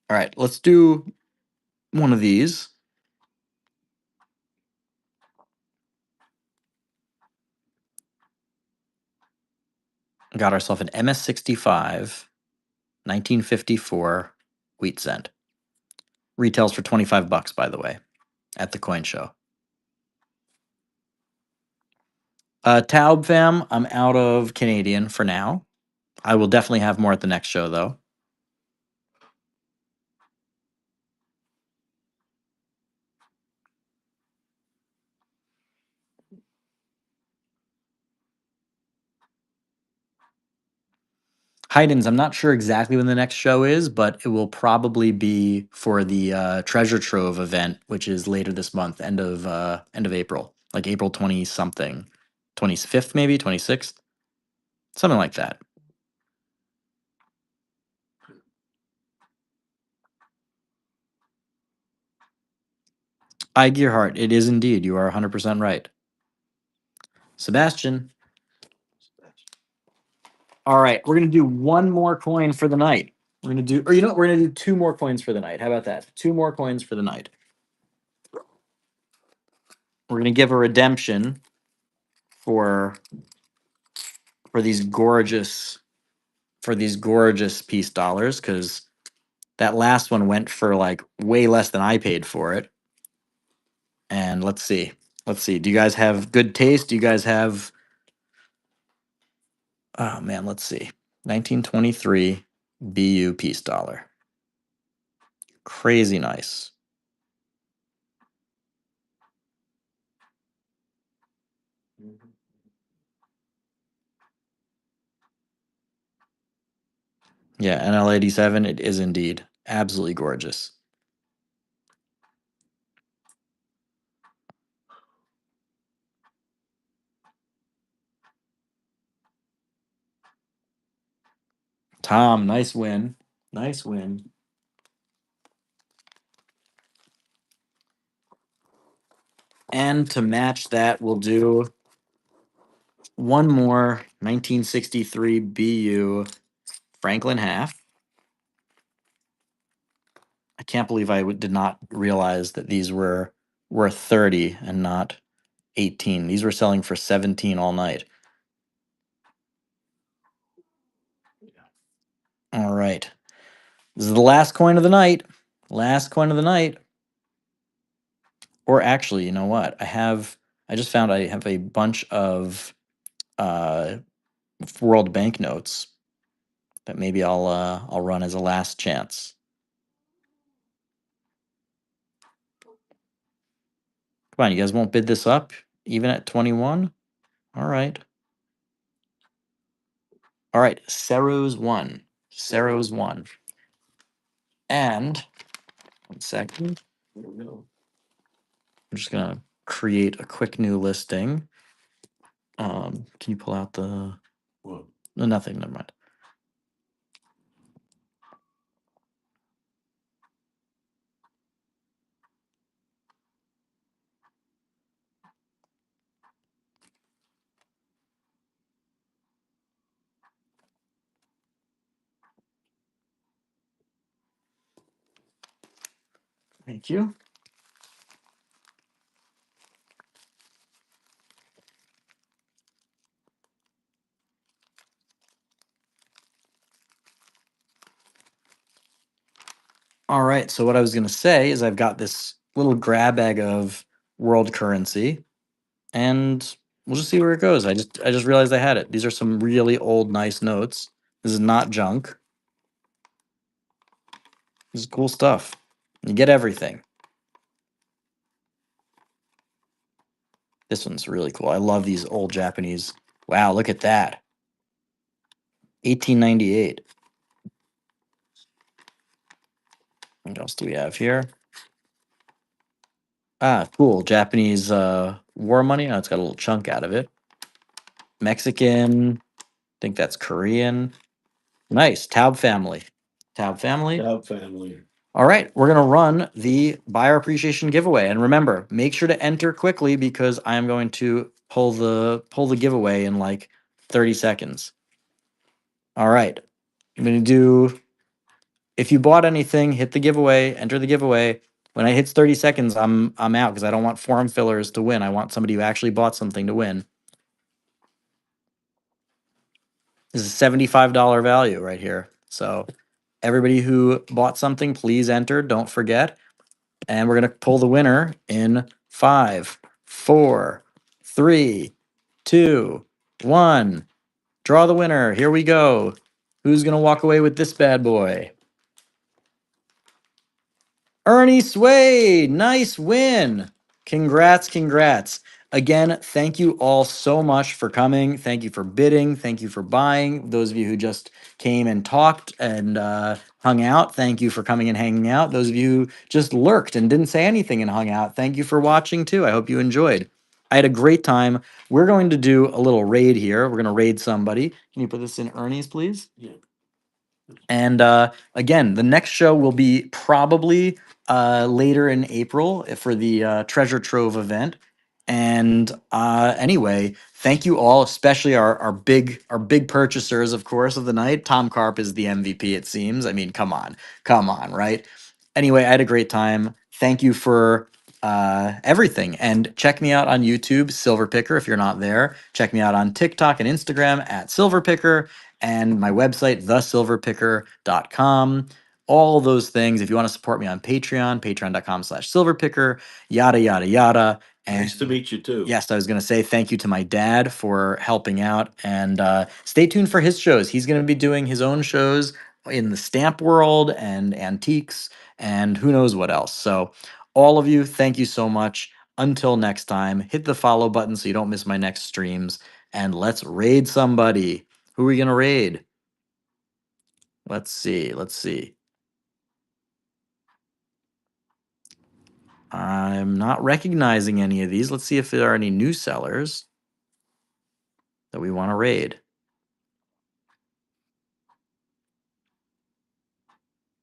All right, let's do one of these. Got ourselves an MS65 1954 wheat cent. Retails for 25 bucks, by the way, at the coin show. Taub fam, I'm out of Canadian for now. I will definitely have more at the next show, though. Haydn's, I'm not sure exactly when the next show is, but it will probably be for the Treasure Trove event, which is later this month, end of April, like April 20 something, 25th maybe, 26th, something like that. I Gearhart, it is indeed. You are 100% right. Sebastian. All right, we're gonna do one more coin for the night. We're gonna do, or you know what? We're gonna do two more coins for the night. How about that? Two more coins for the night. We're gonna give a redemption for for these gorgeous piece dollars because that last one went for like way less than I paid for it. And let's see. Let's see. Do you guys have good taste? Do you guys have oh man, let's see. 1923 BU piece dollar. Crazy nice. Yeah, NL87, it is indeed absolutely gorgeous. Tom, nice win. Nice win. And to match that, we'll do one more 1963 BU Franklin half. I can't believe I did not realize that these were worth 30 and not 18. These were selling for 17 all night. All right. This is the last coin of the night. Last coin of the night. Or actually, you know what? I just found I have a bunch of uh, World Bank notes that maybe I'll run as a last chance. Come on, you guys won't bid this up even at 21? All right. All right, Ceros won. Ceros won. And 1 second. I'm just gonna create a quick new listing. Can you pull out the What? no, nothing, never mind. Thank you. All right, so what I was gonna say is I've got this little grab bag of world currency, and we'll just see where it goes. I just realized I had it. These are some really old, nice notes. This is not junk. This is cool stuff. You get everything. This one's really cool. I love these old Japanese. Wow, look at that. 1898. What else do we have here? Ah, cool. Japanese war money. Oh, it's got a little chunk out of it. Mexican. I think that's Korean. Nice. Taub family. Tab family. Tab family. All right, we're gonna run the buyer appreciation giveaway, and remember, make sure to enter quickly because I am going to pull the giveaway in like 30 seconds. All right, I'm gonna do. If you bought anything, hit the giveaway, enter the giveaway. When I hits 30 seconds, I'm out because I don't want form fillers to win. I want somebody who actually bought something to win. This is a $75 value right here. So everybody who bought something, please enter. Don't forget. And we're gonna pull the winner in 5, 4, 3, 2, 1. Draw the winner. Here we go. Who's gonna walk away with this bad boy? Ernie Sway, nice win. Congrats, congrats. Again, thank you all so much for coming. Thank you for bidding. Thank you for buying. Those of you who just came and talked and hung out, thank you for coming and hanging out. Those of you who just lurked and didn't say anything and hung out, thank you for watching too. I hope you enjoyed. I had a great time. We're going to do a little raid here. We're going to raid somebody. Can you put this in Ernie's, please? Yeah. And again, the next show will be probably later in April for the Treasure Trove event. And anyway, thank you all, especially our big purchasers, of course, of the night. Tom Karp is the MVP, it seems. I mean, come on, right? Anyway, I had a great time. Thank you for everything. And check me out on YouTube, Silver Picker, if you're not there. Check me out on TikTok and Instagram at Silver Picker and my website, thesilverpicker.com. All those things. If you want to support me on Patreon, patreon.com/silverpicker, yada, yada, yada. And Nice to meet you too. yes, I was going to say thank you to my dad for helping out. And stay tuned for his shows. He's going to be doing his own shows in the stamp world and antiques and who knows what else. So, all of you, thank you so much. Until next time, hit the follow button so you don't miss my next streams. And let's raid somebody. Who are we gonna raid? Let's see. Let's see. I'm not recognizing any of these. Let's see if there are any new sellers that we want to raid.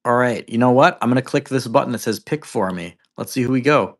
All right. You know what? I'm gonna click this button that says pick for me. Let's see who we go.